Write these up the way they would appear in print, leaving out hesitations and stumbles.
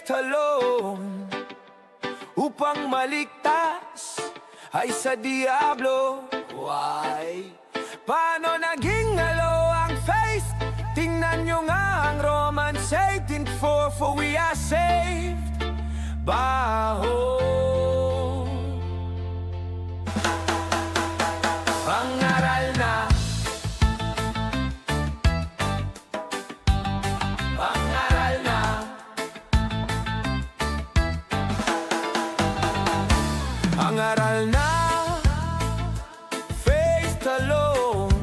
faith alone. Upang maligtas ay sa diablo. Why? Paano naging alo ang faith? Tingnan nyo nga ang Romans 18:4, for we are saved by hope. Pangaral na, pangaral na, pangaral na, faith alone.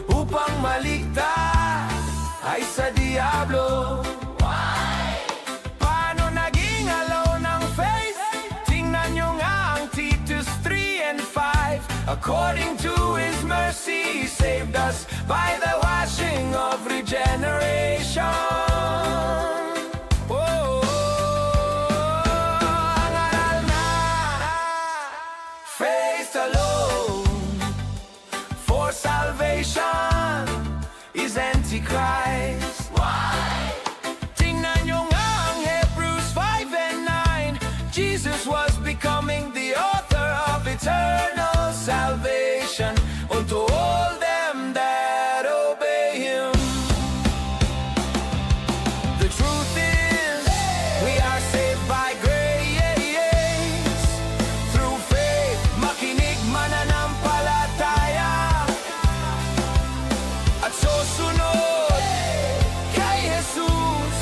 Upang maligtas ay sa diablo. Why? Paano naging alaw ng faith? Tingnan nyo nga ang Titus 3 and 5. According to His mercy, He saved us by the washing of regeneration. Oh, ang aral na, faith alone for salvation is Antichrist. Why? Tingnan nyo nga ang Hebrews 5 and 9. Jesus was becoming the author of eternal salvation unto all them that obey Him. The truth is, we are saved by grace through faith. Makinig mananampalataya at susunod kay Jesus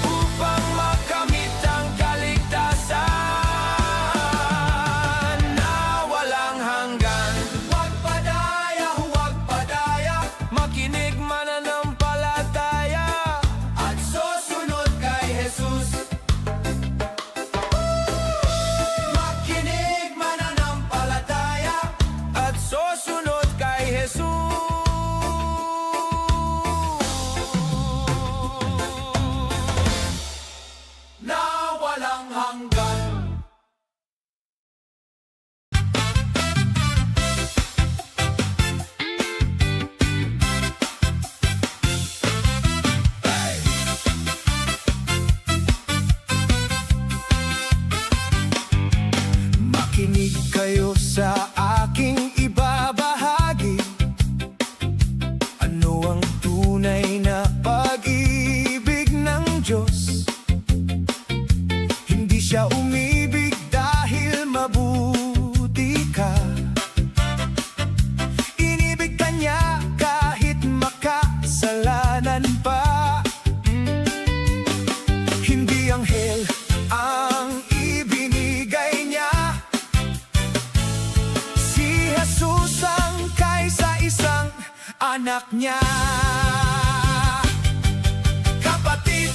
upang makamit ang kaligtasan na walang hanggan. Huwag padaya, makinig mananampalataya at susunod kay Jesus. Makinig mananampalataya at susunod kay Jesus. Na walang hanggan. Makinig kayo sa aking ibabahagi. Ano ang tunay na pag-ibig ng Diyos? Hindi siya umibig dahil mabuti ka. Inibig ka niya kahit makasalanan pa. Hindi anghel ang ibinigay niya. Si Jesus ang kaisa-isang anak niya. Kapatid,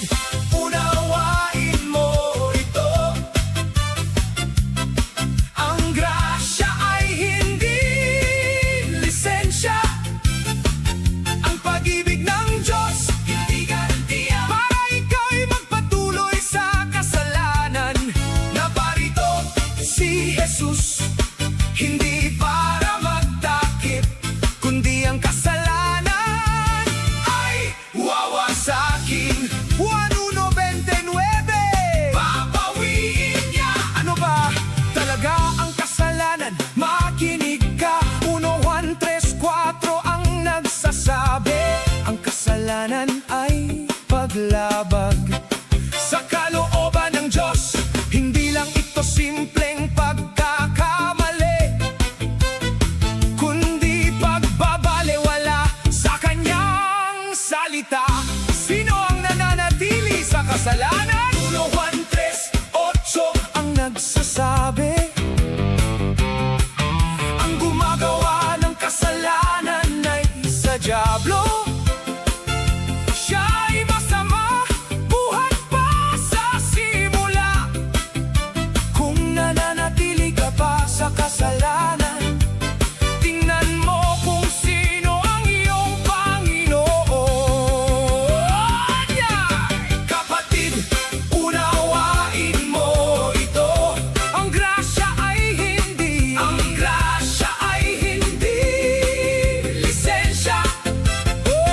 unawain mo ito. Ang grasya ay hindi lisensya. Ang pag-ibig ng Diyos hindi garantiya para ikaw'y magpatuloy sa kasalanan. Naparito si Jesus, hindi para magtakip, kundi ang kasalanan ay wawasakin. 1:29 papawiin niya. Ano ba talaga ang kasalanan? Makinig ka. 1:1-3-4 ang nagsasabi. Ang kasalanan ay paglabag sa kalooban ng Diyos. Hindi lang ito simpleng pagkakamali, kundi pagbabalewala sa Kanyang salita. Sino ang nananatili sa kasalanan? 1:1-3-8 ang nagsasabi. Ang gumagawa ng kasalanan ay sa diablo. Siya'y masama, buhat pa sa simula. Kung nananatili ka pa sa kasalanan, tingnan mo kung sino ang iyong Panginoon. Kapatid, unawain mo ito. Ang grasya ay hindi lisensya. Oh,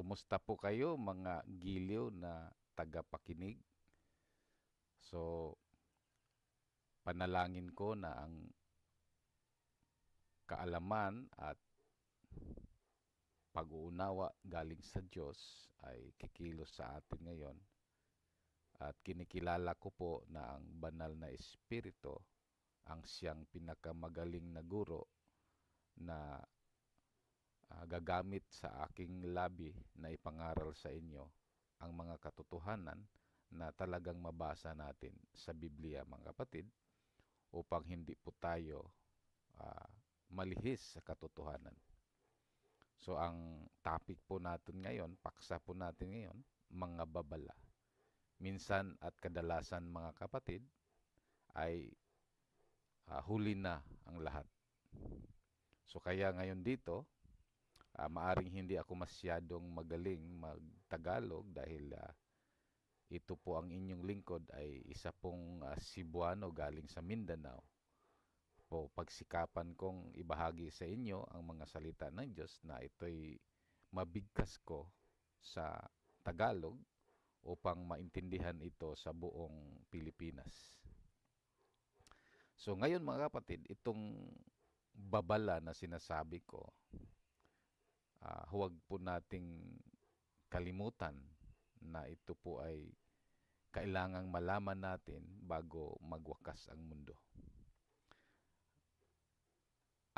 Kumusta po kayo mga giliw na tagapakinig? So, panalangin ko na ang kaalaman at pag-uunawa galing sa Diyos ay kikilos sa atin ngayon. At kinikilala ko po na ang banal na Espiritu ang siyang pinakamagaling na guro na gagamit sa aking labi na ipangaral sa inyo ang mga katotohanan na talagang mabasa natin sa Biblia, mga kapatid, upang hindi po tayo malihis sa katotohanan. So ang topic po natin ngayon, paksa po natin ngayon, mga babala. Minsan at kadalasan, mga kapatid, ay huli na ang lahat. So kaya ngayon dito, maaring hindi ako masyadong magaling mag-Tagalog dahil ito po ang inyong lingkod ay isa pong Cebuano galing sa Mindanao. Po pagsikapan kong ibahagi sa inyo ang mga salita ng Diyos na ito'y mabigkas ko sa Tagalog upang maintindihan ito sa buong Pilipinas. So ngayon, mga kapatid, itong babala na sinasabi ko, huwag po nating kalimutan na ito po ay kailangang malaman natin bago magwakas ang mundo.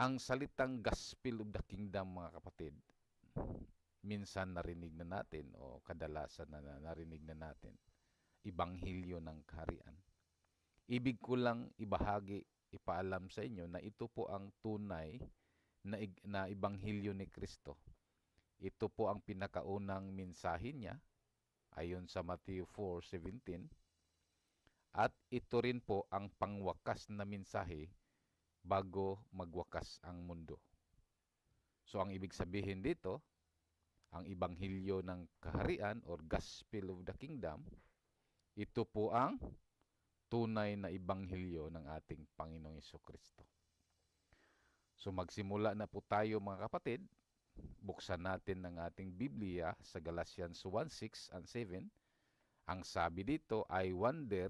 Ang salitang Gospel of the Kingdom, mga kapatid, minsan narinig na natin o kadalasan na narinig na natin, Ibanghilyo ng Kaharian. Ibig ko lang ipaalam sa inyo na ito po ang tunay na Ibanghilyo ni Kristo. Ito po ang pinakaunang mensahe niya ayon sa Matthew 4:17 at ito rin po ang pangwakas na mensahe bago magwakas ang mundo. So ang ibig sabihin dito, ang Ibanghilyo ng Kaharian or Gospel of the Kingdom, ito po ang tunay na Ibanghilyo ng ating Panginoong Jesucristo. So magsimula na po tayo, mga kapatid. Buksan natin ang ating Biblia sa Galatians 1:6 and 7. Ang sabi dito, I wonder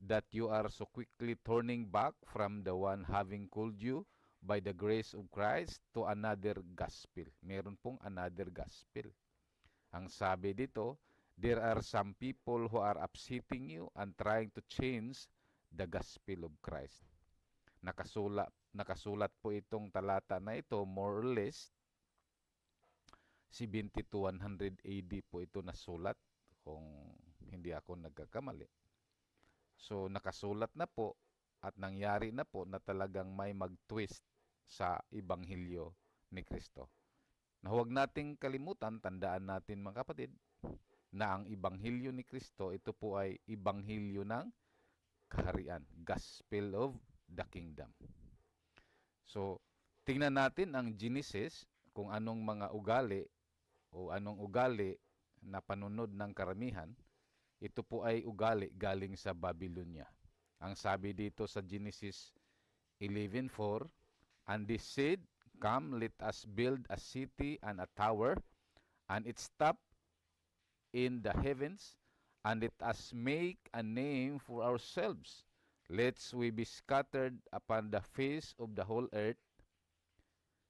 that you are so quickly turning back from the one having called you by the grace of Christ to another gospel. Meron pong another gospel. Ang sabi dito, there are some people who are upsetting you and trying to change the gospel of Christ. Nakasulat po itong talata na ito, more or less, 70 to 100 AD po ito nasulat, kung hindi ako nagkakamali. So nakasulat na po at nangyari na po na talagang may mag-twist sa Ibanghilyo ni Kristo. Na huwag nating kalimutan, tandaan natin, mga kapatid, na ang Ibanghilyo ni Kristo, ito po ay Ibanghilyo ng Kaharian, Gospel of the Kingdom. So tingnan natin ang Genesis, kung anong mga ugali o anong ugali na panunod ng karamihan. Ito po ay ugali galing sa Babylonia. Ang sabi dito sa Genesis 11:4, and they said, come, let us build a city and a tower, and its top in the heavens, and let us make a name for ourselves, lest we be scattered upon the face of the whole earth.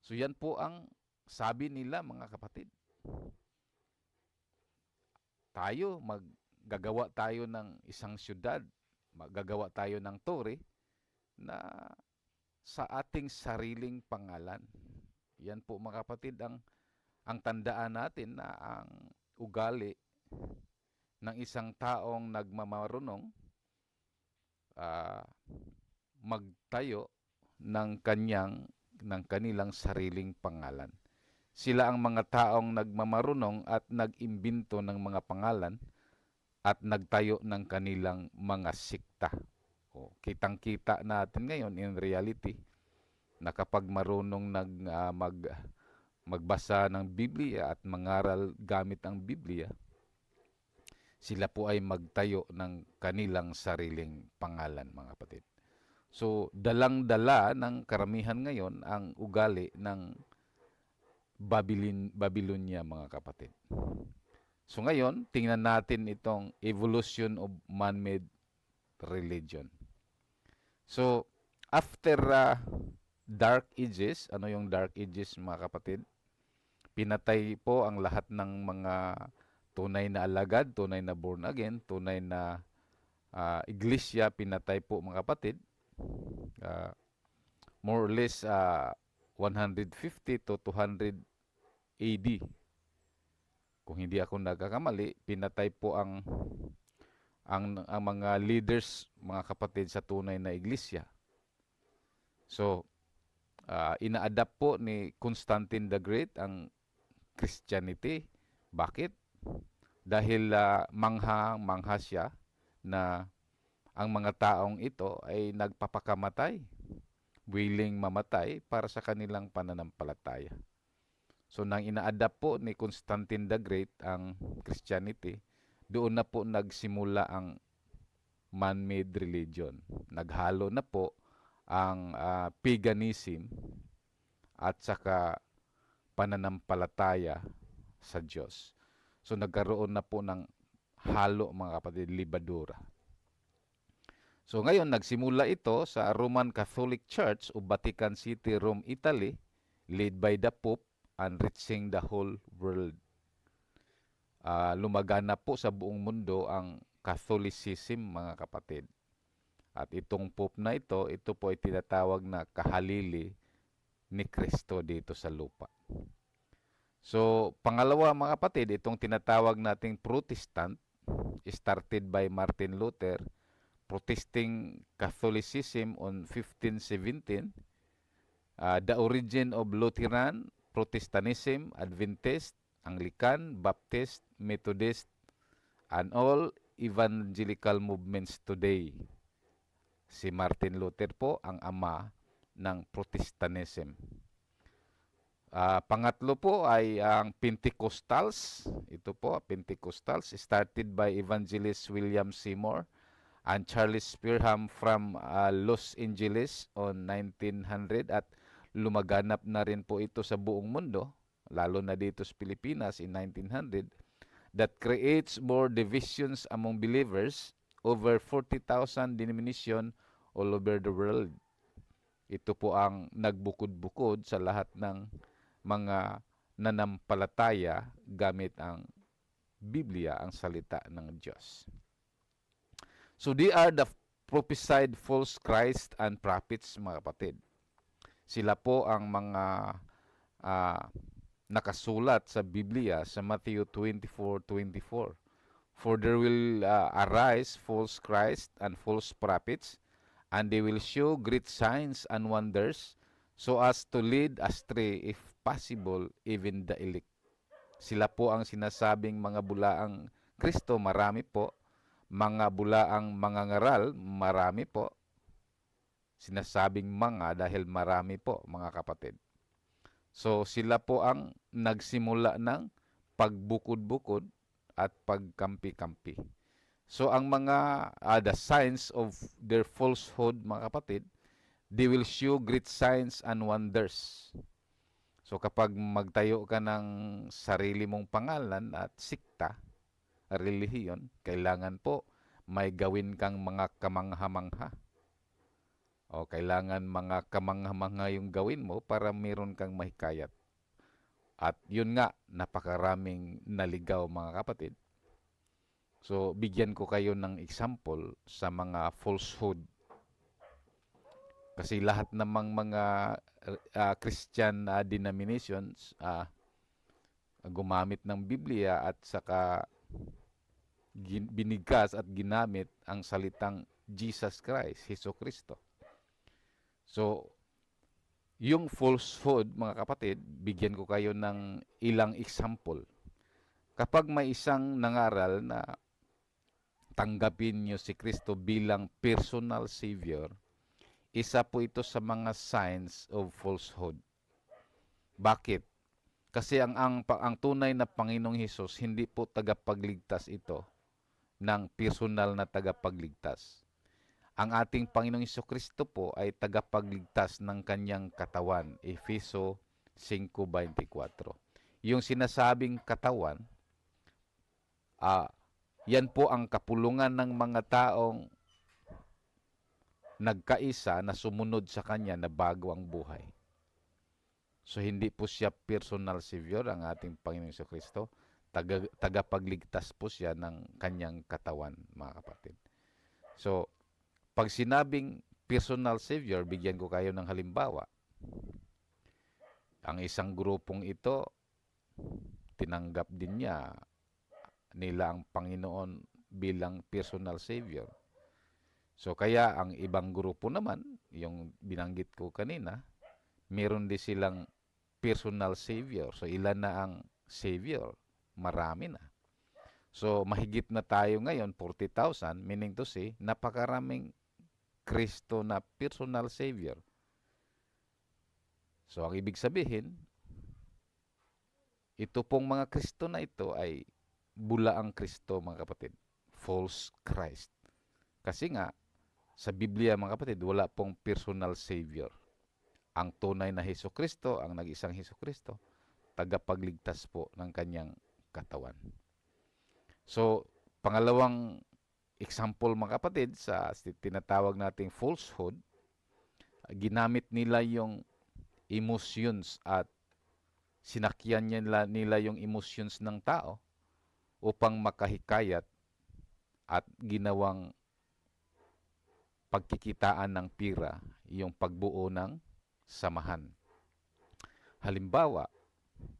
So yan po ang sabi nila, mga kapatid. Maggagawa tayo ng isang syudad, maggagawa tayo ng tore na sa ating sariling pangalan. Yan po, mga kapatid, ang tandaan natin na ang ugali ng isang taong nagmamarunong magtayo ng kanilang sariling pangalan. Sila ang mga taong nagmamarunong at nag-imbento ng mga pangalan at nagtayo ng kanilang mga sikta. Kitang-kita natin ngayon in reality na kapag marunong magbasa ng Biblia at mangaral gamit ang Biblia, sila po ay magtayo ng kanilang sariling pangalan, mga kapatid. So, dalang-dala ng karamihan ngayon ang ugali ng Babylonia, mga kapatid. So ngayon, tingnan natin itong evolution of man-made religion. So, after Dark Ages, ano yung Dark Ages, mga kapatid? Pinatay po ang lahat ng mga tunay na alagad, tunay na born again, tunay na iglesia, pinatay po, mga kapatid. More or less 150 to 200 AD. Kung hindi ako nagkakamali, pinatay po ang mga leaders, mga kapatid, sa tunay na iglesia. So, ina-adapt po ni Constantine the Great ang Christianity. Bakit? Dahil mangha siya na ang mga taong ito ay nagpapakamatay, willing mamatay para sa kanilang pananampalataya. So, nang ina-adapt po ni Constantine the Great ang Christianity, doon na po nagsimula ang man-made religion. Naghalo na po ang paganism at saka pananampalataya sa Diyos. So nagkaroon na po ng halo, mga kapatid, libadura. So ngayon, nagsimula ito sa Roman Catholic Church o Vatican City, Rome, Italy, led by the Pope and reaching the whole world. Lumaganap po sa buong mundo ang Catholicism, mga kapatid. At itong Pope na ito po ay tinatawag na kahalili ni Kristo dito sa lupa. So, pangalawa, mga kapatid, itong tinatawag nating Protestant, started by Martin Luther, protesting Catholicism on 1517. The origin of Lutheran, Protestantism, Adventist, Anglican, Baptist, Methodist, and all evangelical movements today. Si Martin Luther po ang ama ng Protestantism. Pangatlo po ay ang Pentecostals. Ito po, Pentecostals, started by Evangelist William Seymour and Charles Spurgeon from Los Angeles on 1900, at lumaganap na rin po ito sa buong mundo, lalo na dito sa Pilipinas in 1900, that creates more divisions among believers, over 40,000 denomination all over the world. Ito po ang nagbukod-bukod sa lahat ng mga nanampalataya gamit ang Biblia, ang salita ng Diyos. So they are the prophesied false Christ and prophets, mga kapatid. Sila po ang mga nakasulat sa Biblia sa Matthew 24:24. For there will arise false Christ and false prophets, and they will show great signs and wonders, so as to lead astray, if possible, even the elect. Sila po ang sinasabing mga bulaang Kristo, marami po. Mga bulaang mangangaral, marami po. Sinasabing mga dahil marami po, mga kapatid. So sila po ang nagsimula ng pagbukod-bukod at pagkampi-kampi. So ang mga the signs of their falsehood, mga kapatid, they will show great signs and wonders. So kapag magtayo ka ng sarili mong pangalan at sikta, relihiyon, kailangan po may gawin kang mga kamangha-mangha. O kailangan mga kamangha-mangha yung gawin mo para meron kang mahikayat. At yun nga, napakaraming naligaw, mga kapatid. So, bigyan ko kayo ng example sa mga falsehood. Kasi lahat namang mga Christian denominations gumamit ng Biblia at saka binigkas at ginamit ang salitang Jesus Christ, Hesus Kristo. So, yung falsehood, mga kapatid, bigyan ko kayo ng ilang example. Kapag may isang nangaral na tanggapin nyo si Kristo bilang personal Savior, isa po ito sa mga signs of falsehood. Bakit? Kasi ang tunay na Panginoong Hesus, hindi po tagapagligtas ito ng personal na tagapagligtas. Ang ating Panginoong Hesukristo po ay tagapagligtas ng kanyang katawan. Efeso 5:24. Yung sinasabing katawan, yan po ang kapulungan ng mga taong nagkaisa na sumunod sa Kanya na bago ang buhay. So hindi po siya personal Savior ang ating Panginoong Jesucristo. Tagapagligtas po siya ng Kanyang katawan, mga kapatid. So, pag sinabing personal Savior, bigyan ko kayo ng halimbawa. Ang isang grupong ito, tinanggap din nila ang Panginoon bilang personal Savior. So kaya ang ibang grupo naman, yung binanggit ko kanina, meron din silang personal Savior. So ilan na ang Savior? Marami na. So mahigit na tayo ngayon, 40,000, meaning to say, napakaraming Kristo na personal Savior. So ang ibig sabihin, ito pong mga Kristo na ito ay bulaang Kristo, mga kapatid. False Christ. Kasi nga, sa Biblia, mga kapatid, wala pong personal Savior. Ang tunay na Hesukristo, ang nag-isang Hesukristo, tagapagligtas po ng Kanyang katawan. So, pangalawang example, mga kapatid, sa tinatawag nating falsehood, ginamit nila yung emotions at sinakyan nila yung emotions ng tao upang makahikayat at ginawang pagkikitaan ng pira, yung pagbuo ng samahan. Halimbawa,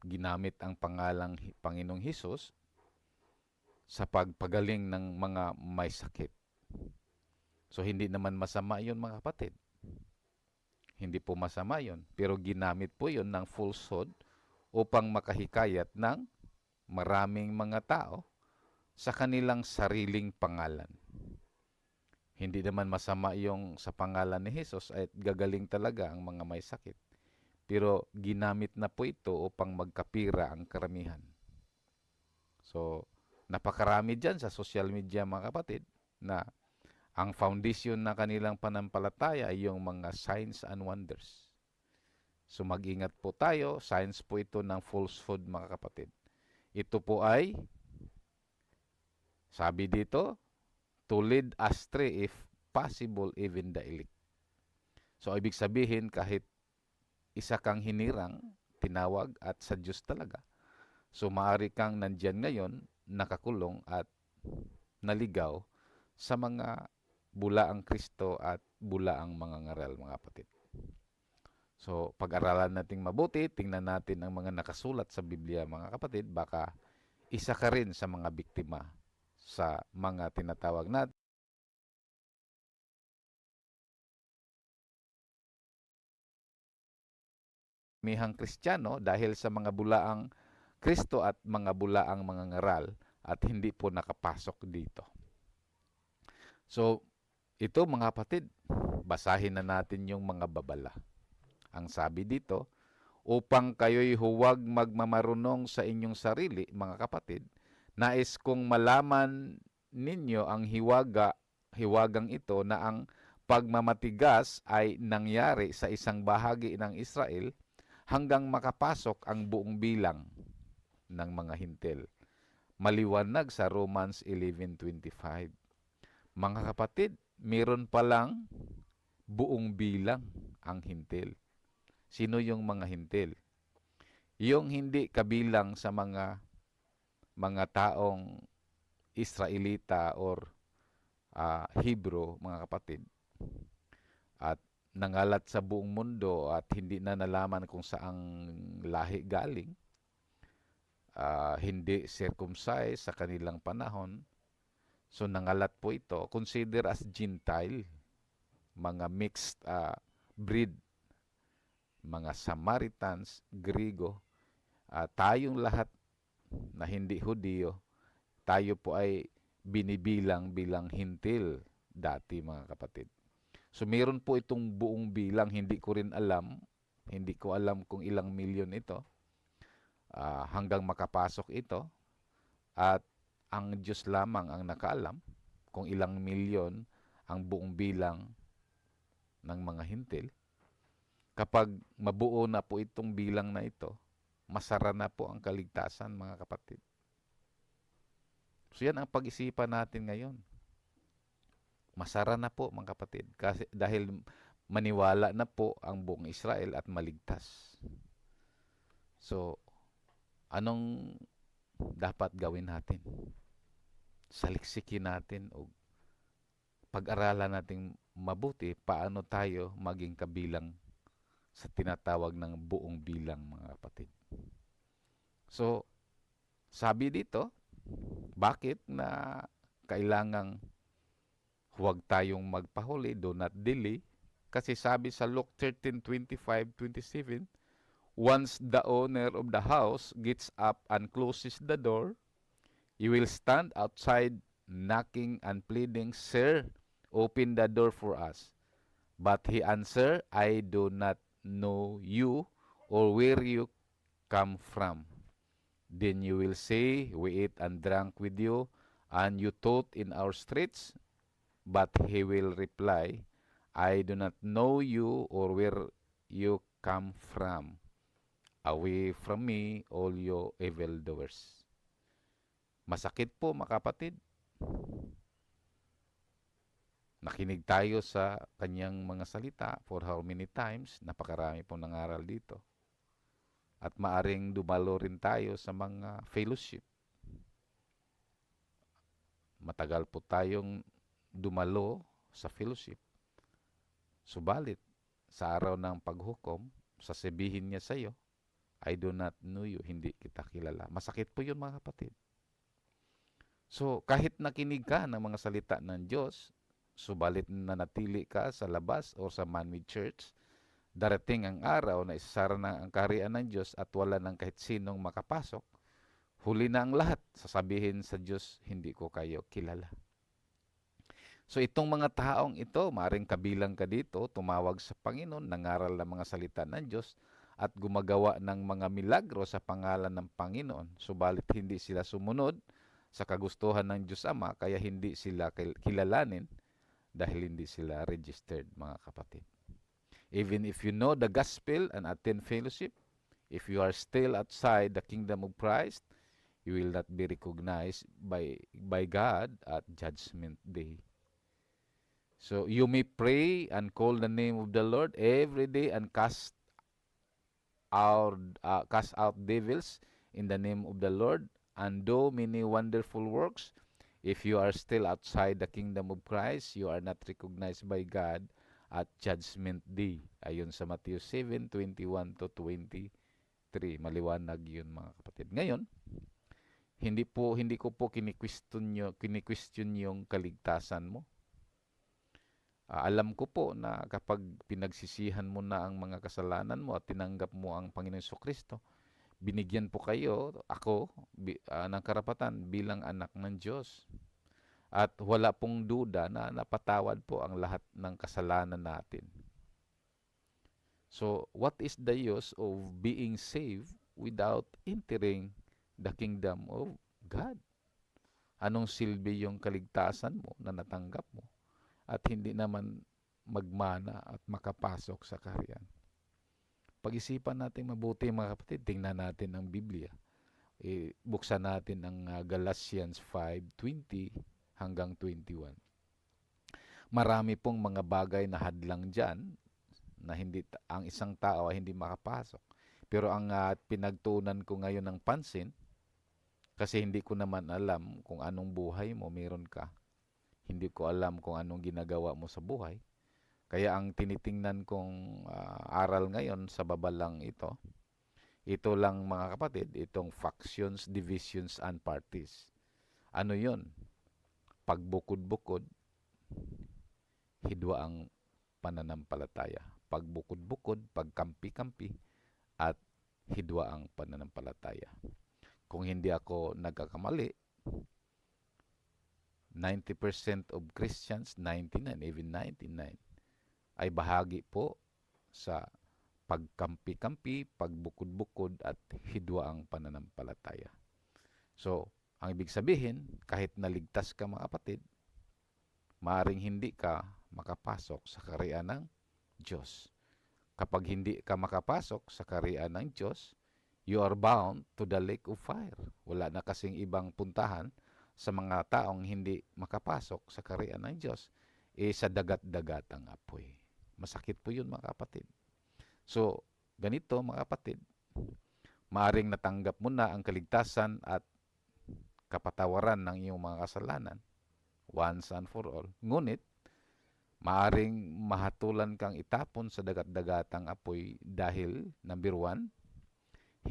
ginamit ang pangalang Panginoong Hesus sa pagpagaling ng mga may sakit. So, hindi naman masama yun, mga kapatid. Hindi po masama yun. Pero ginamit po yun ng falsehood upang makahikayat ng maraming mga tao sa kanilang sariling pangalan. Hindi naman masama yung sa pangalan ni Jesus at gagaling talaga ang mga may sakit. Pero ginamit na po ito upang magkapira ang karamihan. So, napakarami dyan sa social media, mga kapatid, na ang foundation na kanilang panampalataya ay yung mga signs and wonders. So mag-ingat po tayo, signs po ito ng falsehood, mga kapatid. Ito po ay, sabi dito, to lead astray if possible even the elect. So ibig sabihin, kahit isa kang hinirang, tinawag at sa Diyos talaga. So maaari kang nandyan ngayon, nakakulong at naligaw sa mga bulaang Kristo at bulaang mga ngaral, mga kapatid. So, pag-aralan natin mabuti, tingnan natin ang mga nakasulat sa Biblia, mga kapatid, baka isa ka rin sa mga biktima sa mga tinatawag natin mihang Kristiyano dahil sa mga bulaang Kristo at mga bulaang mga ngaral at hindi po nakapasok dito. So, ito, mga kapatid, basahin na natin yung mga babala. Ang sabi dito, upang kayo'y huwag magmamarunong sa inyong sarili, mga kapatid, nais kong malaman ninyo ang hiwagang ito na ang pagmamatigas ay nangyari sa isang bahagi ng Israel hanggang makapasok ang buong bilang ng mga hintil. Maliwanag sa Romans 11:25. Mga kapatid, meron palang buong bilang ang hintil. Sino yung mga hintil? Yung hindi kabilang sa mga taong Israelita or Hebrew, mga kapatid. At nangalat sa buong mundo at hindi na nalaman kung saang lahi galing. Hindi circumcised sa kanilang panahon. So nangalat po ito, consider as Gentile, mga mixed breed, mga Samaritans, Grigo, tayong lahat na hindi Hudiyo, tayo po ay binibilang bilang hintil dati, mga kapatid. So meron po itong buong bilang, hindi ko alam kung ilang milyon ito, hanggang makapasok ito, at ang Diyos lamang ang nakaalam kung ilang milyon ang buong bilang ng mga hintil. Kapag mabuo na po itong bilang na ito, masara na po ang kaligtasan, mga kapatid. So yan ang pag-isipan natin ngayon. Masara na po, mga kapatid, kasi dahil maniwala na po ang buong Israel at maligtas. So, anong dapat gawin natin? Saliksikin natin o pag-aralan natin mabuti paano tayo maging kabilang sa tinatawag ng buong bilang, mga kapatid. So, sabi dito, bakit na kailangang huwag tayong magpahuli, do not delay? Kasi sabi sa Luke 13:25-27, once the owner of the house gets up and closes the door, you will stand outside knocking and pleading, Sir, open the door for us. But he answered, I do not know you or where you come from. Then you will say, we ate and drank with you, and you taught in our streets. But he will reply, I do not know you or where you come from. Away from me, all you evildoers. Masakit po, mga kapatid. Nakinig tayo sa kanyang mga salita for how many times. Napakarami pong nangaral dito. At maaring dumalo rin tayo sa mga fellowship. Matagal po tayong dumalo sa fellowship. Subalit, sa araw ng paghukom, sasabihin niya sa iyo, I do not know you, hindi kita kilala. Masakit po yun, mga kapatid. So, kahit nakinig ka ng mga salita ng Diyos, subalit na natili ka sa labas o sa man-made church, darating ang araw na isasara na ang kaharian ng Diyos at wala nang kahit sinong makapasok, huli na ang lahat. Sasabihin sa Diyos, hindi ko kayo kilala. So itong mga taong ito, maring kabilang ka dito, tumawag sa Panginoon, nangaral ng mga salita ng Diyos, at gumagawa ng mga milagro sa pangalan ng Panginoon. Subalit hindi sila sumunod sa kagustuhan ng Diyos Ama, kaya hindi sila kilalanin dahil hindi sila registered, mga kapatid. Even if you know the gospel and attend fellowship, if you are still outside the kingdom of Christ, you will not be recognized by God at Judgment Day. So you may pray and call the name of the Lord every day and cast out devils in the name of the Lord and do many wonderful works. If you are still outside the kingdom of Christ, you are not recognized by God at Judgment Day. Ayon sa Matthew 7:21-23. Maliwanag yun, mga kapatid. Ngayon, hindi ko po kini-question yung kaligtasan mo. Alam ko po na kapag pinagsisihan mo na ang mga kasalanan mo at tinanggap mo ang Panginoon Jesucristo, binigyan po kayo, ako, ng karapatan bilang anak ng Diyos. At wala pong duda na napatawad po ang lahat ng kasalanan natin. So, what is the use of being saved without entering the kingdom of God? Anong silbi yung kaligtasan mo na natanggap mo at hindi naman magmana at makapasok sa kaharian? Pag-isipan natin mabuti, mga kapatid. Tingnan natin ang Biblia. Buksan natin ang Galatians 5:20-21. Marami pong mga bagay na hadlang dyan na ang isang tao ay hindi makapasok. Pero ang pinagtuunan ko ngayon ng pansin, kasi hindi ko naman alam kung anong buhay mo meron ka. Hindi ko alam kung anong ginagawa mo sa buhay. Kaya ang tinitingnan kong aral ngayon sa babalang ito lang, mga kapatid, itong factions, divisions, and parties. Ano yon? Pagbukod-bukod, hidwa ang pananampalataya. Pagbukod-bukod, pagkampi-kampi, at hidwa ang pananampalataya. Kung hindi ako nagkakamali, 90% of Christians, 99, even 99, ay bahagi po sa pagkampi-kampi, pagbukod-bukod, at hidwa ang pananampalataya. So, ang ibig sabihin, kahit naligtas ka, mga kapatid, maaring hindi ka makapasok sa kaharian ng Diyos. Kapag hindi ka makapasok sa kaharian ng Diyos, you are bound to the lake of fire. Wala na kasing ibang puntahan sa mga taong hindi makapasok sa kaharian ng Diyos. Sa dagat-dagat ang apoy. Masakit po yun, mga kapatid. So, ganito mga kapatid, maaring natanggap mo na ang kaligtasan at kapatawaran ng iyong mga kasalanan once and for all. Ngunit, maaring mahatulan kang itapon sa dagat-dagatang apoy dahil, number 1,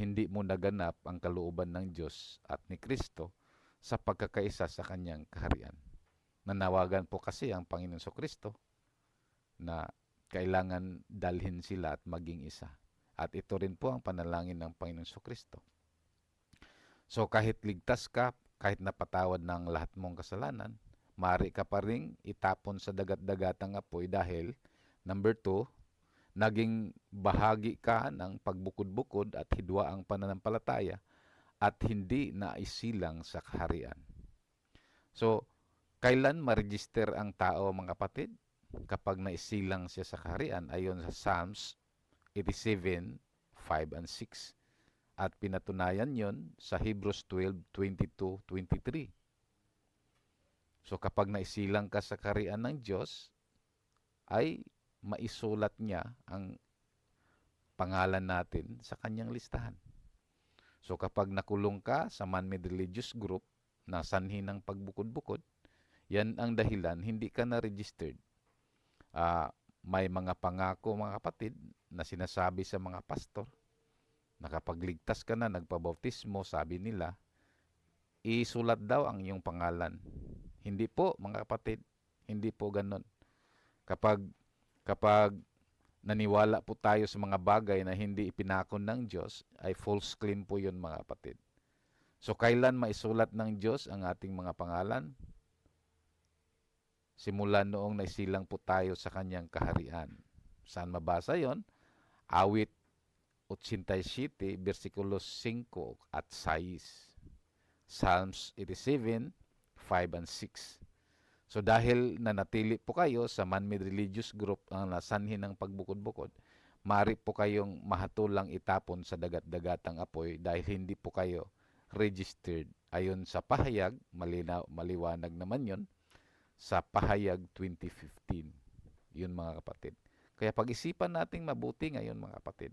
hindi mo naganap ang kalooban ng Diyos at ni Kristo sa pagkakaisa sa kanyang kaharian. Nanawagan po kasi ang Panginoon Kristo na kailangan dalhin sila at maging isa. At ito rin po ang panalangin ng Panginoon Kristo. So kahit ligtas ka, kahit napatawad ng lahat mong kasalanan, maaari ka pa ring itapon sa dagat-dagatang apoy dahil, number 2, naging bahagi ka ng pagbukod-bukod at hidwa ang pananampalataya at hindi naisilang sa kaharian. So, kailan ma-register ang tao, mga kapatid? Kapag naisilang siya sa kaharian, ayon sa Psalms 87, 5 and 6. At pinatunayan yon sa Hebrews 12, 22, 23. So kapag naisilang ka sa kaharian ng Diyos, ay maisulat niya ang pangalan natin sa kanyang listahan. So kapag nakulong ka sa man-made religious group na sanhi ng pagbukod-bukod, yan ang dahilan, hindi ka na registered. May mga pangako, mga kapatid, na sinasabi sa mga pastor na kapag ligtas ka na, nagpabautismo, sabi nila, isulat daw ang iyong pangalan. Hindi po, mga kapatid, hindi po ganon. Kapag naniwala po tayo sa mga bagay na hindi ipinakon ng Diyos, ay false claim po yun, mga kapatid. So, kailan maisulat ng Diyos ang ating mga pangalan? Simula noong naisilang po tayo sa kanyang kaharian. Saan mabasa yon? Awit 87, versikulos 5 at 6. Psalms 87, 5 and 6. So dahil nanatili po kayo sa man-made religious group ang nasanhi ng pagbukod-bukod, maaari po kayong mahatulang itapon sa dagat-dagatang apoy dahil hindi po kayo registered. Ayon sa pahayag, maliwanag naman yon, sa pahayag 2015. Yun, mga kapatid. Kaya pag-isipan nating mabuti ngayon, mga kapatid.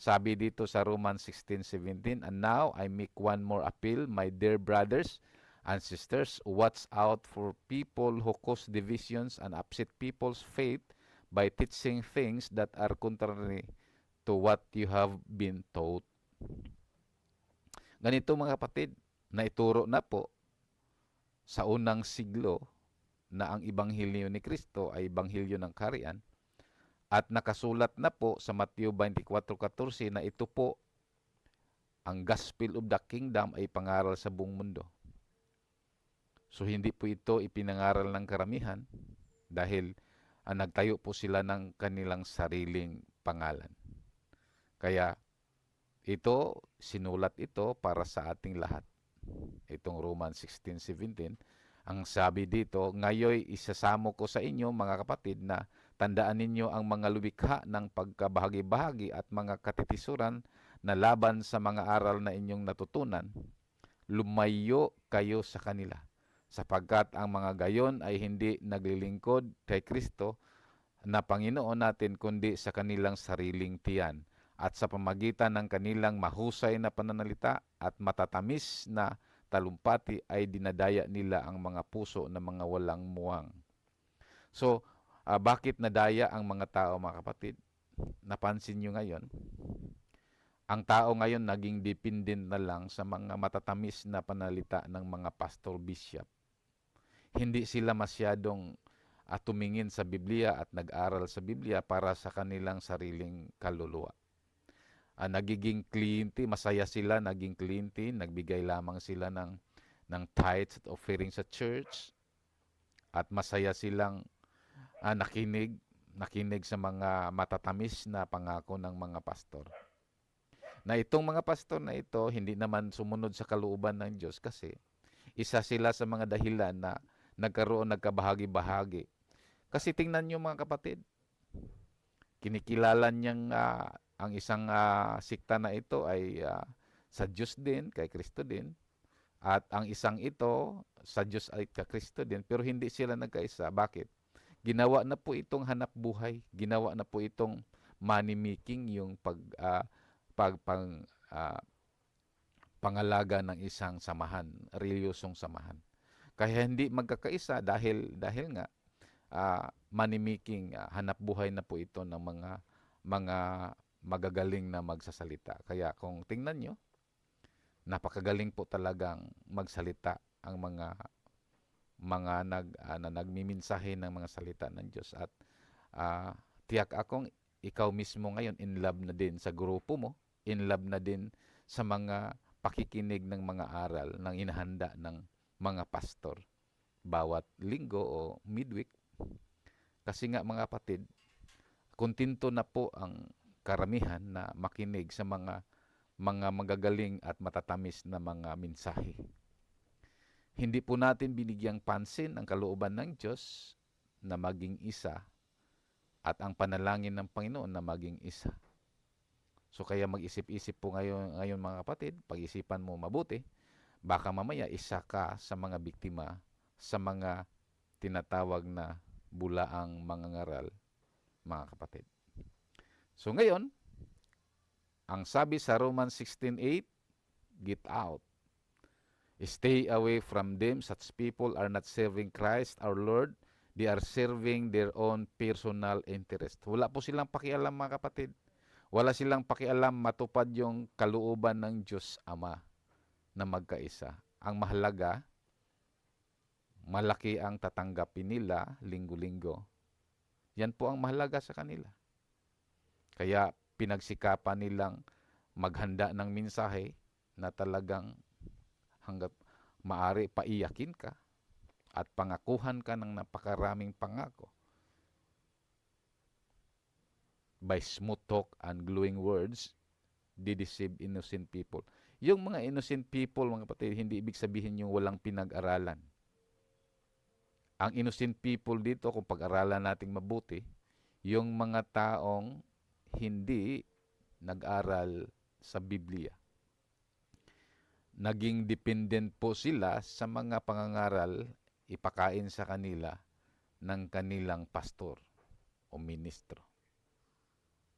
Sabi dito sa Romans 16:17, and now I make one more appeal, my dear brothers and sisters, watch out for people who cause divisions and upset people's faith by teaching things that are contrary to what you have been taught. Ganito, mga kapatid, naituro na po sa unang siglo na ang Ibanghilyo ni Kristo ay Ibanghilyo ng kaharian, at nakasulat na po sa Mateo 24:14 na ito po ang Gospel of the Kingdom ay pangaral sa buong mundo. So hindi po ito ipinangaral ng karamihan dahil nagtayo po sila ng kanilang sariling pangalan. Kaya ito, sinulat ito para sa ating lahat. Itong Romans 16:17, ang sabi dito, ngayoy isasamo ko sa inyo, mga kapatid, na tandaan ninyo ang mga lumikha ng pagkabahagi-bahagi at mga katitisuran na laban sa mga aral na inyong natutunan. Lumayo kayo sa kanila, sapagkat ang mga gayon ay hindi naglilingkod kay Kristo na Panginoon natin, kundi sa kanilang sariling tiyan, at sa pamagitan ng kanilang mahusay na pananalita at matatamis na talumpati ay dinadaya nila ang mga puso ng mga walang muwang. So, bakit nadaya ang mga tao, mga kapatid? Napansin nyo ngayon, ang tao ngayon naging dependent na lang sa mga matatamis na panalita ng mga pastor bishop. Hindi sila masyadong tumingin sa Biblia at nag-aral sa Biblia para sa kanilang sariling kaluluwa. Nagiging kliente, masaya sila, naging kliente, nagbigay lamang sila ng tithes at offering sa church, at masaya silang nakinig sa mga matatamis na pangako ng mga pastor. Na itong mga pastor na ito, hindi naman sumunod sa kalooban ng Diyos kasi isa sila sa mga dahilan na nagkabahagi-bahagi. Kasi tingnan nyo, mga kapatid, Kinikilala niyang ang isang sikta na ito ay sa Diyos din, kay Kristo din. At ang isang ito sa Diyos ay kay Kristo din, pero hindi sila nagkaisa. Bakit? Ginawa na po itong hanap buhay, ginawa na po itong money making, yung pangalaga ng isang samahan, reliyosong samahan. Kaya hindi magkakaisa dahil nga money making, hanap buhay na po ito ng mga magagaling na magsasalita. Kaya kung tingnan nyo, napakagaling po talagang magsalita ang mga nagmiminsahe ng mga salita ng Diyos. At tiyak akong ikaw mismo ngayon in love na din sa grupo mo, in love na din sa mga pakikinig ng mga aral ng inahanda ng mga pastor bawat linggo o midweek. Kasi nga mga kapatid, kontento na po ang karamihan na makinig sa mga magagaling at matatamis na mga mensahe. Hindi po natin binigyang pansin ang kalooban ng Diyos na maging isa at ang panalangin ng Panginoon na maging isa. So kaya mag-isip-isip po ngayon mga kapatid, pag-isipan mo mabuti, baka mamaya isa ka sa mga biktima, sa mga tinatawag na bulaang mangangaral, mga kapatid. So ngayon, ang sabi sa Romans 16:8, get out. Stay away from them. Such people are not serving Christ our Lord. They are serving their own personal interest. Wala po silang pakialam mga kapatid. Wala silang pakialam matupad yung kalooban ng Diyos Ama na magkaisa. Ang mahalaga, malaki ang tatanggapin nila linggo-linggo. Yan po ang mahalaga sa kanila. Kaya pinagsikapan nilang maghanda ng mensahe na talagang hanggat maaari paiyakin ka at pangakuhan ka ng napakaraming pangako. By smooth talk and glowing words, they deceive innocent people. Yung mga innocent people, mga kapatid, hindi ibig sabihin yung walang pinag-aralan. Ang innocent people dito, kung pag-aralan nating mabuti, yung mga taong hindi nag-aral sa Biblia. Naging dependent po sila sa mga pangangaral ipakain sa kanila ng kanilang pastor o ministro.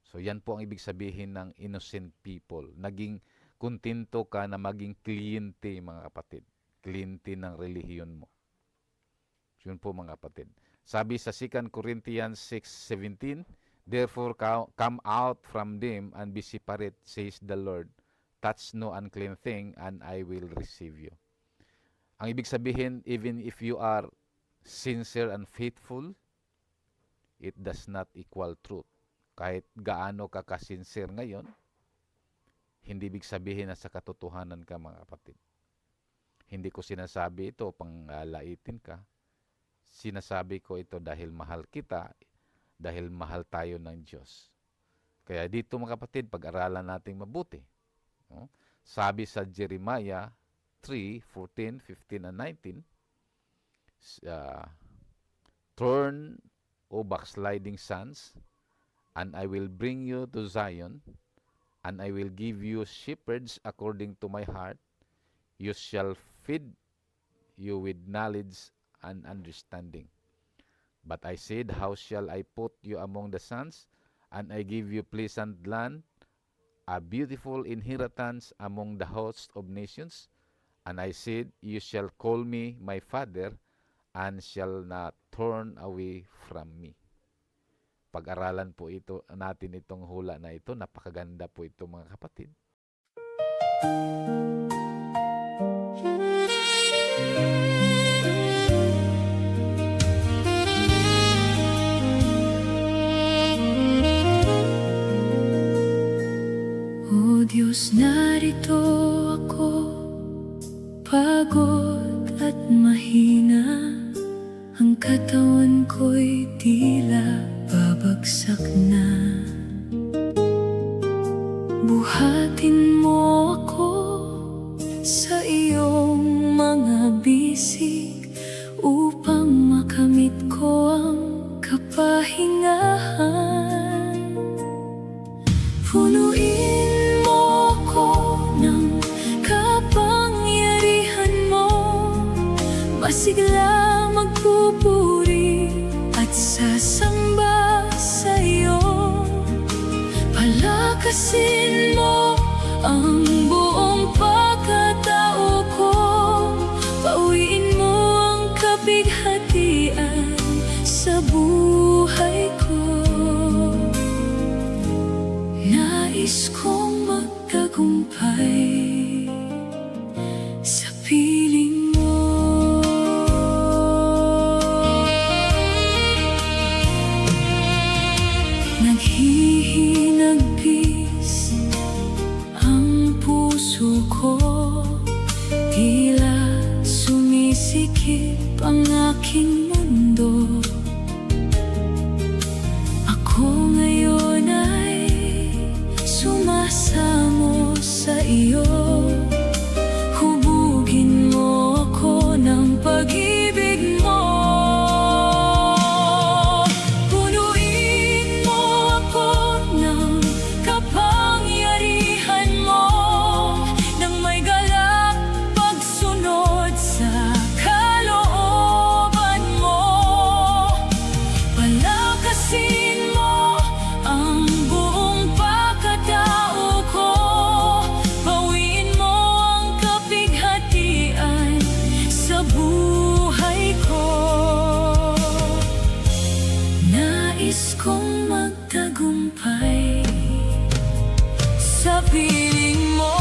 So yan po ang ibig sabihin ng innocent people. Naging kontento ka na maging kliyente, mga kapatid. Kliyente ng relihiyon mo. Yun po mga kapatid. Sabi sa 2 Corinthians 6:17, therefore come out from them and be separate, says the Lord. Touch no unclean thing, and I will receive you. Ang ibig sabihin, even if you are sincere and faithful, it does not equal truth. Kahit gaano ka ka-sincere ngayon, hindi ibig sabihin na sa katotohanan ka, mga kapatid. Hindi ko sinasabi ito pang laitin ka. Sinasabi ko ito dahil mahal kita, dahil mahal tayo ng Diyos. Kaya dito mga kapatid, pag-aralan natin mabuti. No? Sabi sa Jeremiah 3:14, 15, and 19, turn, O backsliding sons, and I will bring you to Zion, and I will give you shepherds according to my heart. You shall feed you with knowledge and understanding. But I said, how shall I put you among the sons, and I give you pleasant land, a beautiful inheritance among the hosts of nations? And I said, you shall call me my father, and shall not turn away from me. Pag-aralan po ito natin itong hula na ito. Napakaganda po ito mga kapatid. O Diyos, narito ako, pagod at mahina. Ang katawan ko'y tila babagsak na. Buhatin mo ako sa iyong mga bisig upang makamit ko ang kapahingahan. masigla magpupuri at sasamba sa'yo. Palakasin mo ang buong pagkatao ko, pauwiin mo ang kapighatian sa buhay ko. Nais kong magtagumpay sa piling mo. Naghihinagpis ang puso ko, tila sumisikip ang aking mundo. Ako ngayon ay sumasamo sa iyo. Hubugin mo ako ng pag-ibig mo. Punuin mo ako ng kapangyarihan mo, nang may galak pagsunod sa kalooban mo. Palakasin mo ang buong pagkatao ko, bawiin mo ang kapighatian sa buhay ko. Nais kong magtagumpay sa piling mo.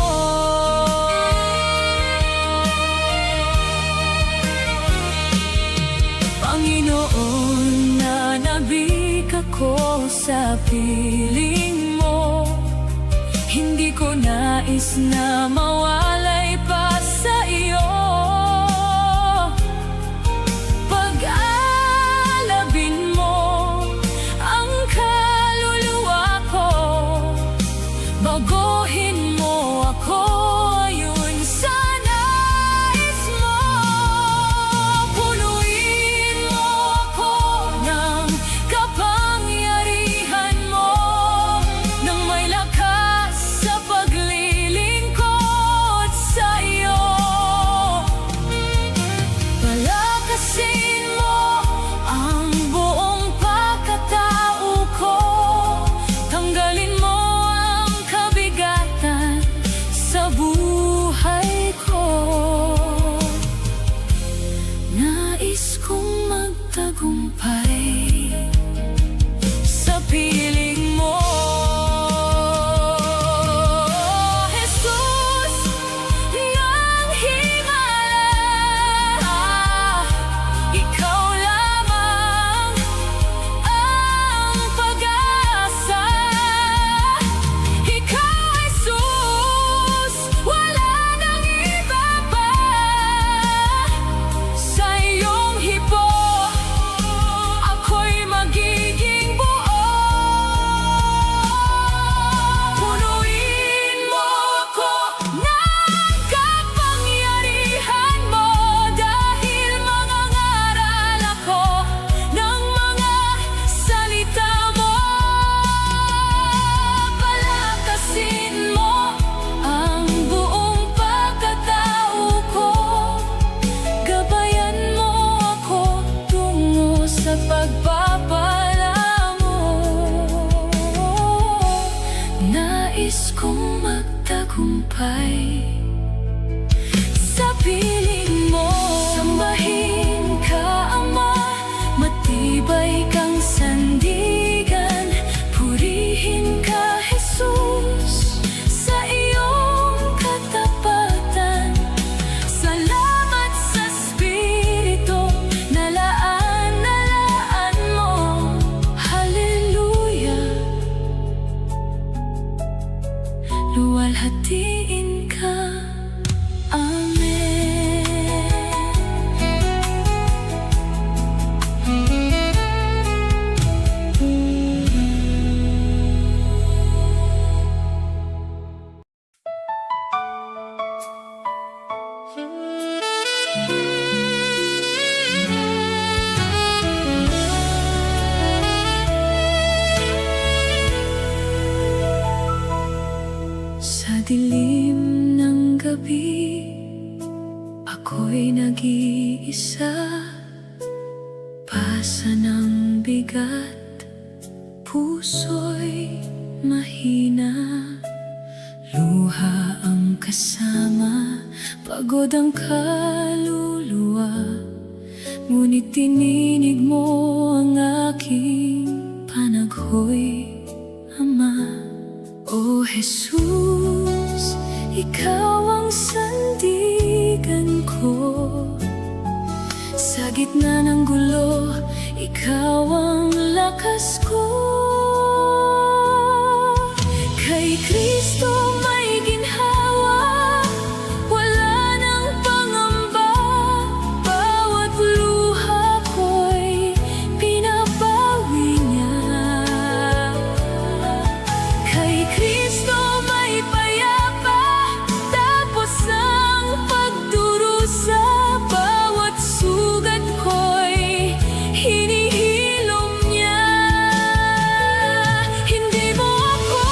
Panginoon, nanabik ako sa piling mo. Hindi ko nais na mawalay pa sa iyo. Pag-alabin mo ang kaluluwa ko, baguhin mo ako ayon sa nais mo. Punuin mo ako ng kapangyarihan mo, nang may lakas sa paglilingkod sa iyo. Palakasin mo ang buong pagkatao ko, tanggalin mo ang kabigatan sa buhay ko. Nais kong magtagumpay sa piling mo. Jesus ng himala, ikaw lamang ang pag-asa. Ikaw, Jesus, wala nang iba pa. Sa iyong hipo ako'y magiging buo. Punuin mo ako ng kapangyarihan mo, dahil mangangaral ako ng mga salita mo. Palakasin mo ang buong pagkatao ko, gabayan mo ako tungo sa pagpapala mo. Nais kong magtagumpay sa piling mo. Sambahin ka, Ama, matibay kang sandigan. Purihin ka, Jesus, sa iyong katapatan. Salamat sa Espiritu, nalaan mo. Hallelujah. Luwalhatiin ka nag-iisa, pasa ng bigat, puso'y mahina, luha ang kasama, pagod ang kaluluwa. Ngunit tininig mo ang aking panaghoy, Ama. O Jesus, Ikaw ang sandigan ko. Sa gitna ng gulo, Ikaw ang lakas ko. Kay Kristo may ginhawa, wala nang pangamba. Bawat luha ko'y pinabawi niya. Kay Kristo may payapa, tapos ang pagdurusa. Bawat sugat ko'y hinihilom niya. Hindi mo ako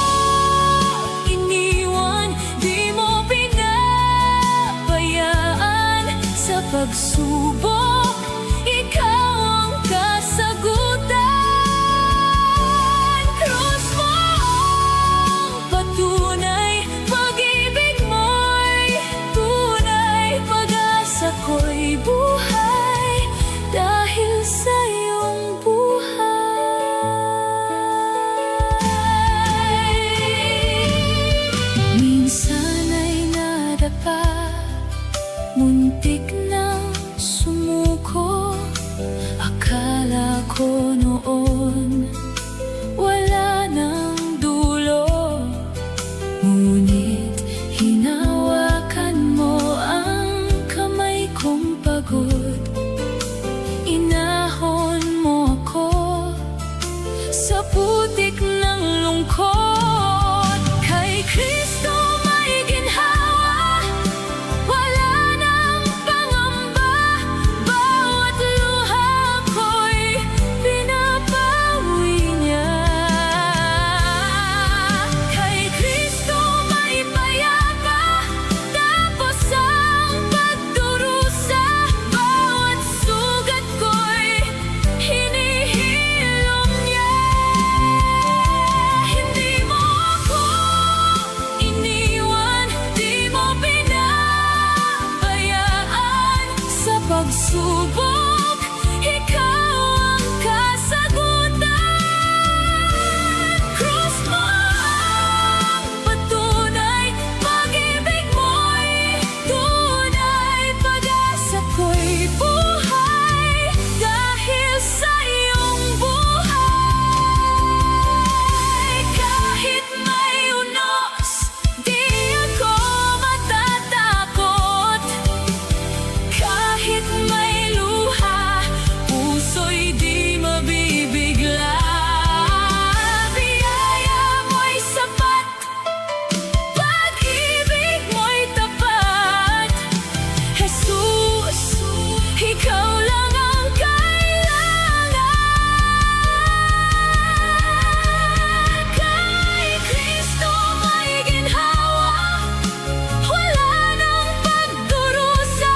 iniwan, di mo pinabayaan. Sa pagsubok, ikaw ang kasagutan. Krus mo ang patunay, pag-ibig mo'y tunay. Pag-asa ko'y buhay dahil sa iyong buhay. Minsan ay nadapa, muntik nang sumuko. Akala ko noon wala nang dulo, ngunit hinawakan mo ang kamay kong pagod. Inahon mo ako sa putik ng lungkot. Kay Kristo may ginhawa, wala nang pangamba. Bawat luha ko'y pinabawi niya. Kay Kristo may payapa, tapos ang pagdurusa. Bawat sugat ko'y hinihilom niya. Hindi mo ako iniwan, di mo pinabayaan. Sa pagsubok, ikaw ang kasagutan. Krus mo ang patunay, pag-ibig mo'y tunay. Pag-asa ko'y buhay dahil sa iyong buhay. Kahit may unos, di ako matatakot. Kahit may luha, puso'y di mabibigla. Biyaya mo'y sapat, pag-ibig mo'y tapat. Jesus, ikaw lang ang kailangan. Kay Kristo may ginhawa, wala nang pagdurusa.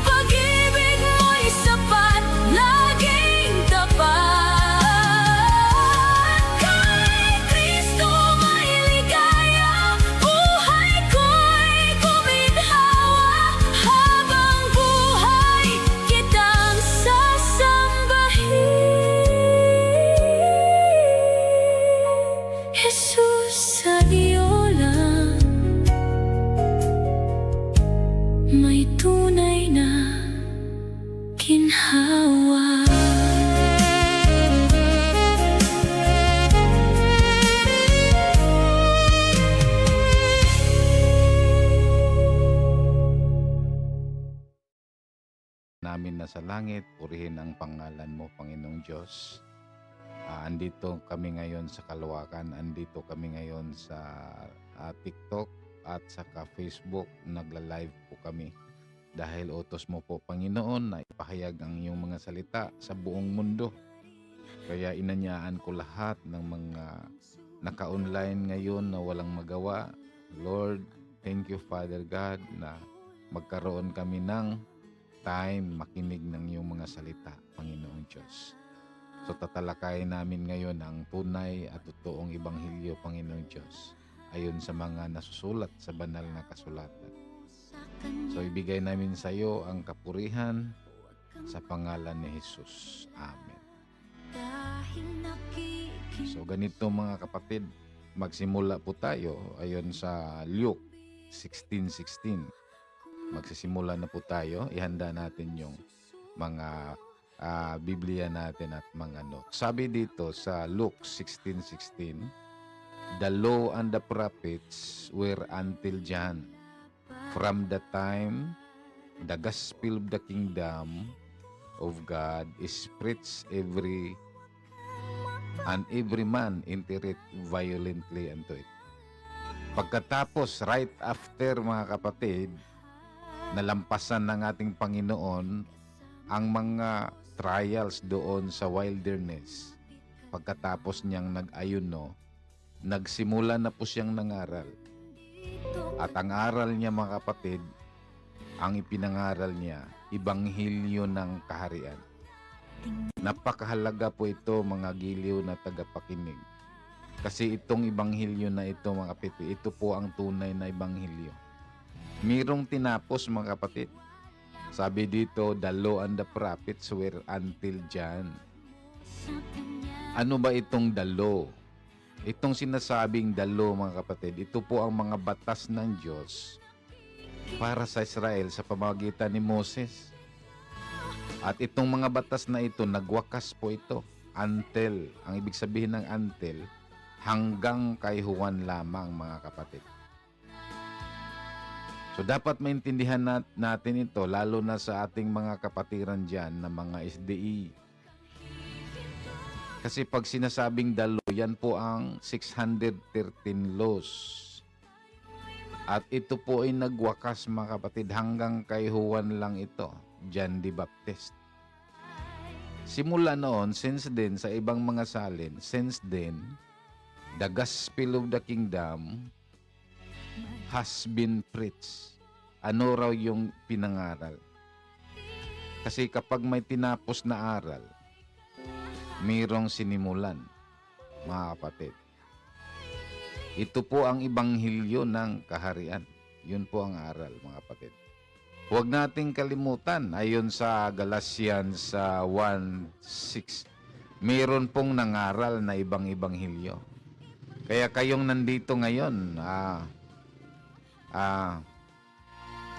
Pag-ibig mo'y sapat, laging tapat. Kay Kristo may ligaya, buhay ko'y guminhawa. Habang buhay kitang sasambahin. Jesus, sa iyo lang may tunay na ginhawa. Namin na sa langit, purihin ang pangalan mo, Panginoong Diyos. Andito kami ngayon sa Caloocan, andito kami ngayon sa TikTok at saka Facebook, nagla-live po kami. Dahil utos mo po, Panginoon, na ipahayag ang iyong mga salita sa buong mundo. Kaya inanyaan ko lahat ng mga naka-online ngayon na walang magawa. Lord, thank you Father God na magkaroon kami ng time makinig ng iyong mga salita, Panginoong Diyos. So tatalakayin namin ngayon ang tunay at totoong Ebanghelyo, Panginoong Diyos, ayon sa mga nasusulat sa banal na kasulatan. So ibigay namin sa iyo ang kapurihan sa pangalan ni Jesus. Amen. So ganito mga kapatid, magsimula po tayo ayon sa Luke 16:16. Magsisimula na po tayo. Ihanda natin yung mga Biblia natin at mga notes. Sabi dito sa Luke 16:16, "The law and the prophets were until John. From the time the gospel of the kingdom of God is preached every man entereth violently unto it." Pagkatapos, right after mga kapatid, nalampasan ng ating Panginoon ang mga trials doon sa wilderness. Pagkatapos niyang nag-ayuno, nagsimula na po siyang nangaral. At ang aral niya mga kapatid, ang ipinangaral niya, Ebanghelyo ng Kaharian. Napakahalaga po ito mga giliw na tagapakinig. Kasi itong Ebanghelyo na ito mga kapatid, ito po ang tunay na Ebanghelyo. Mirong tinapos mga kapatid. Sabi dito, the law and the prophets were until John. Ano ba itong the law? Itong sinasabing the law mga kapatid, ito po ang mga batas ng Diyos para sa Israel sa pamamagitan ni Moses. At itong mga batas na ito, nagwakas po ito until, ang ibig sabihin ng until, hanggang kay Juan lamang mga kapatid. So dapat maintindihan natin ito lalo na sa ating mga kapatiran dyan na mga SDE. Kasi pag sinasabing the law, yan po ang 613 laws. At ito po ay nagwakas mga kapatid hanggang kay Juan lang ito, John the Baptist. Simula noon, since then, sa ibang mga salin, since then, the gospel of the kingdom has been preached. Ano raw yung pinangaral? Kasi kapag may tinapos na aral, mayroong sinimulan, mga kapatid. Ito po ang Ebanghelyo ng Kaharian. Yun po ang aral, mga kapatid. Huwag nating kalimutan, ayon sa Galatians 1:6, mayroon pong nangaral na ibang Ebanghelyo. Kaya kayong nandito ngayon,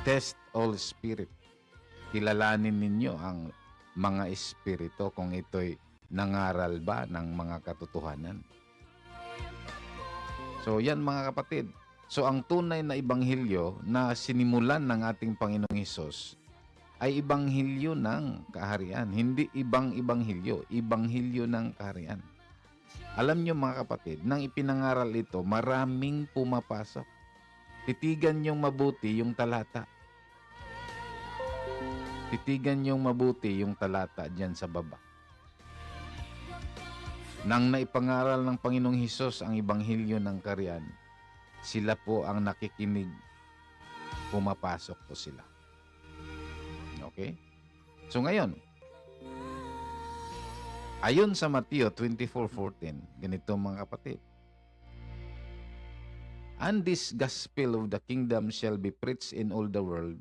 test all spirit. Kilalanin ninyo ang mga espiritu kung ito'y nangaral ba ng mga katotohanan. So yan mga kapatid. So ang tunay na Ebanghelyo na sinimulan ng ating Panginoong Hesus ay Ebanghelyo ng Kaharian. Hindi ibang Ebanghelyo, Ebanghelyo ng Kaharian. Alam nyo mga kapatid, nang ipinangaral ito, maraming pumapasok. Titigan niyong mabuti yung talata. Titigan niyong mabuti yung talata dyan sa baba. Nang naipangaral ng Panginoong Hesus ang Ebanghelyo ng Kaharian, sila po ang nakikinig. Pumapasok po sila. Okay? So ngayon, ayon sa Mateo 24:14, ganito mga kapatid. "And this gospel of the kingdom shall be preached in all the world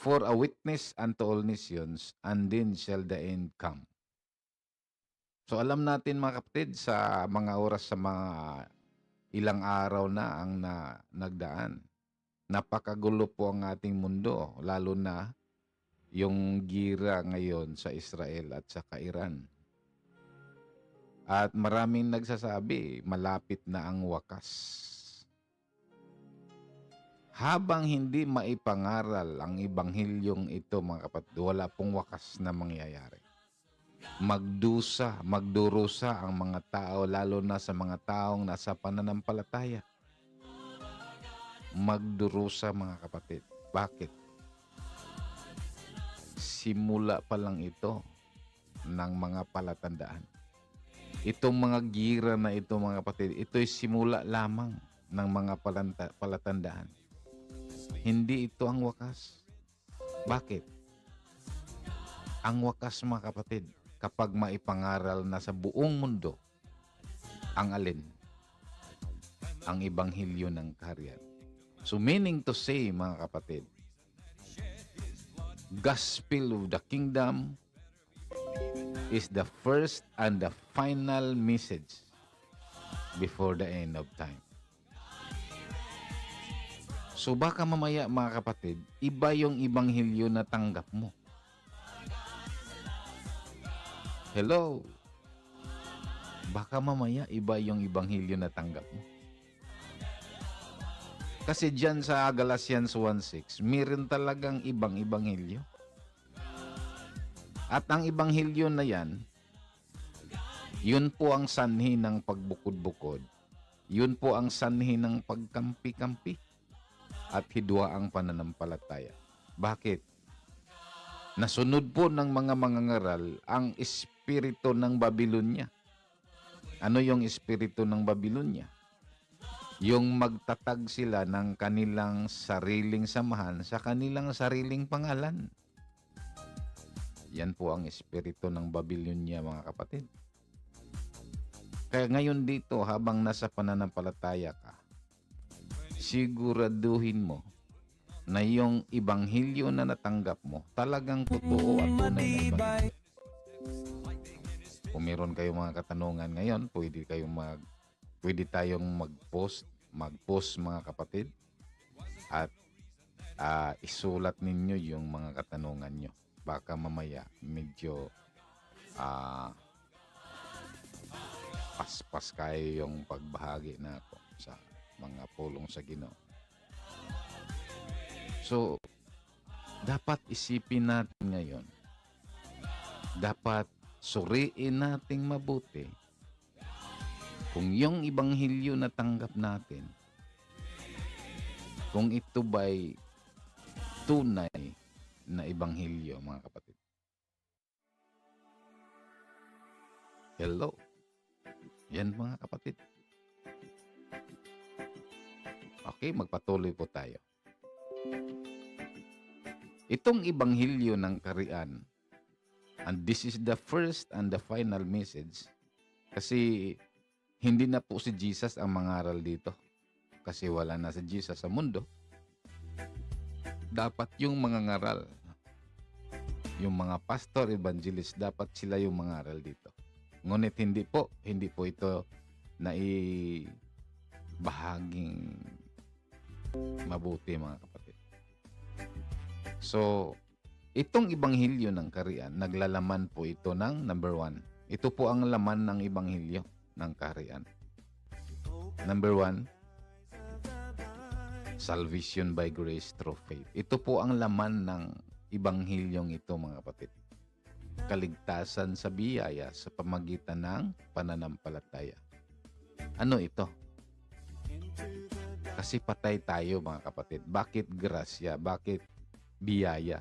for a witness unto all nations, and then shall the end come." So alam natin mga kapatid, sa mga oras, sa mga ilang araw na ang nagdaan, napakagulo po ang ating mundo, lalo na yung gira ngayon sa Israel at sa Iran. At maraming nagsasabi, malapit na ang wakas. Habang hindi maipangaral ang Ebanghelyong ito mga kapatid, wala pong wakas na mangyayari. Magdurusa ang mga tao, lalo na sa mga taong nasa pananampalataya. Magdurusa mga kapatid. Bakit? Simula pa lang ito ng mga palatandaan. Itong mga gira na ito mga kapatid, ito'y simula lamang ng mga palatandaan. Hindi ito ang wakas. Bakit? Ang wakas, mga kapatid, kapag maipangaral na sa buong mundo, ang alin? Ang Ebanghelyo ng Kaharian. So meaning to say, mga kapatid, Gospel of the Kingdom is the first and the final message before the end of time. So baka mamaya, mga kapatid, iba yung Ebanghelyo na tanggap mo. Hello? Baka mamaya iba yung Ebanghelyo na tanggap mo. Kasi dyan sa Galatians 1:6, meron talagang ibang Ebanghelyo. At ang Ebanghelyo na yan, yun po ang sanhi ng pagbukod-bukod. Yun po ang sanhi ng pagkampi-kampi. At hidwa ang pananampalataya. Bakit? Nasunod po ng mga mangangaral ang espiritu ng Babylonia. Ano yung espiritu ng Babylonia? Yung magtatag sila ng kanilang sariling samahan sa kanilang sariling pangalan. Yan po ang espiritu ng Babylonia, mga kapatid. Kaya ngayon dito, habang nasa pananampalataya ka, siguraduhin mo na yung Ebanghelyo na natanggap mo talagang totoo at tunay na Ebanghelyo. Kung meron kayong mga katanungan ngayon, pwede tayong mag-post, mga kapatid, at isulat ninyo yung mga katanungan nyo. Baka mamaya medyo paspas kayo yung pagbahagi na ako sa mga pulong sa Ginoo. So, dapat isipin natin ngayon. Dapat suriin nating mabuti kung yung Ebanghelyo na tanggap natin, kung ito ba'y tunay na Ebanghelyo, mga kapatid. Hello. Yan, mga kapatid. Okay, magpatuloy po tayo. Itong Ebanghelyo ng Kaharian, and this is the first and the final message, kasi hindi na po si Jesus ang mangaral dito. Kasi wala na si Jesus sa mundo. Dapat yung mangangaral, yung mga pastor, evangelist, dapat sila yung mangaral dito. Ngunit hindi po ito na bahaging mabuti, mga kapatid. So, itong Ebanghelyo ng Kaharian, naglalaman po ito ng number 1. Ito po ang laman ng Ebanghelyo ng Kaharian. Number 1, salvation by grace through faith. Ito po ang laman ng Ebanghelyong ito, mga kapatid. Kaligtasan sa biyaya sa pamagitan ng pananampalataya. Ano ito? Kasi patay tayo, mga kapatid. Bakit grasya? Bakit biyaya?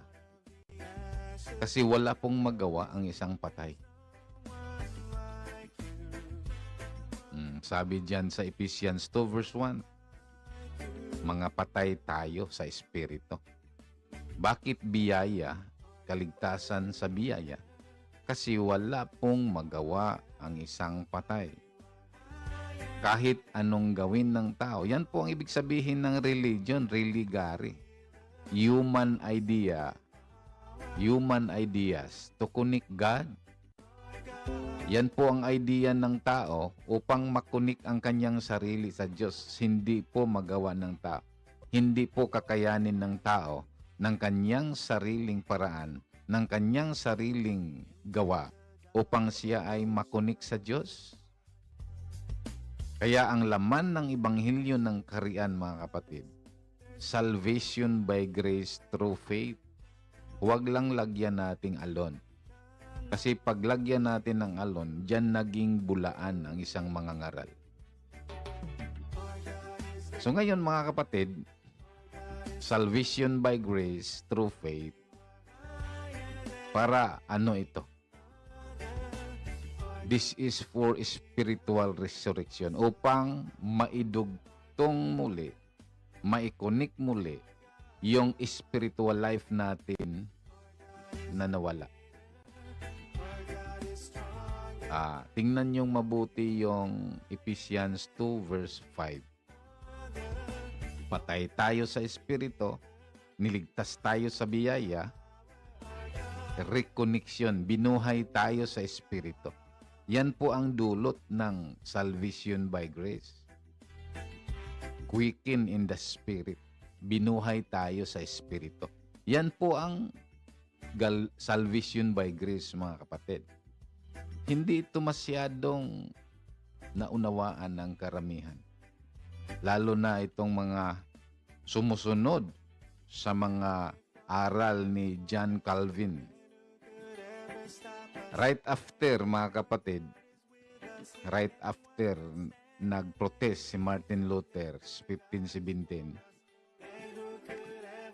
Kasi wala pong magawa ang isang patay. Sabi diyan sa Ephesians 2 verse 1, mga patay tayo sa espiritu. Bakit biyaya? Kaligtasan sa biyaya. Kasi wala pong magawa ang isang patay. Kahit anong gawin ng tao. Yan po ang ibig sabihin ng religion, religare. Human idea, human ideas to connect God. Yan po ang idea ng tao upang makunik ang kanyang sarili sa Diyos. Hindi po magawa ng tao. Hindi po kakayanin ng tao ng kanyang sariling paraan, ng kanyang sariling gawa upang siya ay makunik sa Diyos. Kaya ang laman ng Ebanghelyo ng Kaharian, mga kapatid, salvation by grace through faith. Huwag lang lagyan nating alon. Kasi paglagyan natin ng alon, diyan naging bulaan ang isang mangangaral. So ngayon, mga kapatid, salvation by grace through faith, para ano ito? This is for spiritual resurrection, upang maidugtong muli, maikonik muli yung spiritual life natin na nawala. Tingnan yung mabuti yung Ephesians 2 verse 5. Patay tayo sa espiritu, niligtas tayo sa biyaya, reconnection, binuhay tayo sa espiritu. Yan po ang dulot ng salvation by grace. Quicken in the spirit. Binuhay tayo sa espiritu. Yan po ang salvation by grace, mga kapatid. Hindi ito masyadong naunawaan ng karamihan. Lalo na itong mga sumusunod sa mga aral ni John Calvin. Right after, mga kapatid, right after nag-protest si Martin Luther 1517,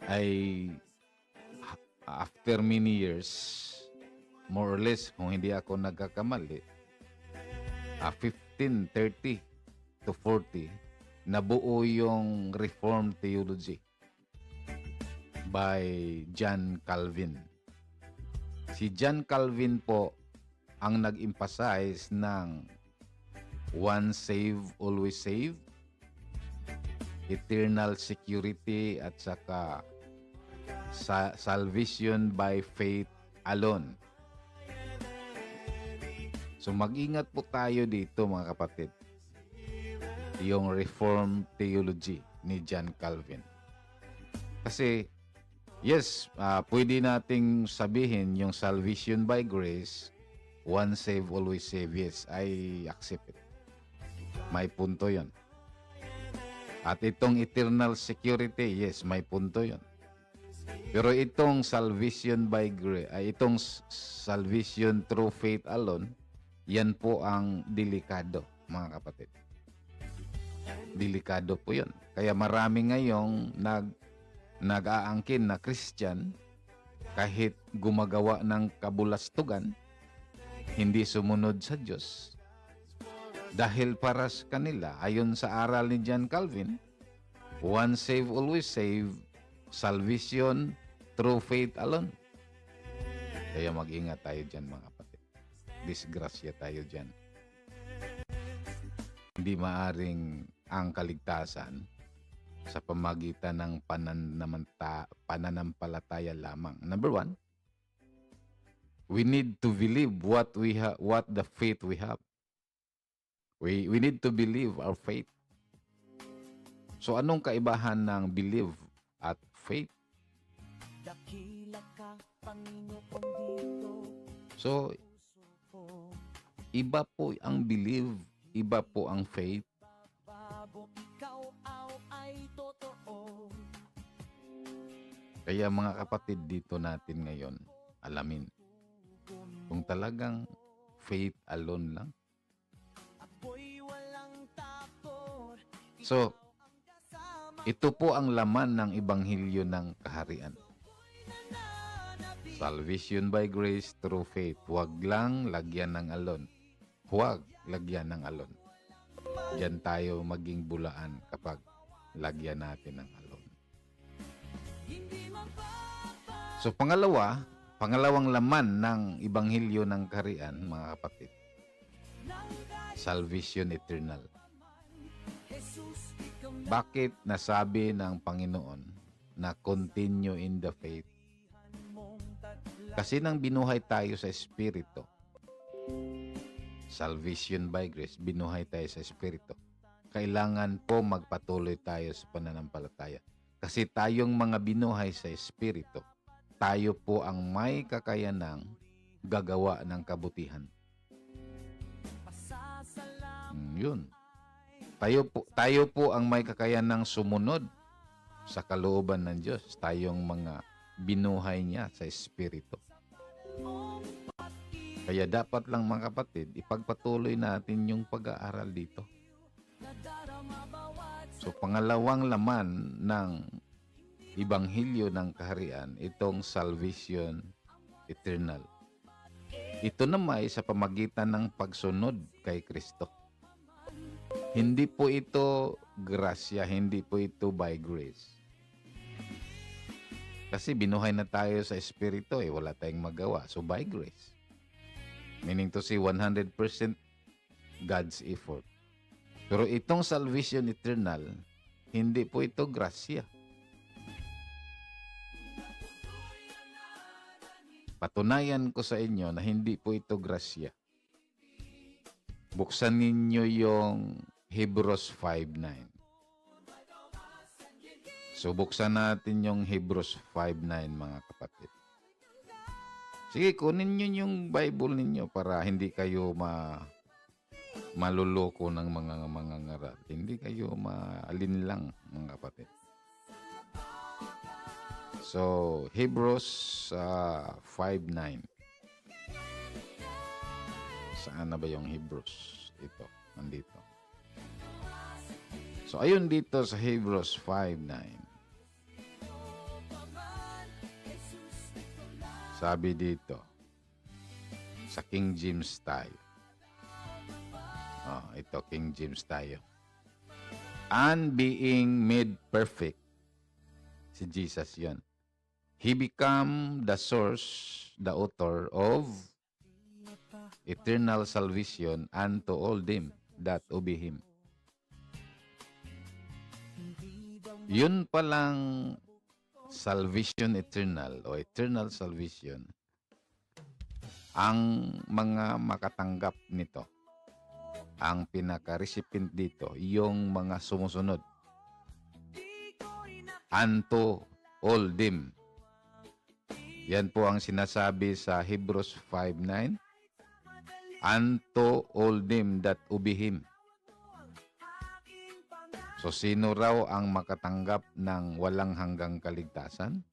ay after many years, more or less, kung hindi ako nagkakamali, 1530 to 40, nabuo yung Reformed Theology by John Calvin. Si John Calvin po ang nag-emphasize ng once saved, always saved, eternal security, at saka salvation by faith alone. So mag-ingat po tayo dito, mga kapatid. Yung Reformed Theology ni John Calvin. Kasi, yes, pwede nating sabihin yung salvation by grace, once saved, always saved. Yes, I accept it. May punto yon. At itong eternal security, yes, may punto yon. Pero itong salvation by grace, itong salvation through faith alone, yan po ang delikado, mga kapatid. Delikado po yun. Kaya marami ngayong nag-aangkin na Christian, kahit gumagawa ng kabulastugan, hindi sumunod sa Diyos. Dahil para sa kanila, ayon sa aral ni John Calvin, once saved, always saved, salvation through faith alone. Kaya mag-ingat tayo dyan, mga kapatid. Disgrasya tayo dyan. Hindi maaring ang kaligtasan sa pamagitan ng pananampalataya lamang. Number one, we need to believe what the faith we have. We need to believe our faith. So anong kaibahan ng believe at faith? So iba po ang believe, iba po ang faith. Kaya mga kapatid, dito natin ngayon alamin kung talagang faith alone lang. So, ito po ang laman ng Ebanghelyo ng Kaharian. Salvation by grace through faith. Huwag lang lagyan ng alone. Huwag lagyan ng alone. Diyan tayo maging bulaan kapag lagyan natin ng alone. So pangalawang laman ng Ebanghelyo ng Kaharian, mga kapatid, salvation eternal. Bakit nasabi ng Panginoon na continue in the faith? Kasi nang binuhay tayo sa Espiritu, salvation by grace, binuhay tayo sa Espiritu, kailangan po magpatuloy tayo sa pananampalataya. Kasi tayong mga binuhay sa Espiritu, tayo po ang may kakayanang gagawa ng kabutihan. Yun. Tayo po ang may kakayanang sumunod sa kalooban ng Diyos. Tayong mga binuhay niya sa Espiritu. Kaya dapat lang, mga kapatid, ipagpatuloy natin yung pag-aaral dito. So pangalawang laman ng Ebanghelyo ng Kaharian, itong salvation eternal. Ito naman sa pamagitan ng pagsunod kay Kristo. Hindi po ito grasya, hindi po ito by grace. Kasi binuhay na tayo sa espiritu eh, wala tayong magawa. So by grace. Meaning to say 100% God's effort. Pero itong salvation eternal, hindi po ito grasya. Patunayan ko sa inyo na hindi po ito grasya. Buksan ninyo yung Hebrews 5:9. So, buksan natin yung Hebrews 5:9, mga kapatid. Sige, kunin nyo yung Bible ninyo para hindi kayo maluloko ng mga ngaral. Hindi kayo maalinlang, mga kapatid. So, Hebrews 5:9. Saan na ba yung Hebrews? Ito, nandito. So, ayun dito sa Hebrews 5:9. Sabi dito, sa King James tayo. Ito, King James tayo. And being made perfect, si Jesus yun. He became the source, the author of eternal salvation unto all them that obey Him. Yun palang salvation eternal o eternal salvation, ang mga makatanggap nito, ang pinaka-recipient dito, yung mga sumusunod. Unto all them. Yan po ang sinasabi sa Hebrews 5:9. Unto all them that obey Him. So, sino raw ang makatanggap ng walang hanggang kaligtasan?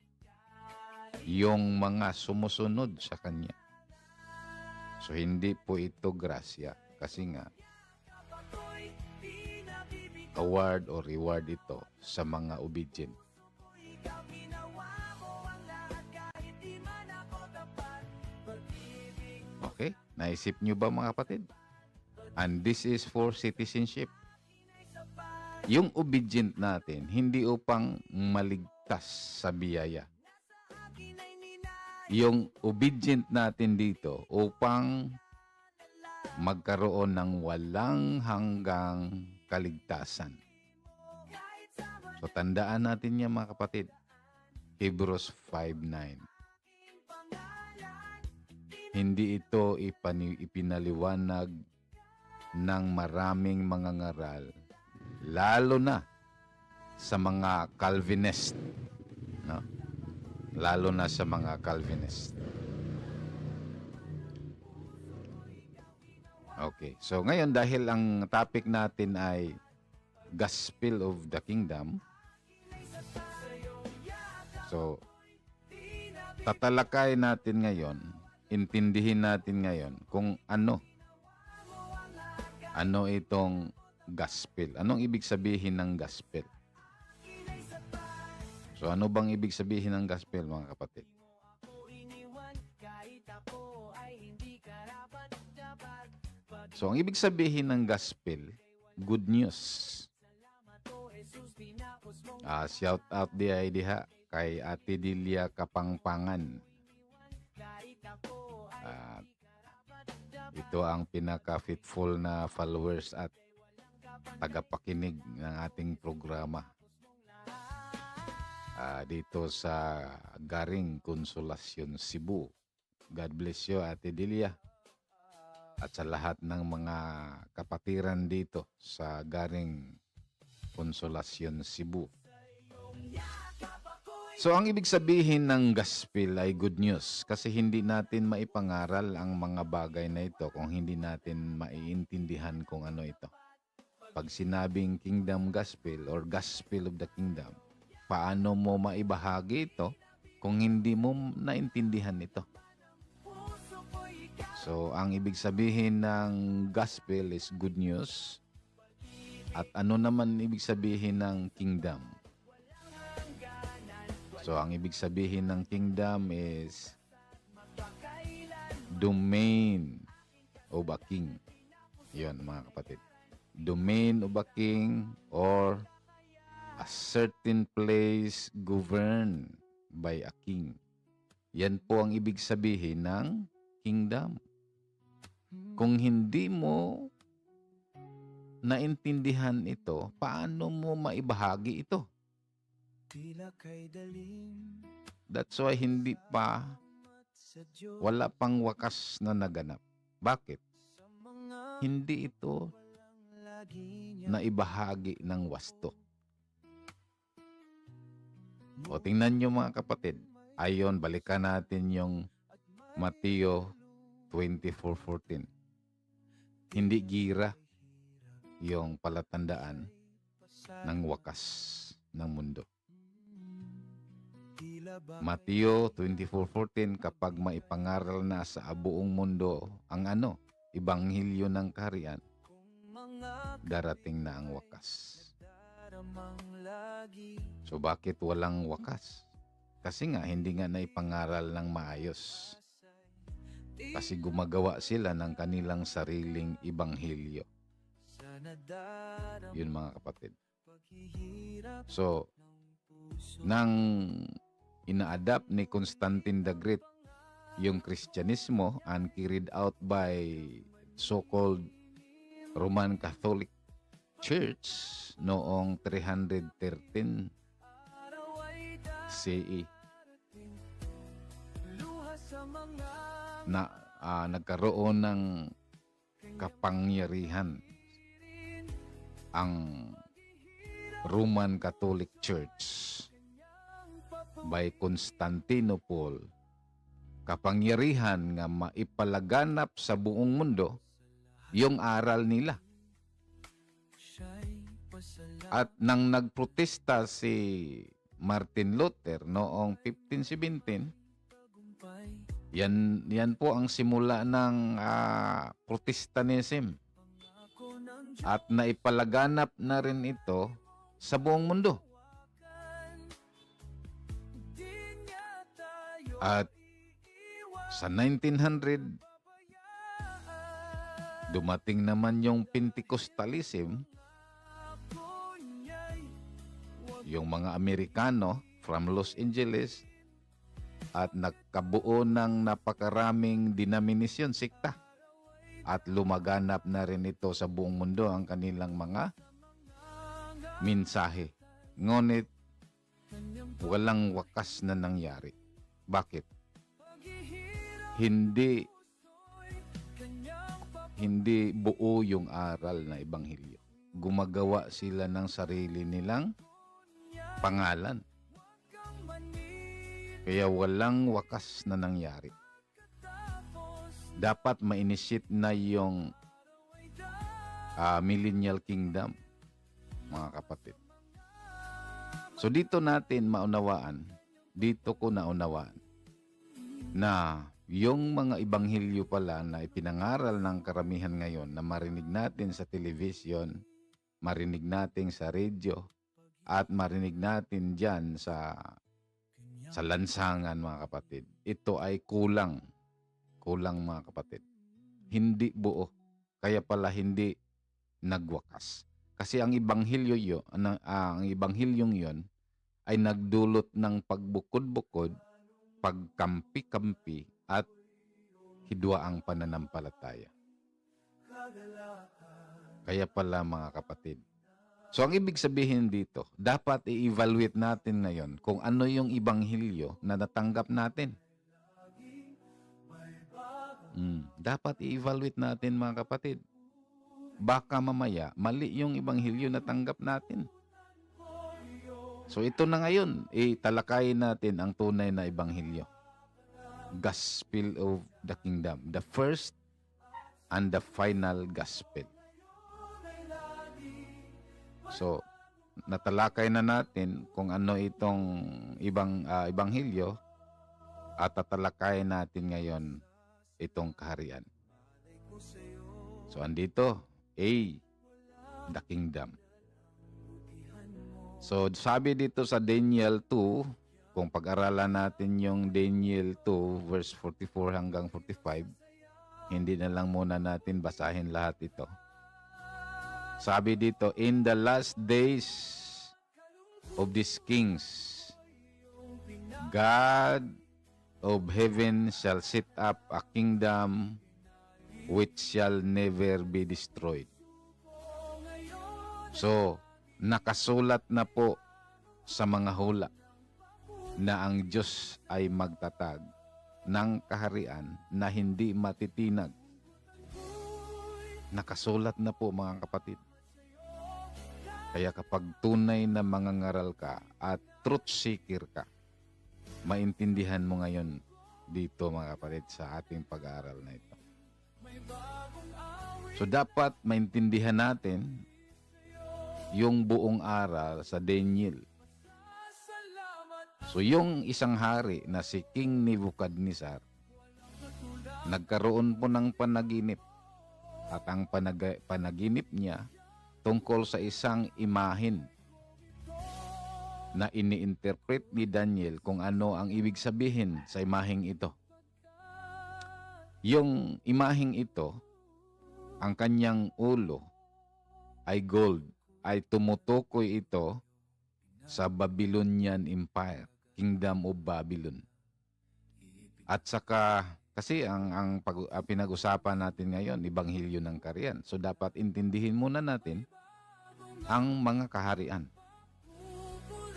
Yung mga sumusunod sa Kanya. So, hindi po ito grasya. Kasi nga, award o reward ito sa mga obedient. Okay? Naisip nyo ba, mga kapatid? And this is for citizenship. Yung obedient natin, hindi upang maligtas sa biyaya. Yung obedient natin dito upang magkaroon ng walang hanggang kaligtasan. So, tandaan natin yan, mga kapatid. Hebrews 5:9. Hindi ito ipinaliwanag ng maraming mga ngaral, lalo na sa mga Calvinist, no? Lalo na sa mga Calvinist. Okay. So ngayon, dahil ang topic natin ay Gospel of the Kingdom, so tatalakay natin ngayon, intindihin natin ngayon kung ano itong gospel. Anong ibig sabihin ng gospel? So, ano bang ibig sabihin ng gospel, mga kapatid? So, ang ibig sabihin ng gospel, good news. Shout out diha kay Ate Delia Kapangpangan. Ito ang pinaka-faithful na followers at tagapakinig ng ating programa dito sa Garing Consolacion, Cebu. God bless you, Ate Delia. At sa lahat ng mga kapatiran dito sa Garing Consolacion, Cebu. So, ang ibig sabihin ng gospel ay good news kasi hindi natin maipangaral ang mga bagay na ito kung hindi natin maiintindihan kung ano ito. Pag sinabing kingdom gospel or gospel of the kingdom, paano mo maibahagi ito kung hindi mo naintindihan ito? So, ang ibig sabihin ng gospel is good news. At ano naman ibig sabihin ng kingdom? So, ang ibig sabihin ng kingdom is domain of a king. Yun, mga kapatid. Domain of a king or a certain place governed by a king. Yan po ang ibig sabihin ng kingdom. Kung hindi mo naintindihan ito, paano mo maibahagi ito? Tila kay dalim That's why sa Diyos wala pang wakas na naganap. Bakit? sa mga Hindi ito lagi niya. na ibahagi ng wasto. O tingnan nyo mga kapatid. Ayon, balikan natin yung Mateo 24:14. Hindi gira yung palatandaan ng wakas ng mundo. Mateo 24:14, kapag maipangaral na sa buong mundo ang Ibanghilyo ng Kaharian, darating na ang wakas. So bakit walang wakas? Kasi nga hindi nga naipangaral ng maayos. Kasi gumagawa sila ng kanilang sariling ibanghilyo. Yun mga kapatid. So, nang ina-adapt ni Constantine the Great yung Kristyanismo and carried out by so-called Roman Catholic Church noong 313 CE na nagkaroon ng kapangyarihan ang Roman Catholic Church by Constantinople. Kapangyarihan nga maipalaganap sa buong mundo yung aral nila. At nang nagprotesta si Martin Luther noong 1517, yan po ang simula ng Protestantism. At naipalaganap na rin ito sa buong mundo. At sa 1900, dumating naman yung Pentecostalism. Yung mga Amerikano from Los Angeles at nagkabuo ng napakaraming denominasyon, sikta. At lumaganap na rin ito sa buong mundo ang kanilang mga mensahe. Ngunit walang wakas na nangyari. Bakit? Hindi buo yung aral na Ibanghilyo. Gumagawa sila ng sarili nilang pangalan. Kaya walang wakas na nangyari. Dapat ma-initiate na yung millennial kingdom, mga kapatid. So dito natin maunawaan, dito ko naunawaan na yung mga ibanghilyo pala na ipinangaral ng karamihan ngayon na marinig natin sa television, marinig natin sa radio, at marinig natin dyan sa lansangan, mga kapatid. Ito ay kulang mga kapatid. Hindi buo. Kaya pala hindi nagwakas. Kasi ang ibanghilyo ang ibanghilyong yon ay nagdulot ng pagbukod-bukod, pagkampi-kampi at hidwaang pananampalataya. Kaya pala mga kapatid. So ang ibig sabihin dito, dapat i-evaluate natin ngayon kung ano yung ibanghilyo na natanggap natin. Dapat i-evaluate natin mga kapatid. Baka mamaya, mali yung ibanghilyo na tanggap natin. So ito na ngayon, italakayin natin ang tunay na ibanghilyo. Gospel of the Kingdom. The first and the final gospel. So, natalakay na natin kung ano itong ibanghilyo at tatalakayin natin ngayon itong kaharian. So, andito, A, the kingdom. So, sabi dito sa Daniel 2, kung pag-aralan natin yung Daniel 2 verse 44 hanggang 45, hindi na lang muna natin basahin lahat ito. Sabi dito, in the last days of these kings, God of heaven shall set up a kingdom which shall never be destroyed. So, nakasulat na po sa mga hula na ang Diyos ay magtatag ng kaharian na hindi matitinag. Nakasulat na po mga kapatid. Kaya kapag tunay na mangangaral ka at truth seeker ka, maintindihan mo ngayon dito mga kapatid sa ating pag-aaral na ito. So dapat maintindihan natin yung buong aral sa Daniel. So yung isang hari na si King Nebuchadnezzar, nagkaroon po ng panaginip. At ang panaginip niya tungkol sa isang imahin na ini-interpret ni Daniel kung ano ang ibig sabihin sa imaheng ito. Yung imaheng ito, ang kanyang ulo ay gold, ay tumutukoy ito sa Babylonian Empire, Kingdom of Babylon. At saka, kasi ang pinag-usapan natin ngayon, Ebanghelyo ng Kaharian. So dapat intindihin muna natin ang mga kaharian.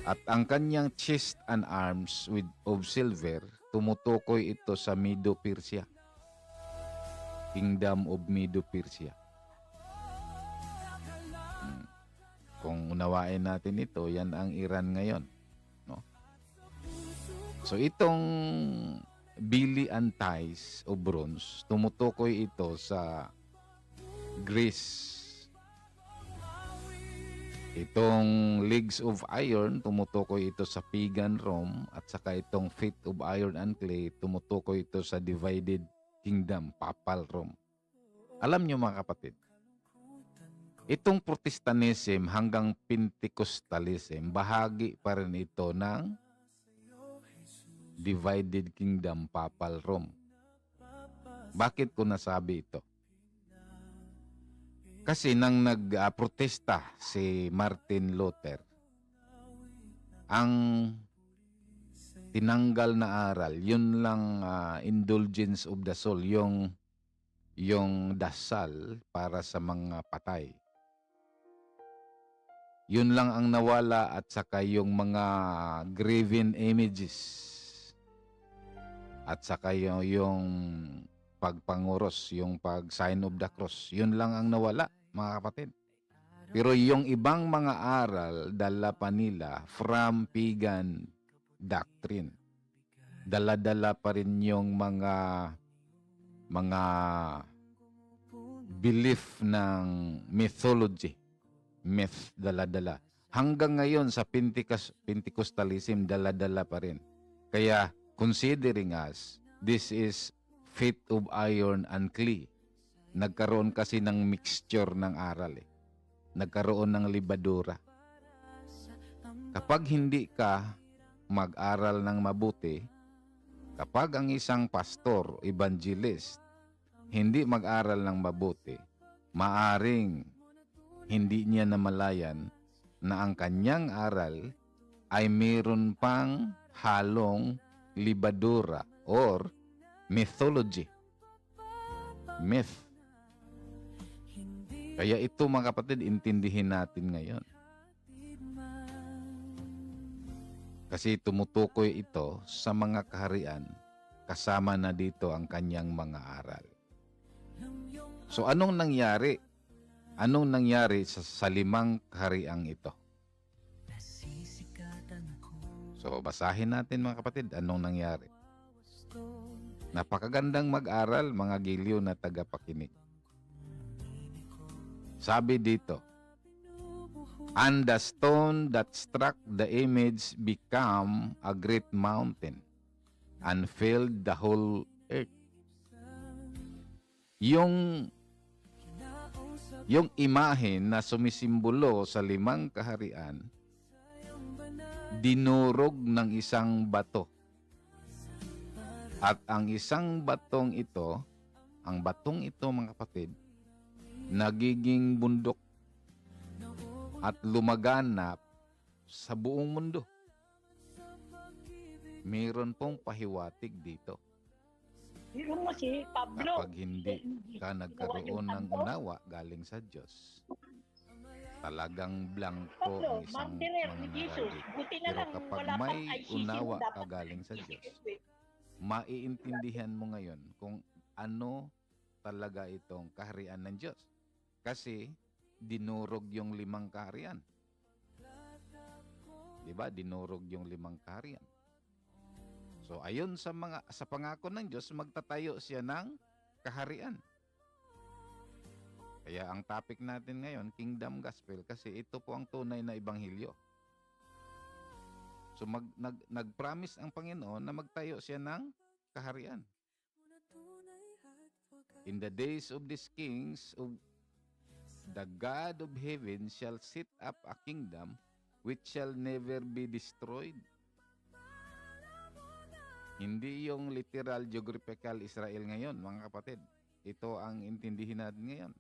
At ang kanyang chest and arms of silver, tumutukoy ito sa Medo-Persia. Kingdom of Medo-Persia. Kung unawain natin ito, yan ang Iran ngayon. No? So itong Billy and Ties o bronze, tumutukoy ito sa Greece. Itong legs of iron, tumutukoy ito sa pagan Rome, at saka itong feet of iron and clay, tumutukoy ito sa divided kingdom, papal Rome. Alam nyo mga kapatid, itong Protestantism hanggang Pentecostalism, bahagi pa rin ito ng divided kingdom, papal Rome. Bakit ko nasabi ito? Kasi nang nagprotesta si Martin Luther, ang tinanggal na aral, yun lang indulgence of the soul, yung dasal para sa mga patay. Yun lang ang nawala, at saka yung mga graven images. At saka yung pagpanguros, yung pag-sign of the cross, yun lang ang nawala, mga kapatid. Pero yung ibang mga aral, dala pa nila from pagan doctrine. Dala-dala pa rin yung mga belief ng mythology. Myth, dala-dala. Hanggang ngayon sa Pentecostalism, dala-dala pa rin. Kaya, considering us, this is feet of iron and clay. Nagkaroon kasi ng mixture ng aral. Nagkaroon ng libadura. Kapag hindi ka mag-aral ng mabuti, kapag ang isang pastor, evangelist, hindi mag-aral ng mabuti, maaring hindi niya namalayan na ang kanyang aral ay mayroon pang halong libadura or mythology. Myth. Kaya ito mga kapatid, intindihin natin ngayon. Kasi tumutukoy ito sa mga kaharian, kasama na dito ang kanyang mga aral. So anong nangyari? Anong nangyari sa limang kahariang ito? So basahin natin mga kapatid, anong nangyari? Napakagandang mag-aral mga giliw na tagapakinig. Sabi dito, and the stone that struck the image became a great mountain and filled the whole earth. Yung imahe na sumisimbolo sa limang kaharian, dinurog ng isang bato. At ang isang batong ito, mga kapatid, nagiging bundok at lumaganap sa buong mundo. Meron pong pahiwatig dito. Yung mo si Pablo. Kapag hindi ka nagkaroon ng unawa galing sa Diyos, talagang blanco Pablo, ang isang martirer ni Jesus. mananalangin. Buti na Pero lang kapag wala pang may ICC unawa mo, ka dapat galing sa Diyos, ICC. maiintindihan mo ngayon kung ano talaga itong kaharian ng Diyos. Kasi dinurog yung 5 kaharian. Diba? Dinurog yung 5 kaharian. So ayon sa pangako ng Diyos, magtatayo siya ng kaharian. Kaya ang topic natin ngayon, Kingdom Gospel, kasi ito po ang tunay na ebanghelyo. So nag-promise ang Panginoon na magtayo siya ng kaharian. In the days of these kings, the God of heaven shall set up a kingdom which shall never be destroyed. Hindi yung literal geographical Israel ngayon, mga kapatid. Ito ang intindihin natin ngayon.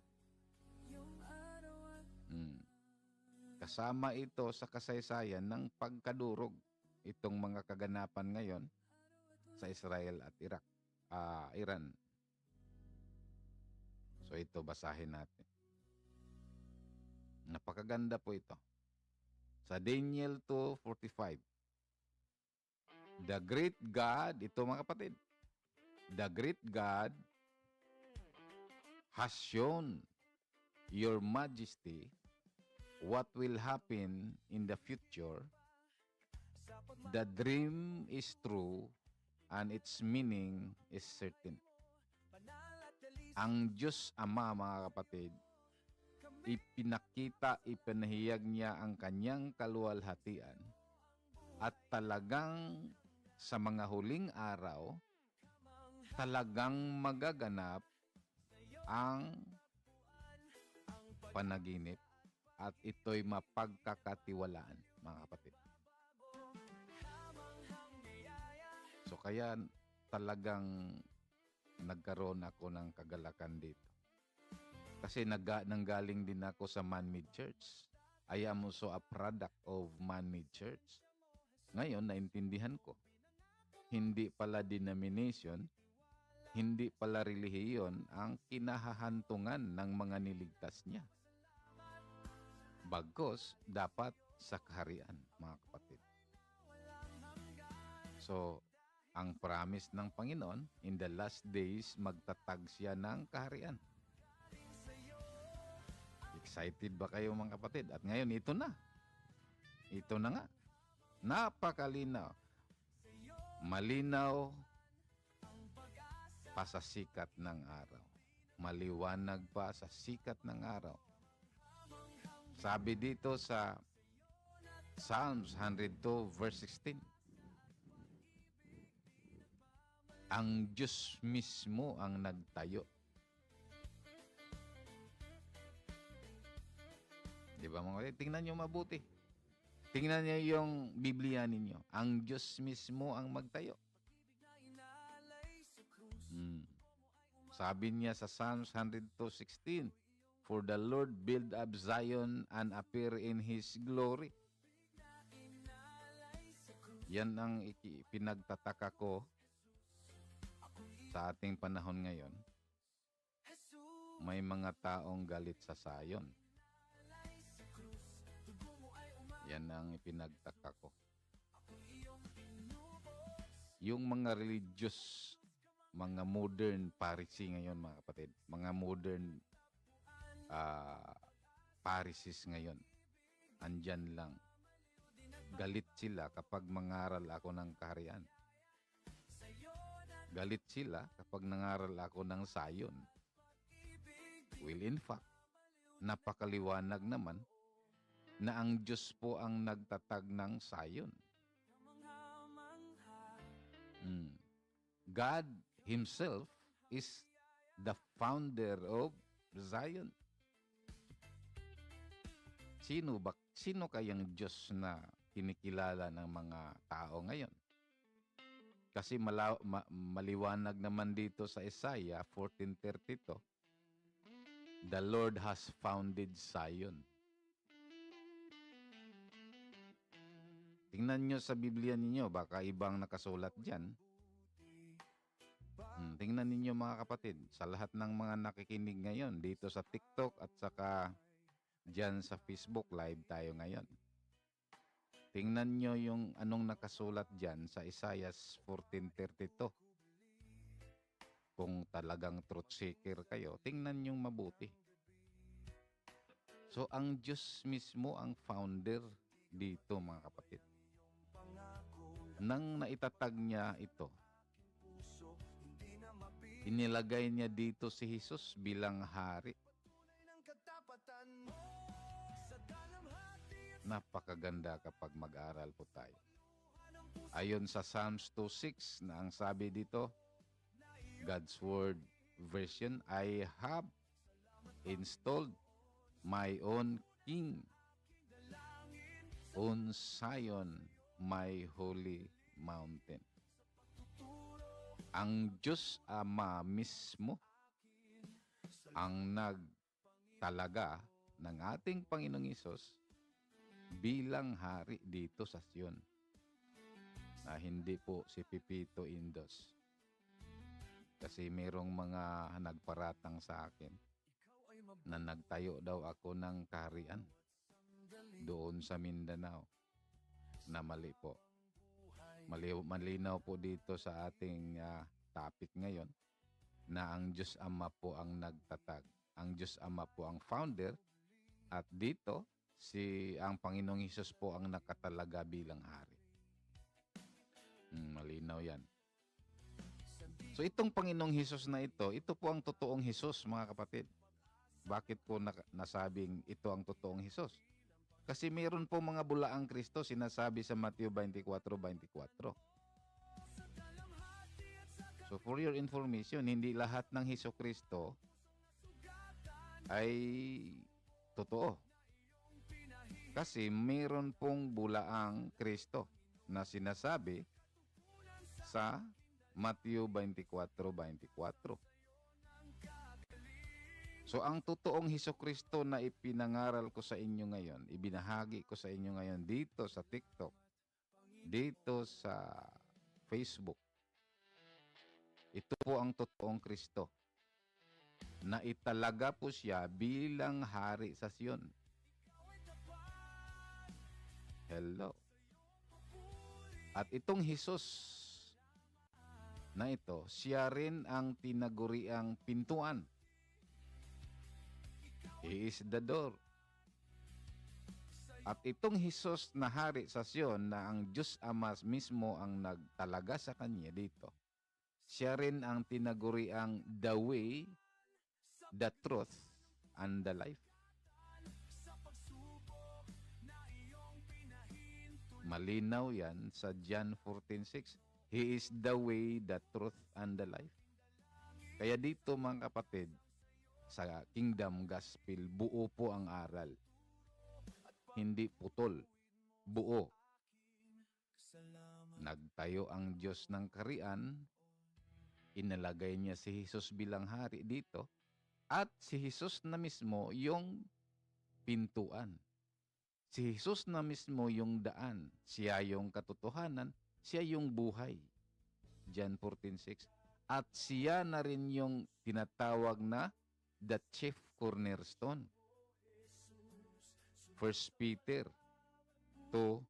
Kasama ito sa kasaysayan ng pagkadurog itong mga kaganapan ngayon sa Israel at Iran. So ito, basahin natin. Napakaganda po ito. Sa Daniel 2:45. The great God, ito mga kapatid, the great God has shown your majesty what will happen in the future. The dream is true and its meaning is certain. Ang Diyos Ama, mga kapatid, ipinahayag niya ang kanyang kaluwalhatian at talagang sa mga huling araw, talagang magaganap ang panaginip at ito'y mapagkakatiwalaan, mga kapatid. So kaya talagang nagkaroon ako ng kagalakan dito. Kasi nanggaling din ako sa man-made church. I am also a product of man-made church. Ngayon, naintindihan ko. Hindi pala denomination, hindi pala relihiyon ang kinahahantungan ng mga niligtas niya. Bagkus, dapat sa kaharian, mga kapatid. So, ang promise ng Panginoon, in the last days, magtatag siya ng kaharian. Excited ba kayo, mga kapatid? At ngayon, ito na. Ito na nga. Napakalinaw. Malinaw pa sa sikat ng araw. Maliwanag pa sa sikat ng araw. Sabi dito sa Psalms 102 verse 16. Ang Diyos mismo ang nagtayo. Di ba mga kapatid? Tingnan nyo mabuti. Tingnan niyo yung Biblia ninyo. Ang Diyos mismo ang magtayo. Sabi niya sa Psalms 102:16, for the Lord build up Zion and appear in His glory. Yan ang pinagtataka ko sa ating panahon ngayon. May mga taong galit sa Zion. Yan ang ipinagtaka ko. Yung mga religious, mga modern Pharisee ngayon, mga kapatid, mga modern Pharisees ngayon, andyan lang. Galit sila kapag mangaral ako ng kaharian. Galit sila kapag nangaral ako ng Zion. Well, in fact, napakaliwanag naman na ang Diyos po ang nagtatag ng Zion. God Himself is the founder of Zion. Sino kayang Diyos na kinikilala ng mga tao ngayon? Kasi maliwanag naman dito sa Isaiah 14:32, the Lord has founded Zion. Tingnan nyo sa Biblia ninyo, baka ibang nakasulat dyan. Tingnan ninyo mga kapatid, sa lahat ng mga nakikinig ngayon dito sa TikTok at saka dyan sa Facebook live tayo ngayon. Tingnan nyo yung anong nakasulat dyan sa Isaiah 14:32. Kung talagang truth seeker kayo, tingnan nyo mabuti. So, ang Diyos mismo ang founder dito mga kapatid. Nang naitatag niya ito, inilagay niya dito si Jesus bilang hari. Napakaganda kapag mag-aral po tayo. Ayon sa Psalms 2:6 na ang sabi dito, God's Word version, I have installed my own king on Zion, my holy mountain. Ang Diyos Ama mismo ang nagtalaga ng ating Panginoong Hesus bilang hari dito sa Sion. Na hindi po si Pipito Indos. Kasi merong mga nagparatang sa akin na nagtayo daw ako ng kaharian doon sa Mindanao. Na mali po. Malinaw po dito sa ating topic ngayon na ang Diyos Ama po ang nagtatag. Ang Diyos Ama po ang founder at dito ang Panginoong Hesus po ang nakatalaga bilang hari. Malinaw yan. So itong Panginoong Hesus na ito po ang totoong Hesus mga kapatid. Bakit ko nasabing ito ang totoong Hesus? Kasi mayroon po mga bulaang Kristo sinasabi sa Matthew 24:24. So for your information, hindi lahat ng Hesukristo ay totoo. Kasi mayroon pong bulaang Kristo na sinasabi sa Matthew 24:24. So ang totoong Hesukristo na ipinangaral ko sa inyo ngayon, ibinahagi ko sa inyo ngayon dito sa TikTok, dito sa Facebook. Ito po ang totoong Kristo na italaga po siya bilang hari sa Sion. Hello. At itong Hesus na ito, siya rin ang tinaguriang pintuan. He is the door. At itong Hesus na hari sa Sion na ang Diyos Ama mismo ang nagtalaga sa kanya dito, siya rin ang tinaguriang the way, the truth, and the life. Malinaw yan sa John 14:6. He is the way, the truth, and the life. Kaya dito mga kapatid, sa Kingdom Gospel, buo po ang aral. Hindi putol. Buo. Nagtayo ang Diyos ng kaharian, inalagay niya si Jesus bilang hari dito, at si Jesus na mismo yung pintuan. Si Jesus na mismo yung daan. Siya yung katotohanan, siya yung buhay. John 14:6. At siya na rin yung tinatawag na the chief cornerstone. 1 Peter 2:6.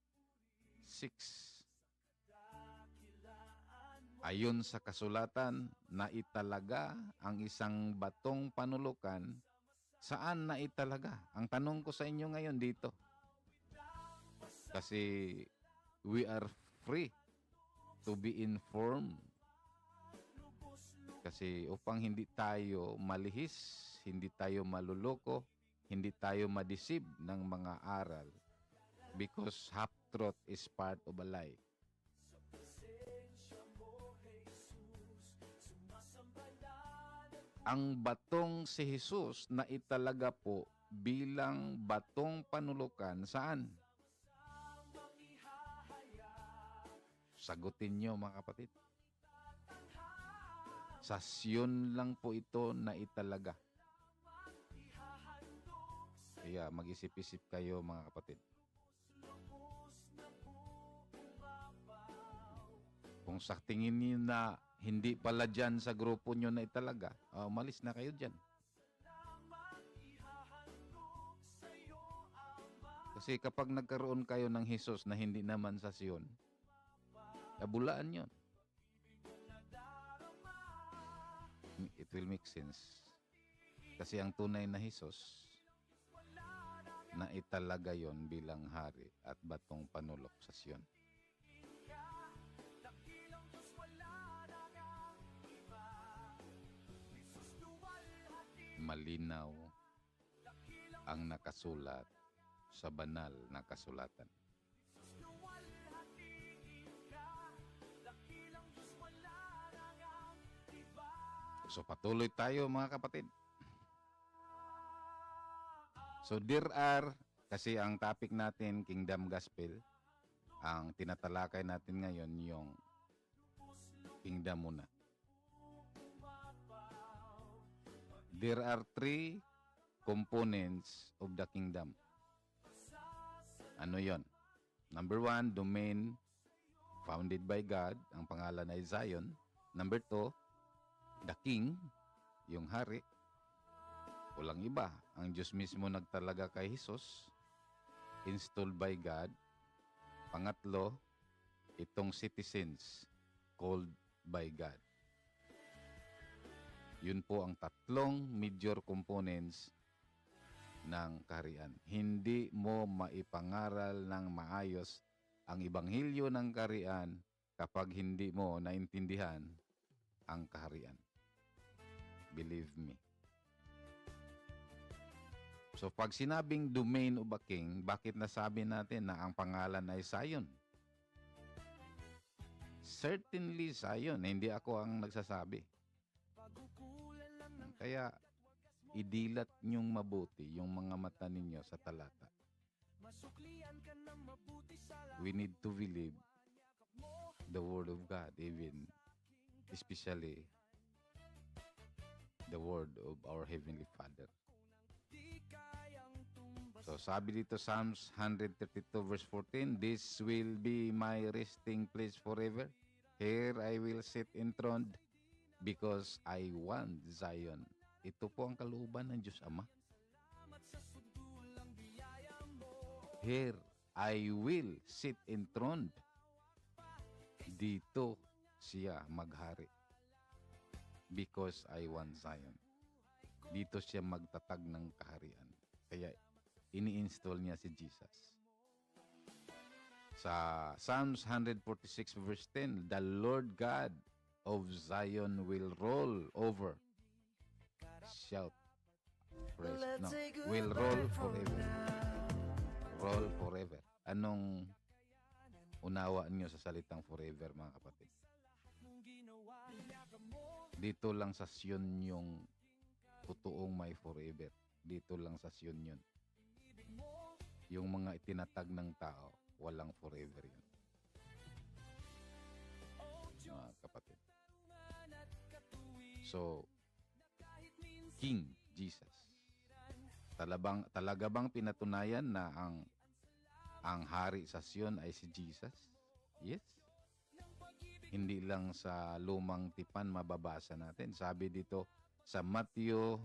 Ayon sa kasulatan, na italaga ang isang batong panulukan. Saan na italaga? Ang tanong ko sa inyo ngayon dito. Kasi we are free to be informed. Kasi upang hindi tayo malihis, hindi tayo maluloko, hindi tayo madeceive ng mga aral. Because half-truth is part of a lie. Ang batong si Jesus na italaga po bilang batong panulukan saan? Sagutin nyo mga kapatid. Sa Sion lang po ito na italaga. Kaya mag-isip-isip kayo mga kapatid. Kung sa tingin niyo na hindi pala dyan sa grupo nyo na italaga, umalis na kayo dyan. Kasi kapag nagkaroon kayo ng Jesus na hindi naman sa Sion, kabulaan yun. It will make sense. Kasi ang tunay na Jesus, na italaga yon bilang hari at batong panulok sa Sion. Malinaw ang nakasulat sa banal na kasulatan. So patuloy tayo mga kapatid. So there are, kasi ang topic natin, Kingdom Gospel, ang tinatalakay natin ngayon yung Kingdom muna. There are 3 components of the kingdom. Ano yon? Number 1, domain founded by God. Ang pangalan ay Zion. Number 2, the king, yung hari. Walang iba. Ang Diyos mismo nagtalaga kay Jesus. Installed by God. Pangatlo, itong citizens called by God. Yun po ang 3 major components ng kaharian. Hindi mo maipangaral ng maayos ang ebanghelyo ng kaharian kapag hindi mo naintindihan ang kaharian. Believe me. So pag sinabing domain of a king, bakit nasabi natin na ang pangalan ay Zion? Certainly Zion. Hindi ako ang nagsasabi. Kaya idilat niyong mabuti yung mga mata ninyo sa talata. We need to believe the word of God, even especially the word of our Heavenly Father. So sabi dito Psalms 132 verse 14, "This will be my resting place forever. Here I will sit enthroned because I want Zion." Ito po ang kalooban ng Diyos Ama. Here I will sit enthroned. Dito siya maghari. Because I want Zion. Dito siya magtatag ng kaharian. Kaya ini-install niya si Jesus. Sa Psalms 146 verse 10, "The Lord God of Zion will roll over." Shout. Praise. No. Will roll forever. Roll forever. Anong unawa niyo sa salitang forever, mga kapatid? Dito lang sa Sion yung totoong may forever. Dito lang sa Sion yun. Yung mga itinatag ng tao, walang forever yun. Mga kapatid. So, King Jesus. Talaga bang pinatunayan na ang hari sa Sion ay si Jesus? Yes. Hindi lang sa lumang tipan mababasa natin. Sabi dito sa Matthew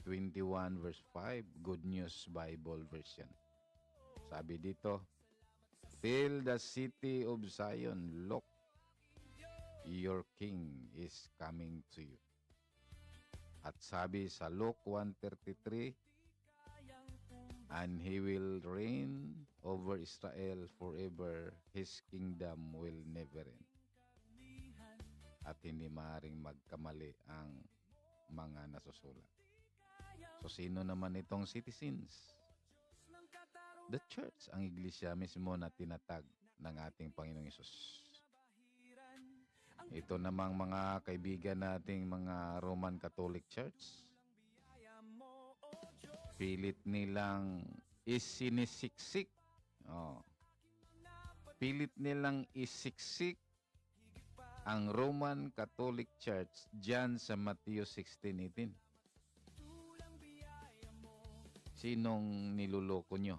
21 verse 5, Good News Bible version. Sabi dito, "Tell the city of Zion, look, your king is coming to you." At sabi sa Luke 1:33, "And he will reign over Israel forever. His kingdom will never end." At hindi maaaring magkamali ang mga nasusulat. So sino naman itong citizens? The church, ang iglesia mismo na tinatag ng ating Panginoong Hesus. Ito namang mga kaibigan nating mga Roman Catholic Church, pilit nilang isinisiksik. Pilit nilang isiksik ang Roman Catholic Church dyan sa Matthew 16:18. Sinong niluloko nyo?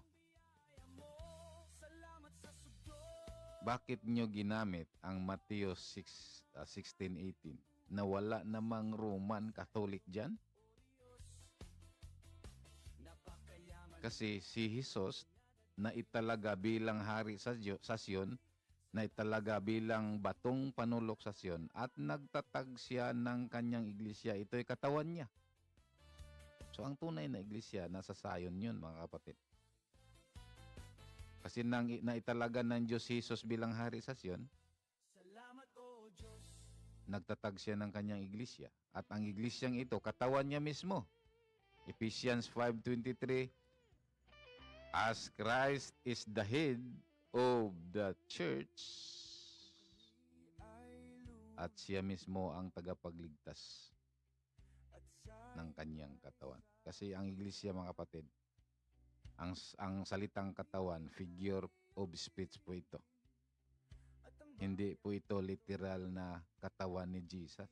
Bakit nyo ginamit ang Mateo 16:18 na wala namang Roman Catholic dyan? Kasi si Jesus na italaga bilang hari sa Sion, na italaga bilang batong panulok sa Sion, at nagtatag siya ng kanyang iglesia. Ito'y katawan niya. So ang tunay na iglesia, nasa Sion yun, mga kapatid. Kasi naitalaga ng Diyos si Jesus bilang hari sa Sion, nagtatag siya ng kanyang iglesia. At ang iglesyang ito, katawan niya mismo. Ephesians 5:23, as Christ is the head of the church, at siya mismo ang tagapagligtas ng kanyang katawan. Kasi ang iglesia, mga kapatid, ang salitang katawan, figure of speech po ito. Hindi po ito literal na katawan ni Jesus.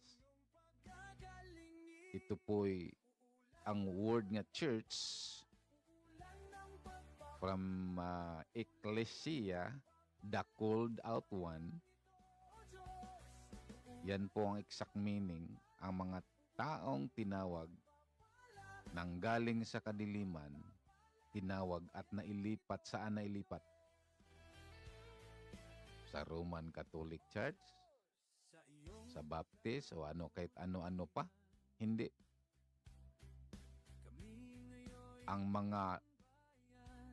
Ito po'y ang word nga church from ecclesia, the called out one. Yan po ang exact meaning, ang mga taong tinawag nang galing sa kadiliman, tinawag at nailipat. Saan nailipat? Sa Roman Catholic Church, sa Baptist, o kahit ano-ano pa. Hindi. Ang mga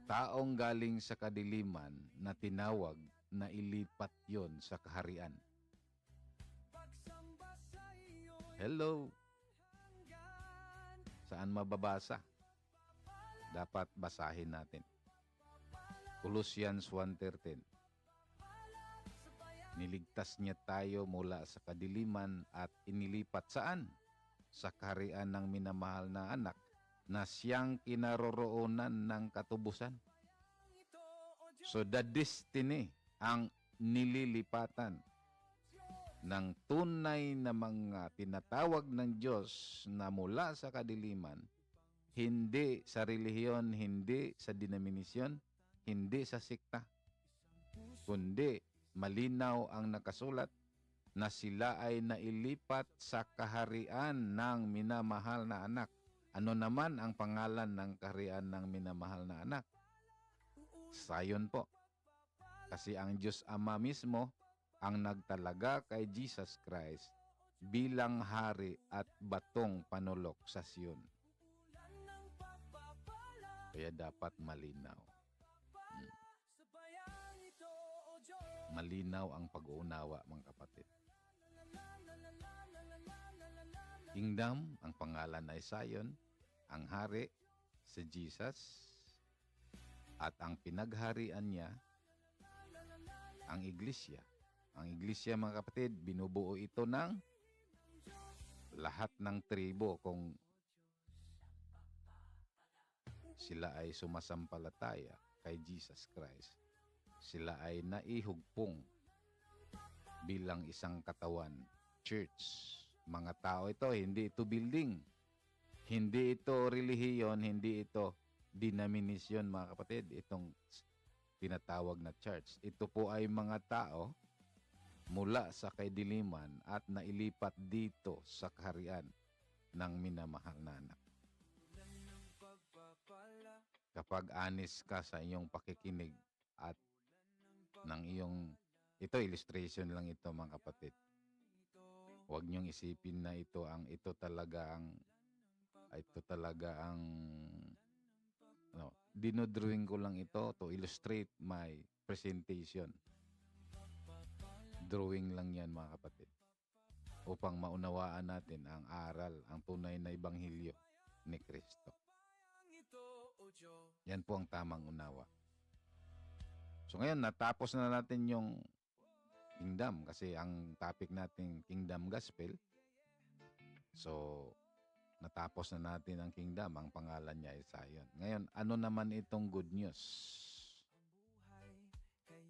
taong galing sa kadiliman na tinawag, na ilipat yon sa kaharian. Hello. Saan mababasa? Dapat basahin natin. Colossians 1:13. Niligtas niya tayo mula sa kadiliman at inilipat saan? Sa kaharian ng minamahal na anak, na siyang kinaroroonan ng katubusan. So the destiny, ang nililipatan ng tunay na mga tinatawag ng Diyos na mula sa kadiliman, hindi sa relihiyon, hindi sa denominasyon, hindi sa sikta, kundi malinaw ang nakasulat na sila ay nailipat sa kaharian ng minamahal na anak. Ano naman ang pangalan ng kaharian ng minamahal na anak? Sion po. Kasi ang Diyos Ama mismo ang nagtalaga kay Jesus Christ bilang hari at batong panulok sa Sion. Kaya dapat malinaw. Malinaw ang pag-uunawa, mga kapatid. Kingdom, ang pangalan ay Sion, ang hari si Jesus, at ang pinagharian niya, ang iglesia. Ang iglesia, mga kapatid, binubuo ito ng lahat ng tribo kung sila ay sumasampalataya kay Jesus Christ. Sila ay naihugpong bilang isang katawan, church. Mga tao ito, hindi ito building. Hindi ito relihiyon, hindi ito denominasyon, mga kapatid. Itong tinatawag na church. Ito po ay mga tao mula sa kadiliman at nailipat dito sa kaharian ng minamahal na anak. Kapag honest ka sa iyong pakikinig at ng iyong, ito illustration lang ito, mga kapatid. Huwag niyong isipin na ito talaga ang dinodrawing ko lang ito to illustrate my presentation. Drawing lang yan, mga kapatid, upang maunawaan natin ang aral, ang tunay na ebanghelyo ni Kristo. Yan po ang tamang unawa. So ngayon, natapos na natin yung kingdom kasi ang topic natin kingdom gospel. So natapos na natin ang kingdom, ang pangalan niya ay Sion. Ngayon, ano naman itong good news?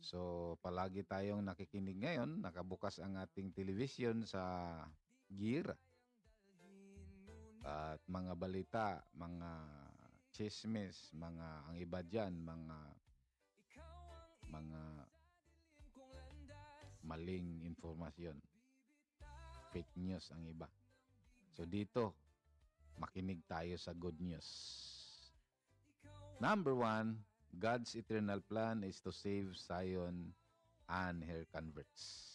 So palagi tayong nakikinig ngayon, nakabukas ang ating television sa Gira. At mga balita, mga chismis, ang iba dyan, mga maling informasyon. Fake news ang iba. So dito, makinig tayo sa good news. Number 1, God's eternal plan is to save Zion and her converts.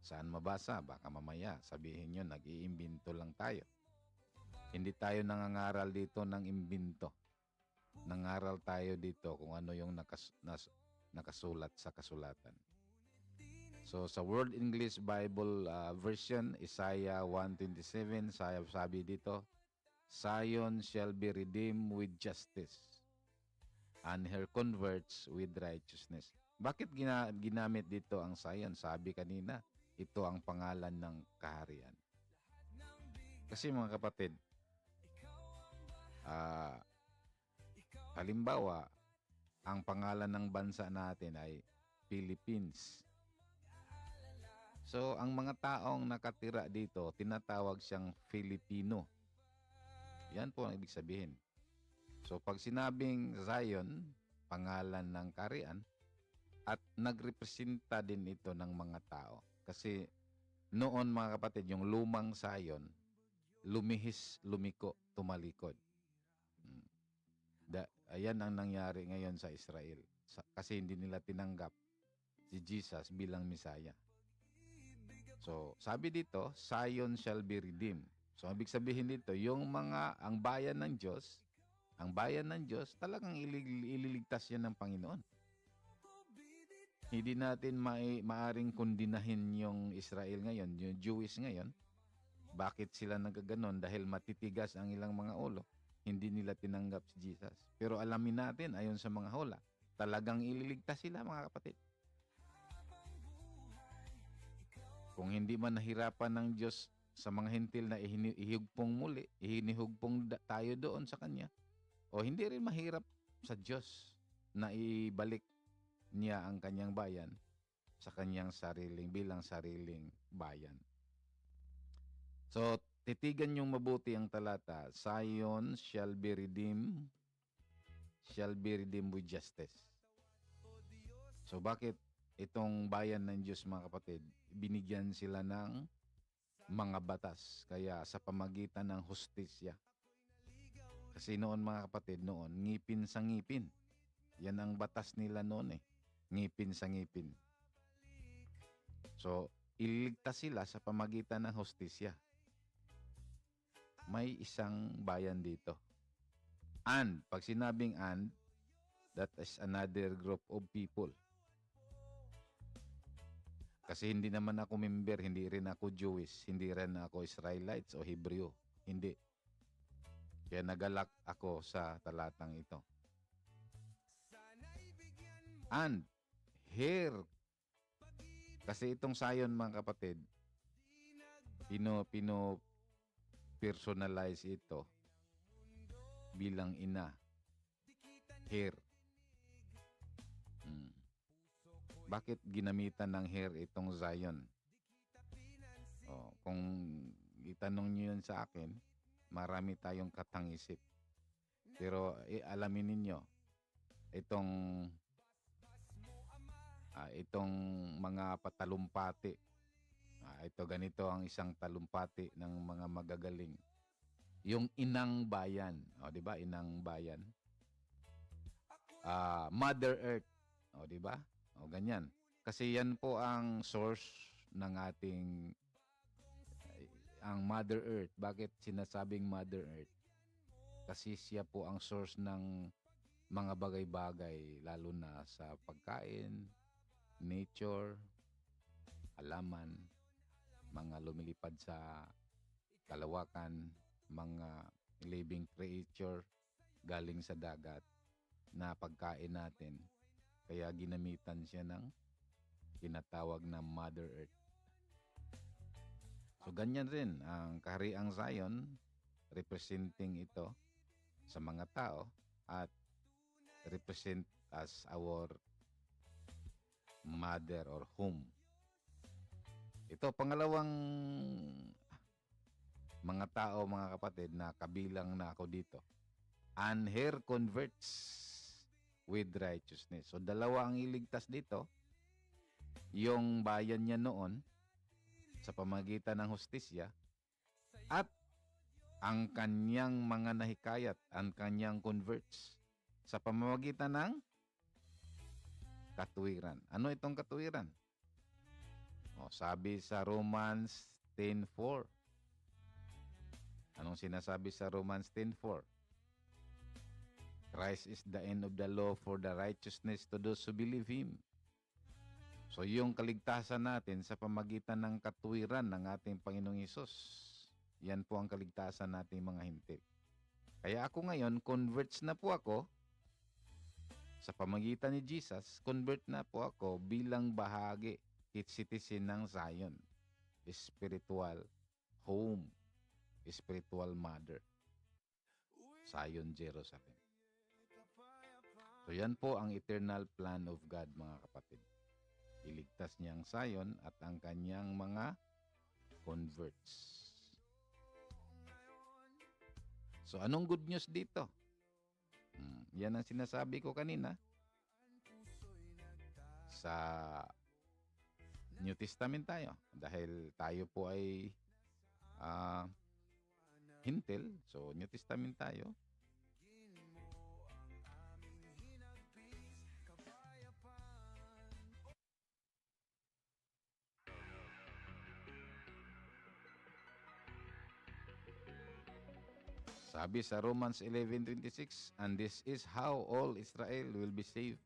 Saan mabasa? Baka mamaya sabihin nyo, nag-iimbento lang tayo. Hindi tayo nangangaral dito ng imbento. Nangaral tayo dito kung ano yung nakasulat sa kasulatan. So sa World English Bible version, Isaiah 1:27, sabi dito, Zion shall be redeemed with justice, and her converts with righteousness. Bakit ginamit dito ang Zion? Sabi kanina, ito ang pangalan ng kaharian. Kasi mga kapatid, halimbawa, ang pangalan ng bansa natin ay Philippines. So, ang mga taong nakatira dito, tinatawag siyang Filipino. Yan po ang ibig sabihin. So, pag sinabing Zion, pangalan ng kaharian, at nagrepresenta din ito ng mga tao. Kasi noon mga kapatid, yung lumang Zion, lumihis, lumiko, tumalikod. Ayan ang nangyari ngayon sa Israel. Kasi hindi nila tinanggap si Jesus bilang Misaya. So, sabi dito, Zion shall be redeemed. So, ibig sabihin dito, ang bayan ng Diyos, talagang ililigtas yan ng Panginoon. Hindi natin maaring kundinahin yung Israel ngayon, yung Jewish ngayon. Bakit sila nagaganon? Dahil matitigas ang ilang mga ulo. Hindi nila tinanggap si Jesus. Pero alamin natin, ayon sa mga hula, talagang ililigtas sila mga kapatid. Kung hindi man nahirapan ng Diyos sa mga hintil na ihugpong muli, ihinihugpong tayo doon sa Kanya, o hindi rin mahirap sa Diyos na ibalik niya ang Kanyang bayan sa Kanyang bilang sariling bayan. So, titigan yung mabuti ang talata. Zion shall be redeemed with justice. So, bakit itong bayan ng Diyos mga kapatid, binigyan sila ng mga batas, kaya sa pamagitan ng hustisya. Kasi noon mga kapatid, ngipin sa ngipin. Yan ang batas nila noon ngipin sa ngipin. So, ililigtas sila sa pamagitan ng hustisya. May isang bayan dito. And, pag sinabing and, that is another group of people. Kasi hindi naman ako member, hindi rin ako Jewish, hindi rin ako Israelites o Hebreo. Hindi. Kaya nagalak ako sa talatang ito. And, here, kasi itong Zion mga kapatid, personalize ito bilang ina. Here. Bakit ginamitan ng here itong Zion? Kung itanong niyo yan sa akin, marami tayong katang-isip. Pero alamin ninyo, itong mga patalumpati. Ito ganito ang isang talumpati ng mga magagaling. Yung inang bayan, di ba? Inang bayan. Mother Earth, di ba? Ganyan. Kasi yan po ang source ng ating ang Mother Earth. Bakit sinasabing Mother Earth? Kasi siya po ang source ng mga bagay-bagay, lalo na sa pagkain, nature, halaman, mga lumilipad sa kalawakan, mga living creature galing sa dagat na pagkain natin. Kaya ginamitan siya ng tinatawag na Mother Earth. So ganyan rin ang kahariang Zion, representing ito sa mga tao at represent as our mother or home. Ito, pangalawang mga tao, mga kapatid, na kabilang na ako dito. And her converts with righteousness. So, dalawa ang iligtas dito. yung bayan niya noon sa pamagitan ng hustisya at ang kanyang mga nahikayat, ang kanyang converts sa pamamagitan ng katuwiran. Ano itong katuwiran? O, sabi sa Romans 10:4. Anong sinasabi sa Romans 10:4? Christ is the end of the law for the righteousness to those who believe Him. So yung kaligtasan natin sa pamagitan ng katuwiran ng ating Panginoong Hesus, yan po ang kaligtasan nating mga hintil. Kaya ako ngayon, converts na po ako sa pamagitan ni Jesus, convert na po ako bilang bahagi, citizen ng Zion, spiritual home, spiritual mother, Zion, Jerusalem. So yan po ang eternal plan of God, mga kapatid. Iligtas niya ang Zion at ang kanyang mga converts. So anong good news dito? Yan ang sinasabi ko kanina. Sa New Testament tayo. Dahil tayo po ay hintil. So New Testament tayo. Sabi sa Romans 11:26, and this is how all Israel will be saved.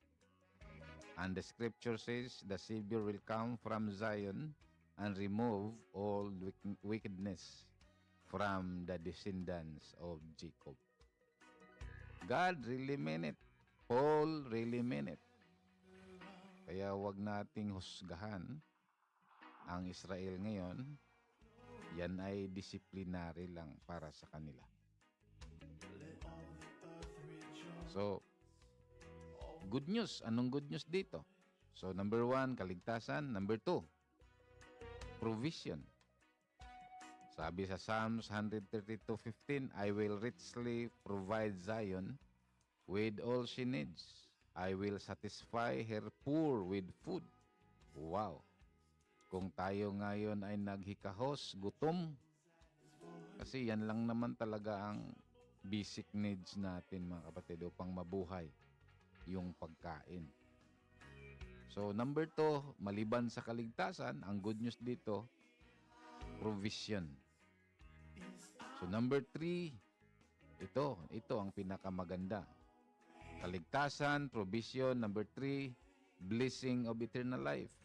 And the scripture says the Savior will come from Zion and remove all wickedness from the descendants of Jacob. God really meant it. Paul really meant it. Kaya wag nating husgahan ang Israel ngayon. Yan ay disciplinary lang para sa kanila. So, good news. Anong good news dito? So, number 1, kaligtasan. Number 2, provision. Sabi sa Psalms 132:15, I will richly provide Zion with all she needs. I will satisfy her poor with food. Wow! Kung tayo ngayon ay naghikahos, gutom, kasi yan lang naman talaga ang basic needs natin, mga kapatid, upang mabuhay, yung pagkain. So, number 2, maliban sa kaligtasan, ang good news dito, provision. So, number 3, ito ang pinakamaganda. Kaligtasan, provision. Number 3, blessing of eternal life.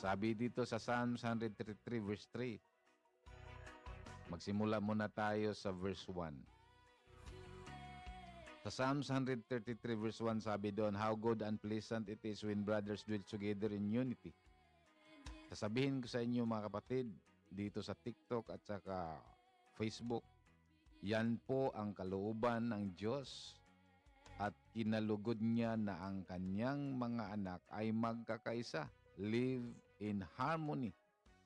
Sabi dito sa Psalms 133 verse 3. Magsimula muna tayo sa verse 1. Sa Psalms 133 verse 1, sabi doon, how good and pleasant it is when brothers dwell together in unity. Sasabihin ko sa inyo, mga kapatid, dito sa TikTok at saka Facebook, yan po ang kalooban ng Diyos at kinalugod niya na ang kanyang mga anak ay magkakaisa. Live in harmony.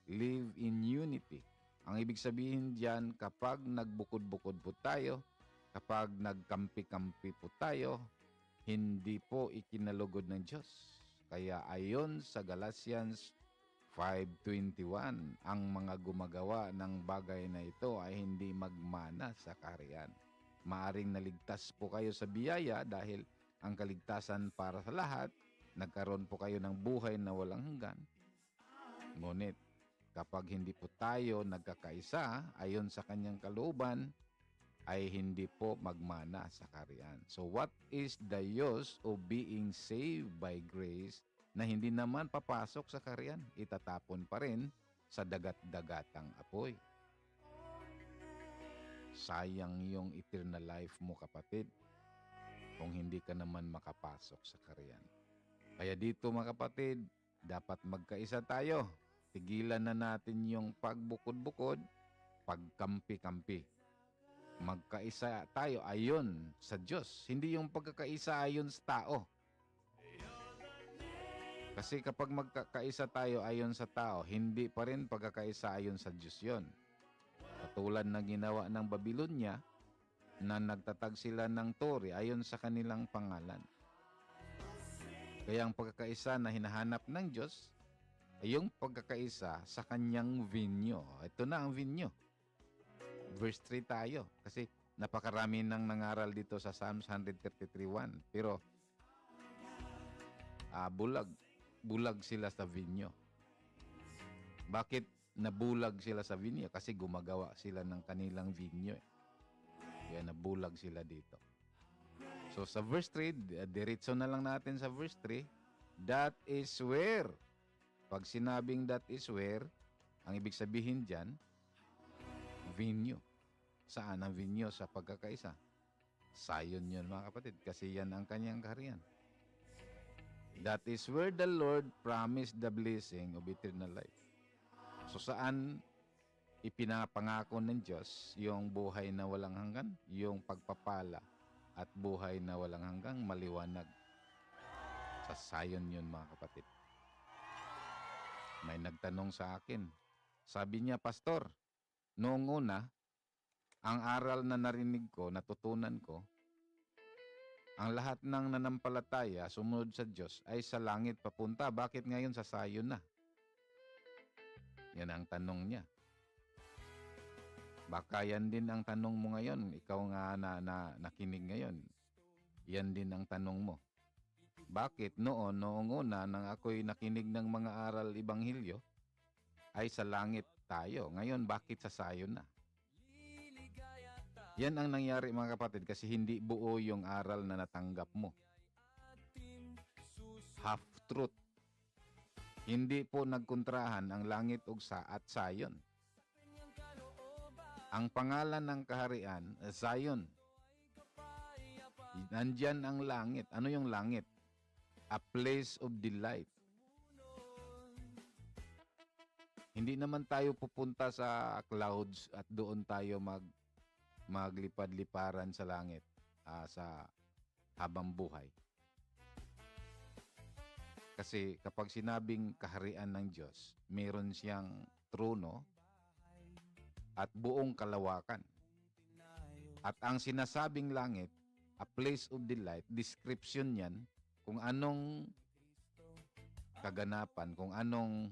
Live in unity. Ang ibig sabihin diyan, kapag nagbukod-bukod po tayo, kapag nagkampi-kampi po tayo, hindi po ikinalugod ng Diyos. Kaya ayon sa Galatians 5:21, ang mga gumagawa ng bagay na ito ay hindi magmana sa kaharian. Maaring naligtas po kayo sa biyaya dahil ang kaligtasan para sa lahat, nagkaroon po kayo ng buhay na walang hanggan. Ngunit, kapag hindi po tayo nagkakaisa ayon sa kanyang kalooban, ay hindi po magmana sa kaharian. So what is the use of being saved by grace na hindi naman papasok sa kaharian? Itatapon pa rin sa dagat-dagatang apoy. Sayang yung eternal life mo, kapatid, kung hindi ka naman makapasok sa kaharian. Kaya dito, mga kapatid, dapat magkaisa tayo. Tigilan na natin yung pagbukod-bukod, pagkampi-kampi. Magkaisa tayo ayon sa Diyos, hindi yung pagkakaisa ayon sa tao. Kasi kapag magkakaisa tayo ayon sa tao, hindi pa rin pagkakaisa ayon sa Diyos yon. Katulad na ginawa ng Babylonia, na nagtatag sila ng tore ayon sa kanilang pangalan. Kaya ang pagkakaisa na hinahanap ng Diyos ay yung pagkakaisa sa kanyang vinyo. Ito na ang vinyo. Verse 3 tayo. Kasi napakarami nang nangaral dito sa Psalms 133:1. Pero bulag sila sa vinyo. Bakit nabulag sila sa vinyo? Kasi gumagawa sila ng kanilang vinyo. Kaya nabulag sila dito. So sa verse 3, diretso na lang natin sa verse 3. That is where. Pag sinabing that is where, ang ibig sabihin dyan, vinyo. Saan ang vinyo sa pagkakaisa? Zion yun mga kapatid, kasi yan ang kanyang kaharian. That is where the Lord promised the blessing of eternal life. So saan ipinapangako ng Diyos yung buhay na walang hanggan, yung pagpapala at buhay na walang hanggang maliwanag? Sa Zion yun mga kapatid. May nagtanong sa akin. Sabi niya, Pastor, noong una, ang aral na narinig ko, natutunan ko, ang lahat ng nanampalataya, sumunod sa Diyos, ay sa langit papunta. Bakit ngayon sa Zion na? Yan ang tanong niya. Baka yan din ang tanong mo ngayon. Ikaw nga na nakinig ngayon. Yan din ang tanong mo. Bakit noong una nang ako'y nakinig ng mga aral ibanghilyo, ay sa langit tayo. Ngayon, bakit sa Zion na? Yan ang nangyari mga kapatid kasi hindi buo yung aral na natanggap mo. Half-truth. Hindi po nagkontrahan ang langit ugsa at Zion. Ang pangalan ng kaharian, Zion. Nandyan ang langit. Ano yung langit? A place of delight. Hindi naman tayo pupunta sa clouds at doon tayo maglipad-liparan sa langit sa habang buhay. Kasi kapag sinabing kaharian ng Diyos, meron siyang trono at buong kalawakan. At ang sinasabing langit, a place of delight, description yan kung anong kaganapan, kung anong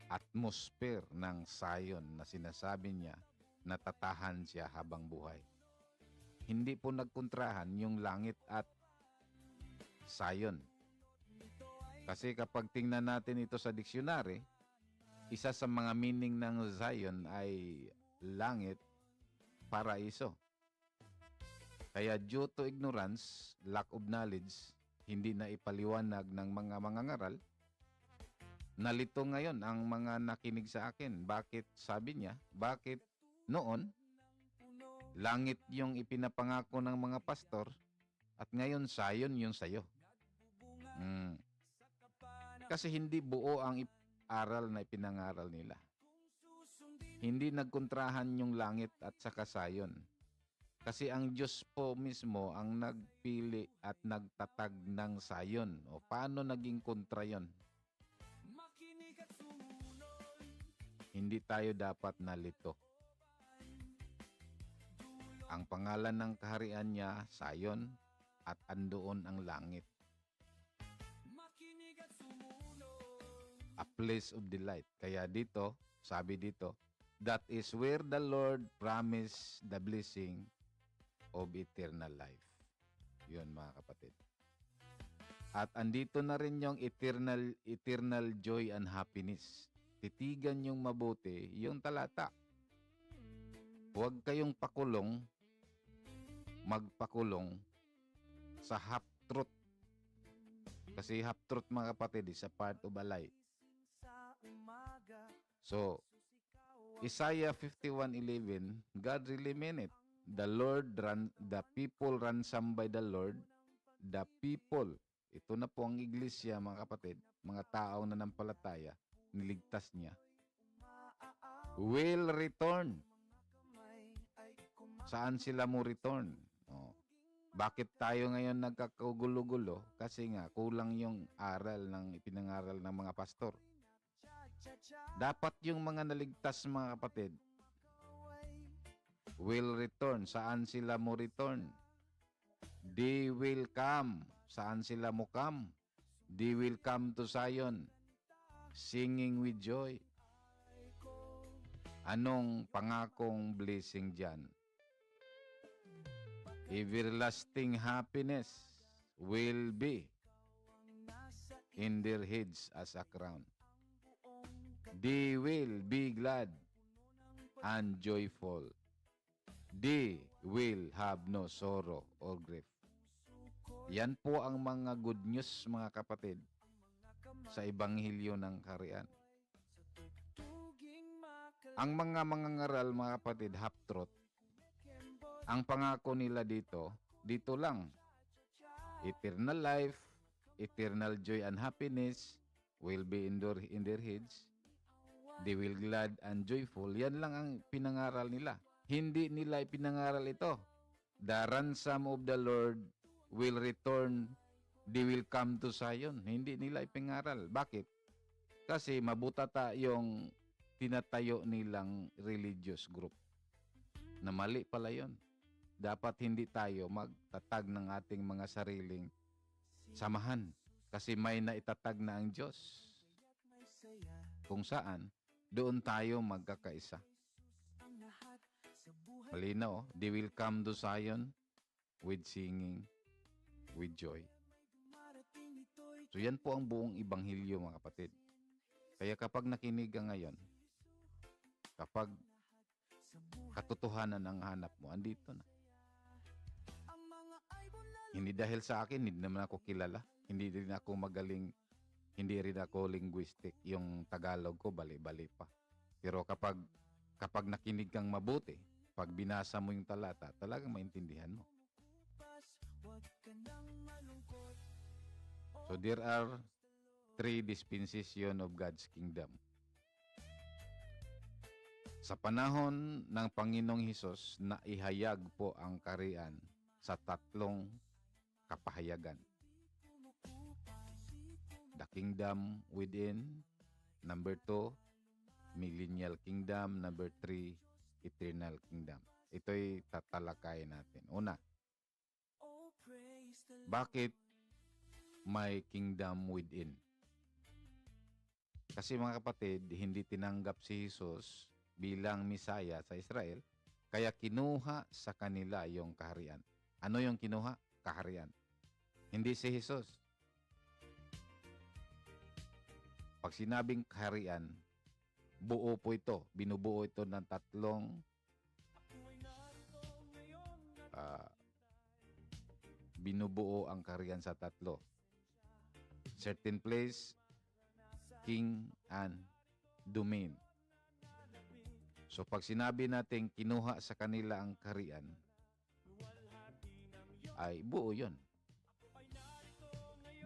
atmosphere ng Zion na sinasabi niya natatahan siya habang buhay. Hindi po nagkontrahan yung langit at Zion. Kasi kapag tingnan natin ito sa dictionary, isa sa mga meaning ng Zion ay langit, paraiso. Kaya due to ignorance, lack of knowledge, hindi na ipaliwanag ng mga mangangaral, nalito ngayon ang mga nakinig sa akin. Bakit sabi niya? Bakit noon, langit yung ipinapangako ng mga pastor at ngayon Zion yung sayo? Kasi hindi buo ang aral na ipinangaral nila. Hindi nagkontrahan yung langit at saka Zion. Kasi ang Diyos po mismo ang nagpili at nagtatag ng Zion. O paano naging kontra yun? Hindi tayo dapat nalito. Ang pangalan ng kaharian niya, Zion, at andoon ang langit. A place of delight. Kaya dito, sabi dito, that is where the Lord promised the blessing of eternal life. Yun mga kapatid. At andito na rin yung eternal joy and happiness. Titigan yung mabuti, yung talata. Huwag kayong pakulong, magpakulong sa half-truth. Kasi half-truth mga kapatid is a part of a lie. So, Isaiah 51:11, God really meant it. The people ransomed by the Lord, the people, ito na po ang iglesia mga kapatid, mga taong nanampalataya, niligtas niya, will return. Saan sila mo return? Bakit tayo ngayon nagkakagulo-gulo? Kasi nga, kulang yung aral ng ipinangaral ng mga pastor. Dapat yung mga naligtas mga kapatid will return. Saan sila mo return? They will come. Saan sila mo come? They will come to Zion, singing with joy. Anong pangakong blessing dyan? Everlasting happiness will be in their heads as a crown. They will be glad and joyful. They will have no sorrow or grief. Yan po ang mga good news, mga kapatid, sa Ebanghelyo ng Kaharian. Ang mga mangangaral, mga kapatid, half-truth, ang pangako nila dito lang. Eternal life, eternal joy and happiness will be in their heads. They will glad and joyful. Yan lang ang pinangaral nila. Hindi nila ipinangaral ito. The ransom of the Lord will return. They will come to Zion. Hindi nila ipinangaral. Bakit? Kasi mabutata yung tinatayo nilang religious group. Na mali pala yun. Dapat hindi tayo magtatag ng ating mga sariling samahan. Kasi may naitatag na ang Diyos. Kung saan, doon tayo magkakaisa. Malinaw, they will come to Zion with singing, with joy. So yan po ang buong Ebanghelyo, mga kapatid. Kaya kapag nakinig ka ngayon, kapag katotohanan ang hanap mo, andito na. Hindi dahil sa akin, hindi naman ako kilala. Hindi rin ako magaling, hindi rin ako linguistic. Yung Tagalog ko, bali-bali pa. Pero kapag nakinig kang mabuti, pag binasa mo yung talata, talagang maintindihan mo. So there are 3 dispensation of God's kingdom. Sa panahon ng Panginoong Hesus, naihayag po ang kaharian sa 3 kapahayagan. The kingdom within. Number 2, millennial kingdom. Number 3, eternal kingdom. Ito'y tatalakayin natin. Una, bakit may kingdom within? Kasi mga kapatid, hindi tinanggap si Jesus bilang Misaya sa Israel, kaya kinuha sa kanila yung kaharian. Ano yung kinuha? Kaharian. Hindi si Jesus. Pag sinabing kaharian, buo po ito. Binubuo ito ng 3 binubuo ang kaharian sa 3. Certain place, king, and domain. So pag sinabi natin kinuha sa kanila ang kaharian, ay buo yun.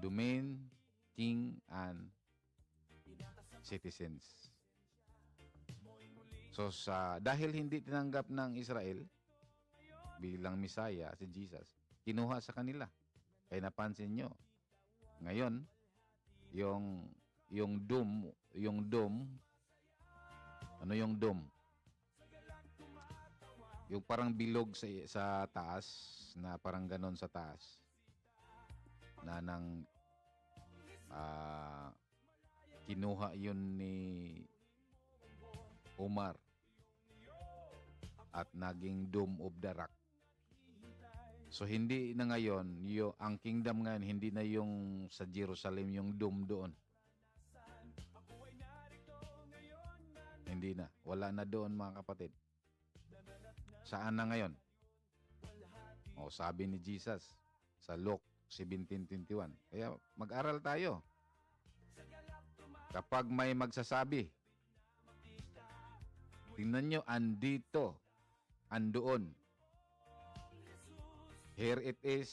Domain, king, and citizens. So dahil hindi tinanggap ng Israel bilang Misaya si Jesus, kinuha sa kanila. Kaya napansin nyo, ngayon, yung dome, ano yung dome? Yung parang bilog sa taas, na parang ganon sa taas, na nang kinuha yun ni Umar at naging Dome of the Rock. So hindi na ngayon, ang kingdom ngayon, hindi na yung sa Jerusalem, yung dome doon. Hindi na. Wala na doon, mga kapatid. Saan na ngayon? O, sabi ni Jesus sa Luke 17:21. Kaya mag-aral tayo. Kapag may magsasabi, tingnan nyo, andito, andoon. Here it is,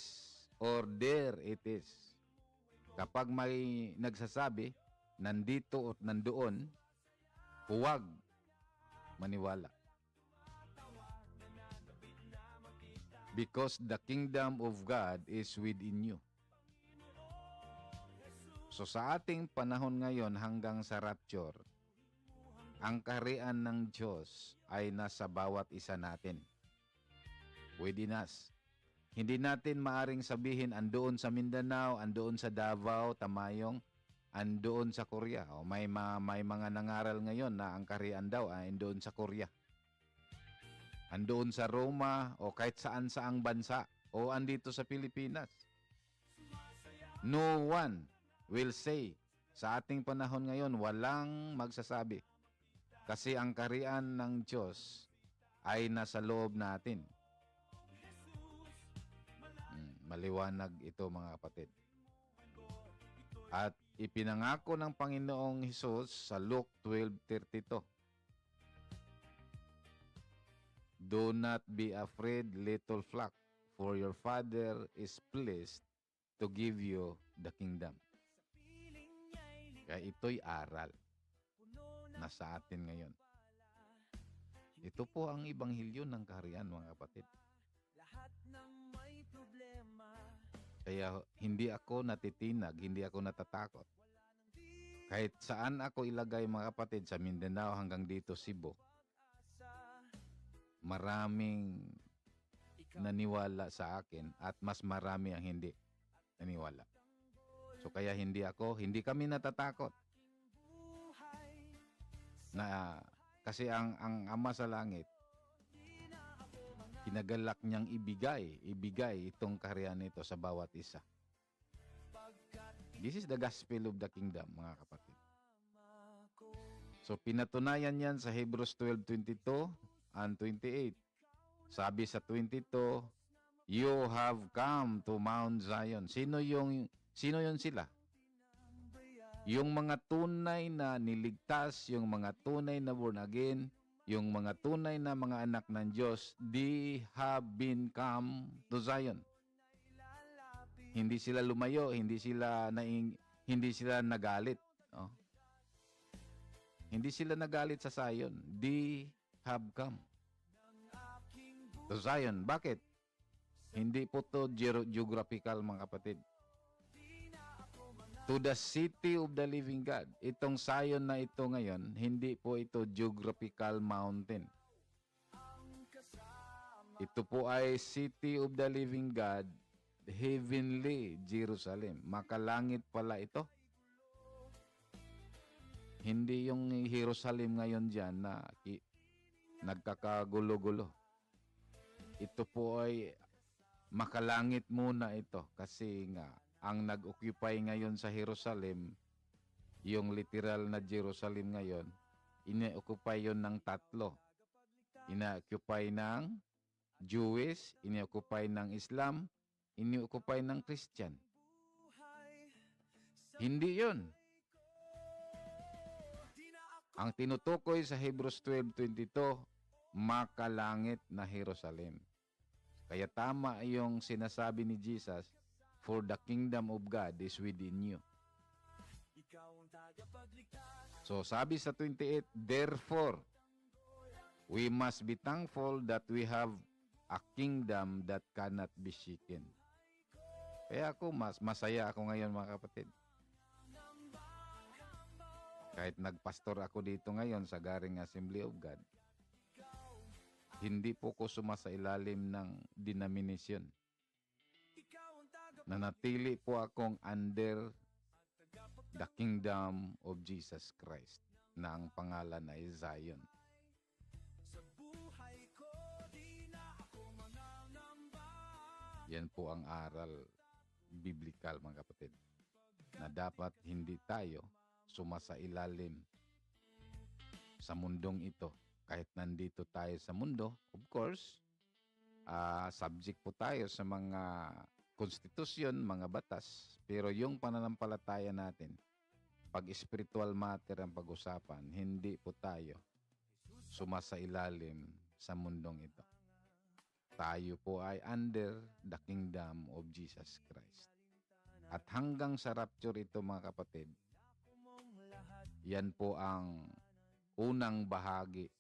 or there it is. Kapag may nagsasabi, nandito at nandoon, huwag maniwala. Because the kingdom of God is within you. So sa ating panahon ngayon hanggang sa rapture, ang kaharian ng Diyos ay nasa bawat isa natin. Within us. Hindi natin maaring sabihin andoon sa Mindanao, andoon sa Davao, Tamayong, andoon sa Korea. O may mga nangaral ngayon na ang kaharian daw ay andoon sa Korea. Andoon sa Roma o kahit saan saang bansa o andito sa Pilipinas. No one will say, sa ating panahon ngayon, walang magsasabi. Kasi ang kaharian ng Diyos ay nasa loob natin. Maliwanag ito mga kapatid. At ipinangako ng Panginoong Hesus sa Luke 12:32. Do not be afraid, little flock, for your Father is pleased to give you the kingdom. Kaya ito'y aral na sa atin ngayon. Ito po ang ibanghilyo ng kaharian mga kapatid. Kaya hindi ako natitinag, hindi ako natatakot. Kahit saan ako ilagay mga kapatid, sa Mindanao hanggang dito Cebu, maraming naniwala sa akin at mas marami ang hindi naniwala. So kaya hindi kami natatakot. Kasi ang Ama sa Langit, kinagalak niyang ibigay itong kaharian nito sa bawat isa. This is the gospel of the kingdom, mga kapatid. So pinatunayan yan sa Hebrews 12:22 and 28. Sabi sa 22, you have come to Mount Zion. Sino yun sila? Yung mga tunay na niligtas, yung mga tunay na born again, yung mga tunay na mga anak ng Diyos, they have been come to Zion. Hindi sila lumayo, hindi sila nagalit. No? Hindi sila nagalit sa Zion. They have come to Zion. Bakit? Hindi po to geographical, mga kapatid. To the city of the living God. Itong Zion na ito ngayon, hindi po ito geographical mountain. Ito po ay city of the living God, heavenly Jerusalem. Makalangit pala ito. Hindi yung Jerusalem ngayon dyan na nagkakagulo-gulo. Ito po ay makalangit muna ito kasi nga ang nag-occupy ngayon sa Jerusalem, yung literal na Jerusalem ngayon, ina-occupy yon ng tatlo. Ina-occupy ng Jewish, ina-occupy ng Islam, ina-occupy ng Christian. Hindi yon. Ang tinutukoy sa Hebrews 12:22, makalangit na Jerusalem. Kaya tama yung sinasabi ni Jesus, for the kingdom of God is within you. So sabi sa 28, therefore, we must be thankful that we have a kingdom that cannot be shaken. Kaya masaya ako ngayon mga kapatid. Kahit nagpastor ako dito ngayon sa Garing Assembly of God, hindi po ko sumasailalim ng denomination. Nanatili po akong under the kingdom of Jesus Christ na ang pangalan ay Zion. Yan po ang aral biblical mga kapatid, na dapat hindi tayo sumasailalim sa mundong ito. Kahit nandito tayo sa mundo, of course, subject po tayo sa mga konstitusyon, mga batas, pero yung pananampalataya natin, pag spiritual matter ang pag-usapan, hindi po tayo sumasailalim sa mundong ito. Tayo po ay under the kingdom of Jesus Christ. At hanggang sa rapture ito mga kapatid, yan po ang unang bahagi,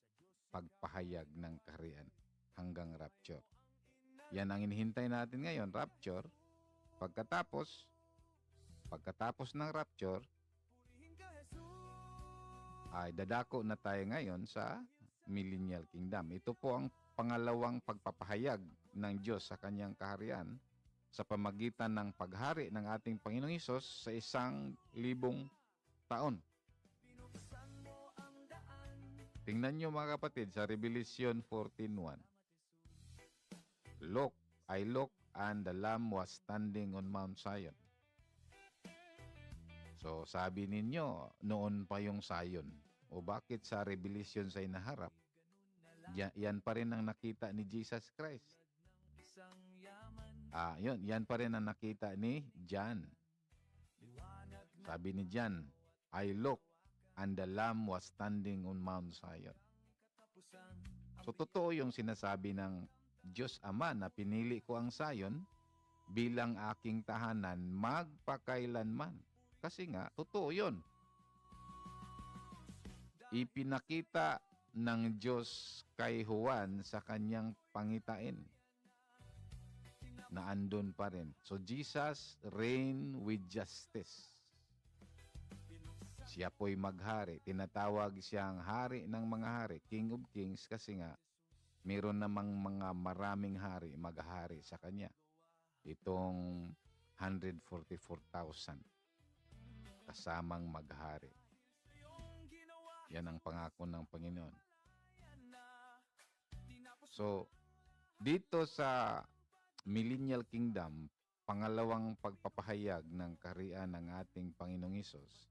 pagpahayag ng kaharian hanggang rapture. Yan ang inihintay natin ngayon, rapture. Pagkatapos ng rapture, ay dadako na tayo ngayon sa millennial kingdom. Ito po ang pangalawang pagpapahayag ng Diyos sa kanyang kaharian sa pamagitan ng paghari ng ating Panginoong Hesus sa 1,000 taon. Tingnan nyo mga kapatid sa Revelation 14:1. Look, I looked, and the Lamb was standing on Mount Zion. So sabi ninyo, noon pa yung Zion. O bakit sa Revelation sa inaharap? Yan pa rin ang nakita ni Jesus Christ. Yan pa rin ang nakita ni John. Sabi ni John, I looked, and the Lamb was standing on Mount Zion. So totoo yung sinasabi ng Diyos Ama na pinili ko ang Zion bilang aking tahanan magpakailanman. Kasi nga, totoo yun. Ipinakita ng Diyos kay Juan sa kanyang pangitain na andun pa rin. So Jesus reign with justice. Siya po'y maghari. Tinatawag siyang hari ng mga hari, King of Kings, kasi nga meron namang mga maraming hari maghari sa kanya. Itong 144,000 kasamang maghari. Yan ang pangako ng Panginoon. So, dito sa Millennial Kingdom, pangalawang pagpapahayag ng kaharian ng ating Panginoong Hesus,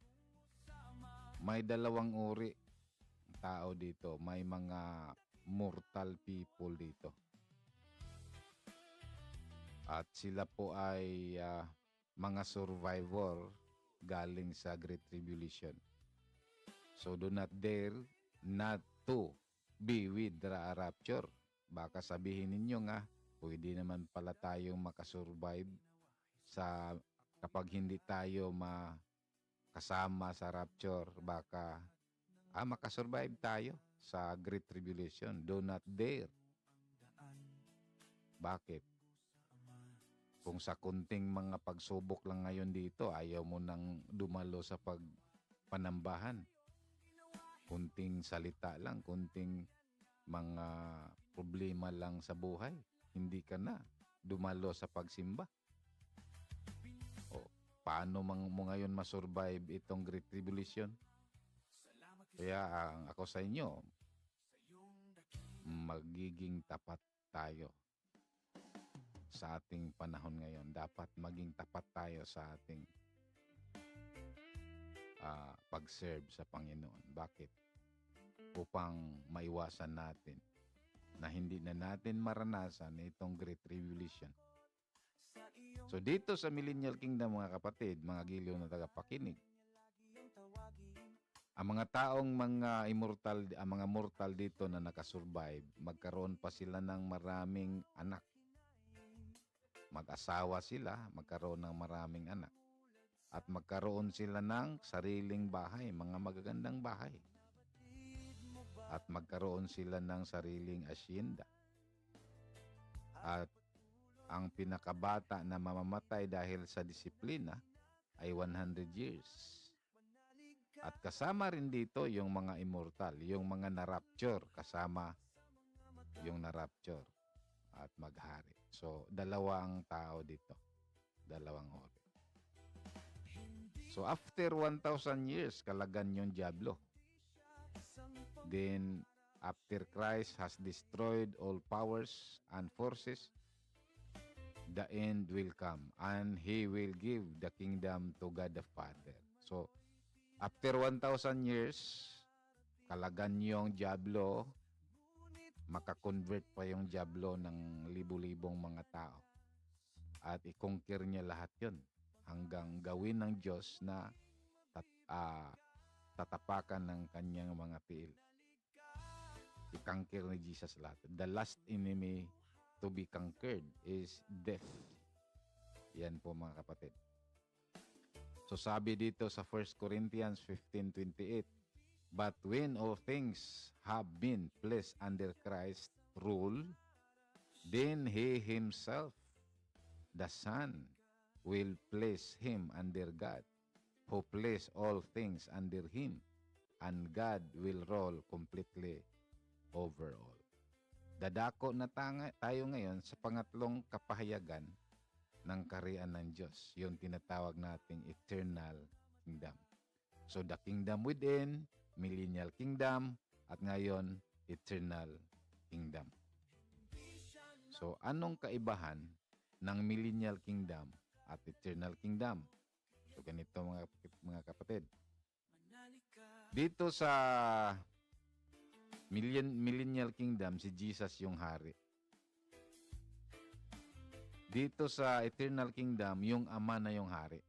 may dalawang uri tao dito. May mga mortal people dito. At sila po ay mga survivor galing sa Great Tribulation. So do not dare not to be with the rapture. Baka sabihin ninyo nga, pwede naman pala tayong makasurvive kapag hindi tayo kasama sa rapture. Baka makasurvive tayo sa Great Tribulation. Do not dare. Bakit? Kung sa kunting mga pagsubok lang ngayon dito, ayaw mo nang dumalo sa panambahan. Kunting salita lang, kunting mga problema lang sa buhay, hindi ka na dumalo sa pagsimba. O, paano mo ngayon masurvive itong Great Tribulation? Kaya ako sa inyo, magiging tapat tayo sa ating panahon ngayon. Dapat maging tapat tayo sa ating pag-serve sa Panginoon. Bakit? Upang maiwasan natin na hindi na natin maranasan itong Great Tribulation. So dito sa Millennial Kingdom mga kapatid, mga giliw na tagapakinig, ang mga taong mga mortal dito na nakasurvive, magkaroon pa sila ng maraming anak. Mag-asawa sila, magkaroon ng maraming anak. At magkaroon sila ng sariling bahay, mga magagandang bahay. At magkaroon sila ng sariling asyenda. At ang pinakabata na mamamatay dahil sa disiplina ay 100 years. At kasama rin dito yung mga immortal, yung mga na-rapture, kasama yung na-rapture at maghari. So, dalawang tao dito. Dalawang ori. So, after 1,000 years, kalagan yung Diablo. Then, after Christ has destroyed all powers and forces, the end will come and He will give the kingdom to God the Father. So, after 1,000 years, kalagan yung Diablo, makakonvert pa yung Diablo ng libu-libong mga tao. At i-conquer niya lahat yun hanggang gawin ng Diyos na tatapakan ng kanyang mga tiil. I-conquer ni Jesus lahat. The last enemy to be conquered is death. Yan po mga kapatid. So sabi dito sa 1 Corinthians 15:28, but when all things have been placed under Christ's rule, then He Himself, the Son, will place him under God, who place all things under Him, and God will rule completely over all. Dadako na tayo ngayon sa pangatlong kapahayagan ng kaharian ng Diyos, yung tinatawag nating eternal kingdom. So the kingdom within, millennial kingdom, at ngayon, eternal kingdom. So anong kaibahan ng millennial kingdom at eternal kingdom? So ganito mga kapatid. Dito sa millennial kingdom, si Jesus yung hari. Dito sa eternal kingdom, yung ama na yung hari.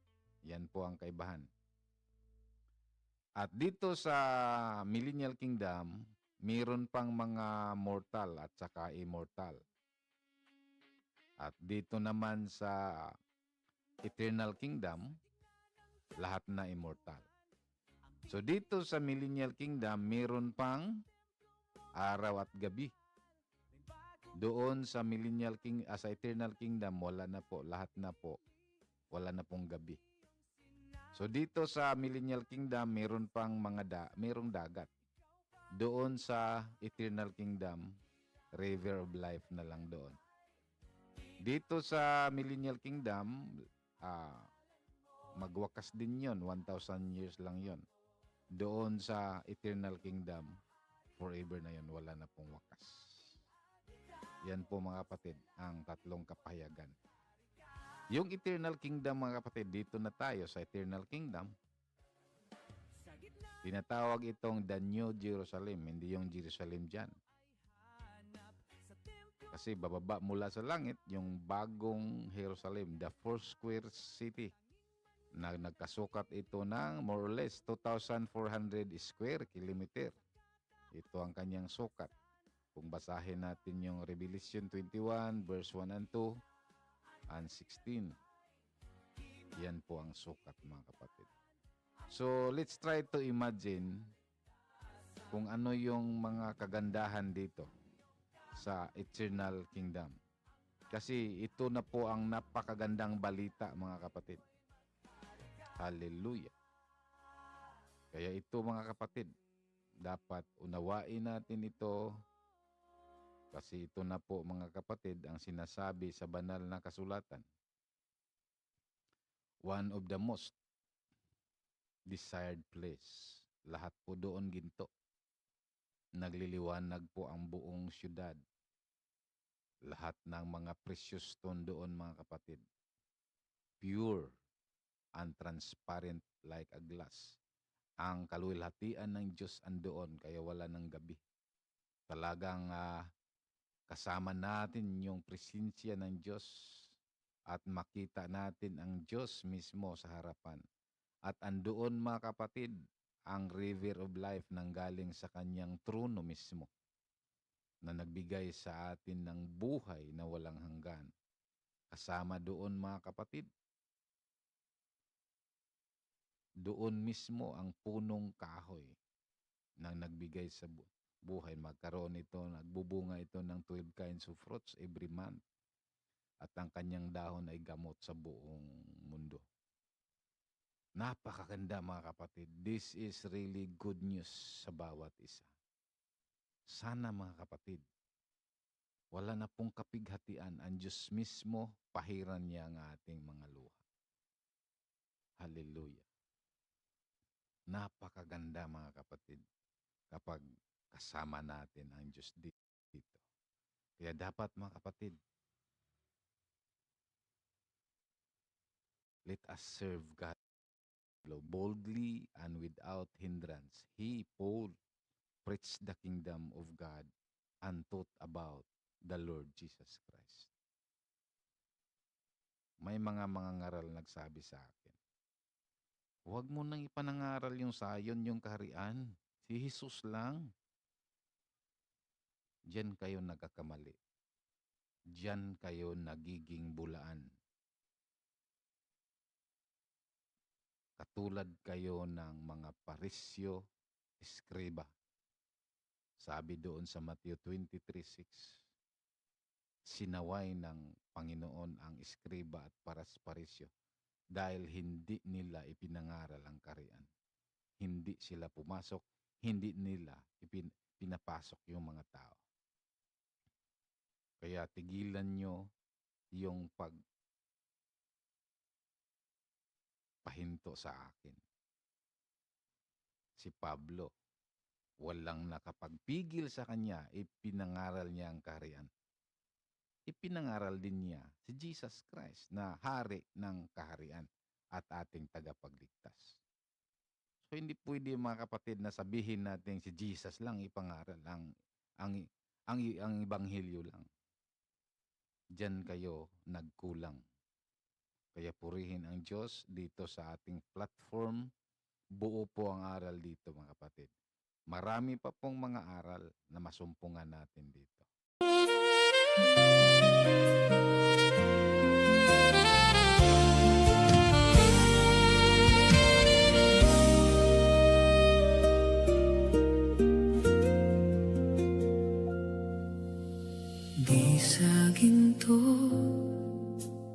Yan po ang kaibahan. At dito sa millennial kingdom, mayroon pang mga mortal at saka immortal. At dito naman sa eternal kingdom, lahat na immortal. So dito sa millennial kingdom, mayroon pang araw at gabi. Doon sa sa eternal kingdom, wala na po, lahat na po, wala na pong gabi. So dito sa millennial kingdom, mayroon pang mayroong dagat. Doon sa eternal kingdom, river of life na lang doon. Dito sa millennial kingdom, magwakas din yon, 1,000 years lang yon. Doon sa eternal kingdom, forever na yon, wala na pong wakas. Yan po mga kapatid, ang tatlong kapahayagan. Yung eternal kingdom mga kapatid, dito na tayo sa eternal kingdom. Tinatawag itong the New Jerusalem, hindi yung Jerusalem dyan. Kasi bababa mula sa langit, yung bagong Jerusalem, the first square city, na nagkasukat ito ng more or less 2,400 square kilometer. Ito ang kanyang sukat. Kung basahin natin yung Revelation 21, verse 1 and 2, and 16. Yan po ang sukat mga kapatid. So, let's try to imagine kung ano yung mga kagandahan dito sa eternal kingdom. Kasi ito na po ang napakagandang balita mga kapatid. Hallelujah. Kaya ito mga kapatid, dapat unawain natin ito kasi ito na po mga kapatid ang sinasabi sa banal na kasulatan. One of the most desired place. Lahat po doon ginto. Nagliliwanag po ang buong syudad. Lahat ng mga precious stone doon mga kapatid. Pure and transparent like a glass. Ang kaluwalhatian ng Diyos andoon kaya wala ng gabi. Talagang kasama natin yung presensya ng Diyos at makita natin ang Diyos mismo sa harapan. At andoon mga kapatid, ang river of life nang galing sa kanyang trono mismo na nagbigay sa atin ng buhay na walang hanggan. Kasama doon mga kapatid, doon mismo ang punong kahoy na nagbigay sa buhay. Magkaroon ito, nagbubunga ito ng 12 kinds of fruits every month. At ang kanyang dahon ay gamot sa buong mundo. Napakaganda mga kapatid. This is really good news sa bawat isa. Sana mga kapatid, wala na pong kapighatian. Ang Diyos mismo, pahiran niya ang ating mga luha. Hallelujah. Napakaganda mga kapatid kapag kasama natin ang Diyos dito. Kaya dapat mga kapatid, let us serve God boldly and without hindrance. He, Paul, preached the kingdom of God and taught about the Lord Jesus Christ. May mga ngaral nagsabi sa akin, huwag mo nang ipanangaral yung sayon, yung kaharian. Si Jesus lang. Diyan kayo nagkakamali. Diyan kayo nagiging bulaan. Katulad kayo ng mga parisyo, eskriba. Sabi doon sa Matthew 23:6, sinaway ng Panginoon ang eskriba at parisyo dahil hindi nila ipinangaral ang kaharian. Hindi sila pumasok, hindi nila pinapasok yung mga tao. Kaya tigilan nyo yung pagpahinto sa akin. Si Pablo, walang nakapagpigil sa kanya, ipinangaral niya ang kaharian. Ipinangaral din niya si Jesus Christ na hari ng kaharian at ating tagapagligtas. So hindi pwede mga kapatid na sabihin natin si Jesus lang ipangaral, ang ebanghelyo lang. Diyan kayo nagkulang. Kaya purihin ang Diyos dito sa ating platform. Buo po ang aral dito mga kapatid. Marami pa pong mga aral na masumpungan natin dito. Di sa ginto,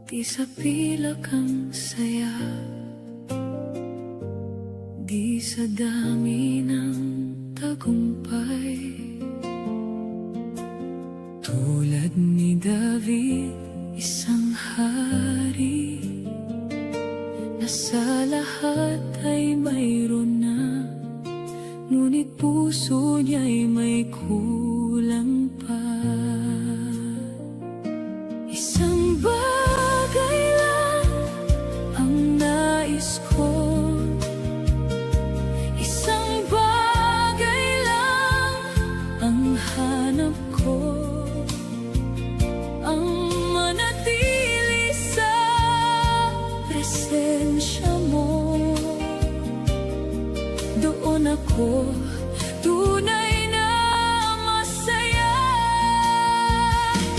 di sa pilak ang saya, di sa dami ng tagumpay. Tulad ni David, isang hari na sa lahat ay mayroon na, ngunit puso niya'y may kulang pa. Isang bagay lang ang nais ko, isang bagay lang ang hanap ko, ang manatili sa presensya mo. Doon ako tunay na masaya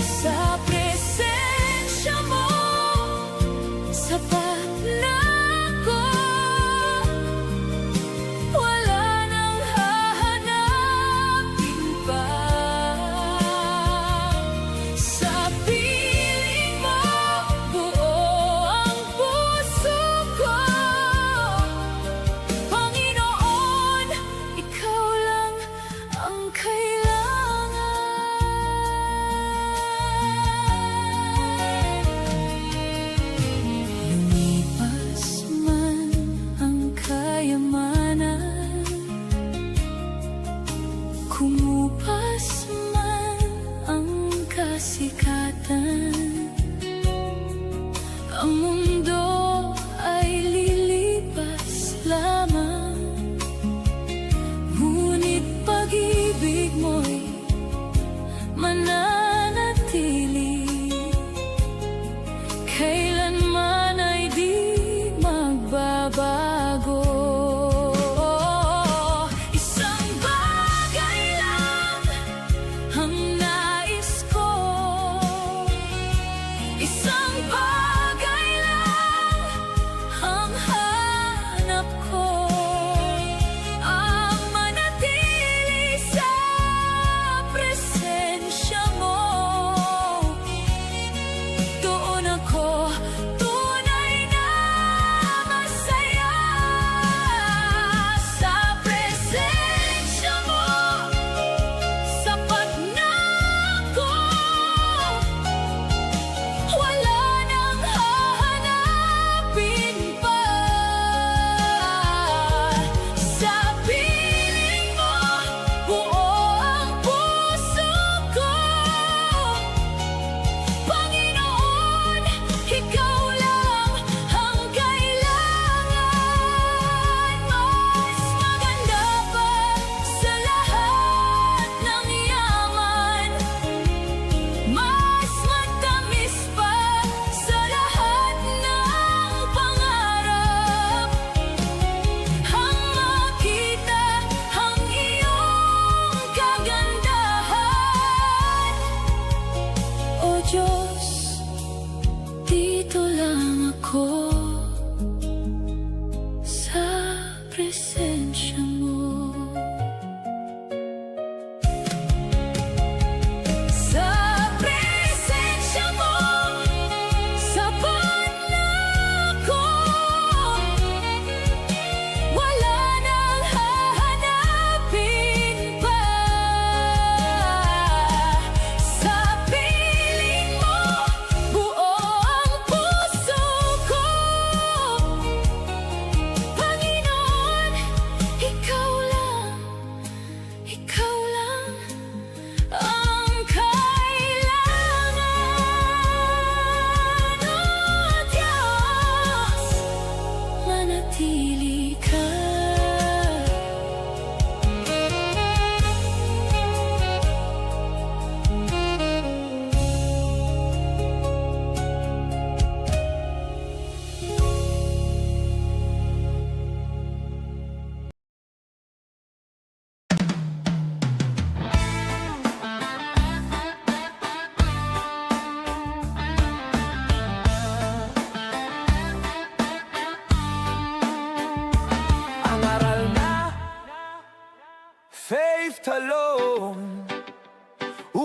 sa presensya mo. Sapat na ako, wala nang hahanapin pa. Sa piling mo, buo ang puso ko. Panginoon, ikaw lang ang lumipas man ang kayamanan, kumupas man ang kasikatan, ang mundo ay lilipas lamang, ngunit pag-ibig mo'y mananatili. Kailanman ay di magbabago. Isang bagay lang ang nais ko,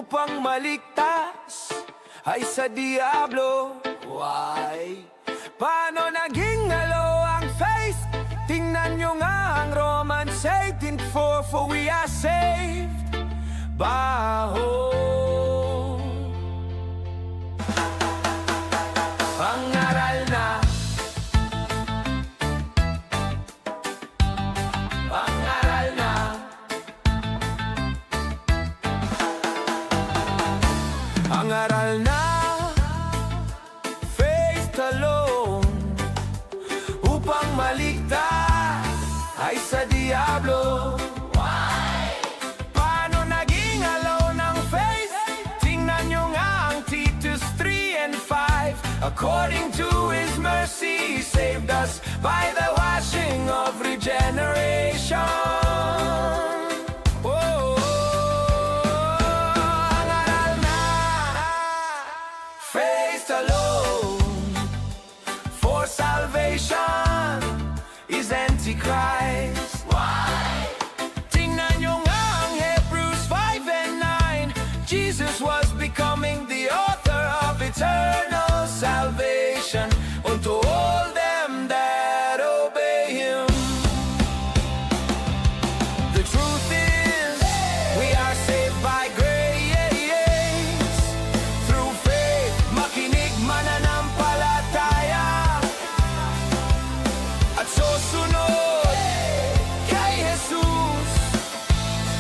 upang maligtas ay sa diablo. Why? Paano naging alo ang faith? Tingnan nyo nga ang Romans 18:4, for we are saved by hope. Pangaral na, pangaral na, pangaral na, faith alone, upang maligtas ay sa diablo. Why? Paano naging alone ang faith? Tingnan nyo nga ang Titus 3 and 5. According to His mercy, He saved us by the washing of regeneration. Oh, ang aral na, faith alone for salvation is Antichrist. Why? Tingnan nyo nga ang Hebrews 5 and 9. Jesus was becoming the author of eternal salvation unto all them that obey Him. The truth is, we are saved by grace through faith. Makinig mananampalataya at susunod kay Jesus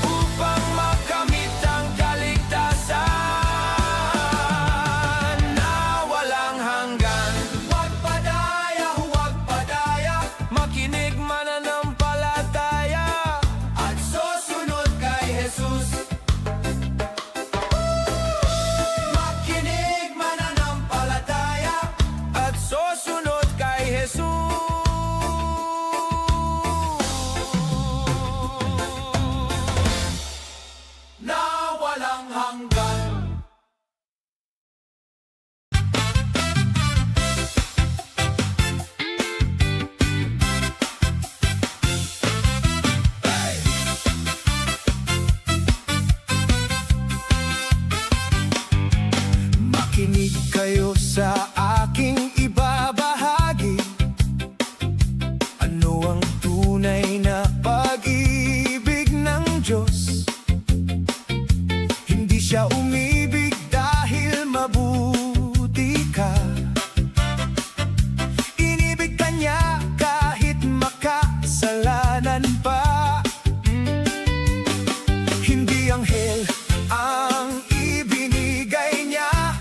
upang makamit ang kaligtasan na walang hanggan. Huwag padaya, makinig mananampalataya at susunod kay Jesus. Makinig mananampalataya at susunod kay Jesus na walang hanggan. Makinig kayo sa aking ibabahagi. Ano ang tunay na pag-ibig ng Diyos? Hindi siya umibig dahil mabuti ka. Inibig ka niya kahit makasalanan pa. Hindi anghel ang ibinigay niya.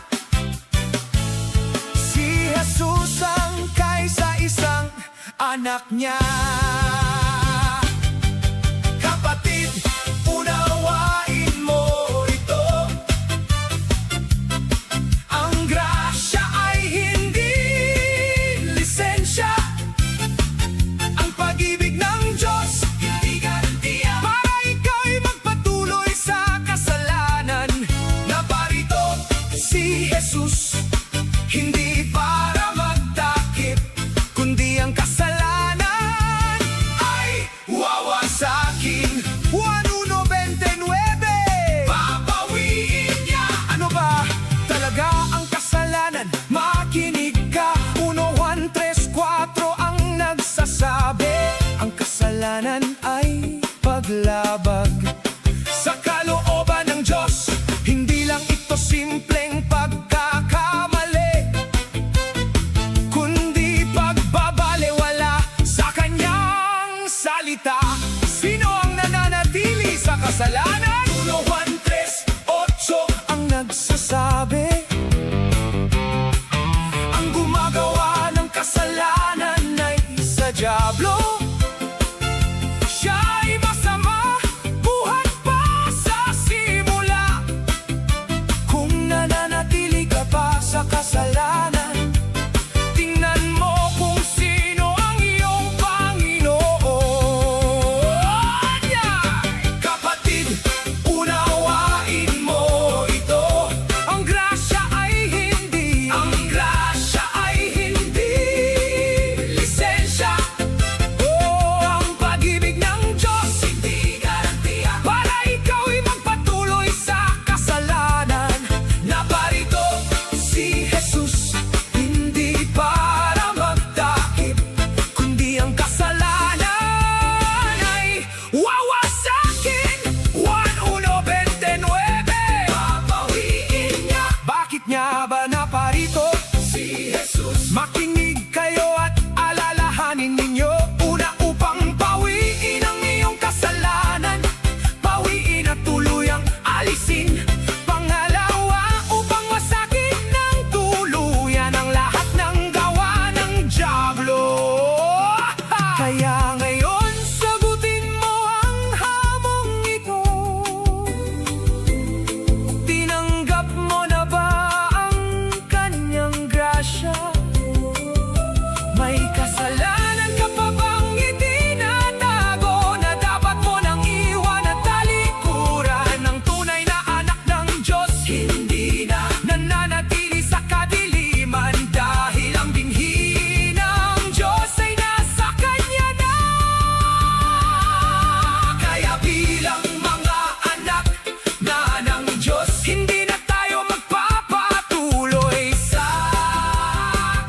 Si Jesus ang kaisa-isang anak niya. Kapatid, unawain mo ito. Ang grasya ay hindi lisensya. Ang pag-ibig ng Diyos hindi garantiya para ikaw'y magpatuloy sa kasalanan. Naparito si Jesus, hindi para magtakip, kundi ang kasalanan ay wawasakin. 1:29 papawiin niya. Ano ba talaga ang kasalanan? Makinig ka. 1:1-3-4 ang nagsasabi. Ang kasalanan ay paglabag sa kalooban ng Diyos. Hindi lang ito simpleng pagkakamali. niya ba na parito? Si Jesus. Makinig kayo at alalahanin ninyo. Una, upang bawiin ang iyong kasalanan, bawiin at tuluyang alisin. Pangalawa, upang wasakin ng tuluyan ang lahat ng gawa ng dyablo. Kaya ngayon, sagutin mo ang hamong ito. Tinanggap mo na ba ang kanyang grasya? May kasalanan ka pa bang itinatago na dapat mo nang iwan at talikuran? Ang tunay na anak ng Diyos hindi na nananatili sa kadiliman, dahil ang binhi ng Diyos ay nasa Kanya na. Kaya bilang mga anak na ng Diyos, hindi na tayo magpapatuloy sa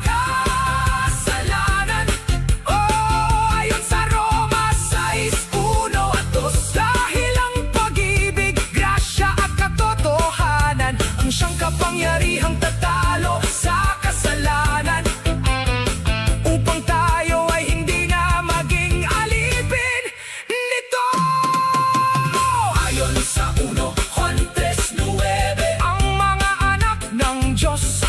kasalanan. Oh, ayon sa Roma 6:1 at 2, dahil ang pag-ibig, grasya at katotohanan ang siyang kapangyarihang tatalo sa kasalanan, upang tayo ay hindi na maging alipin nito. Ayon sa 1 Juan 3:9, ang mga anak ng Diyos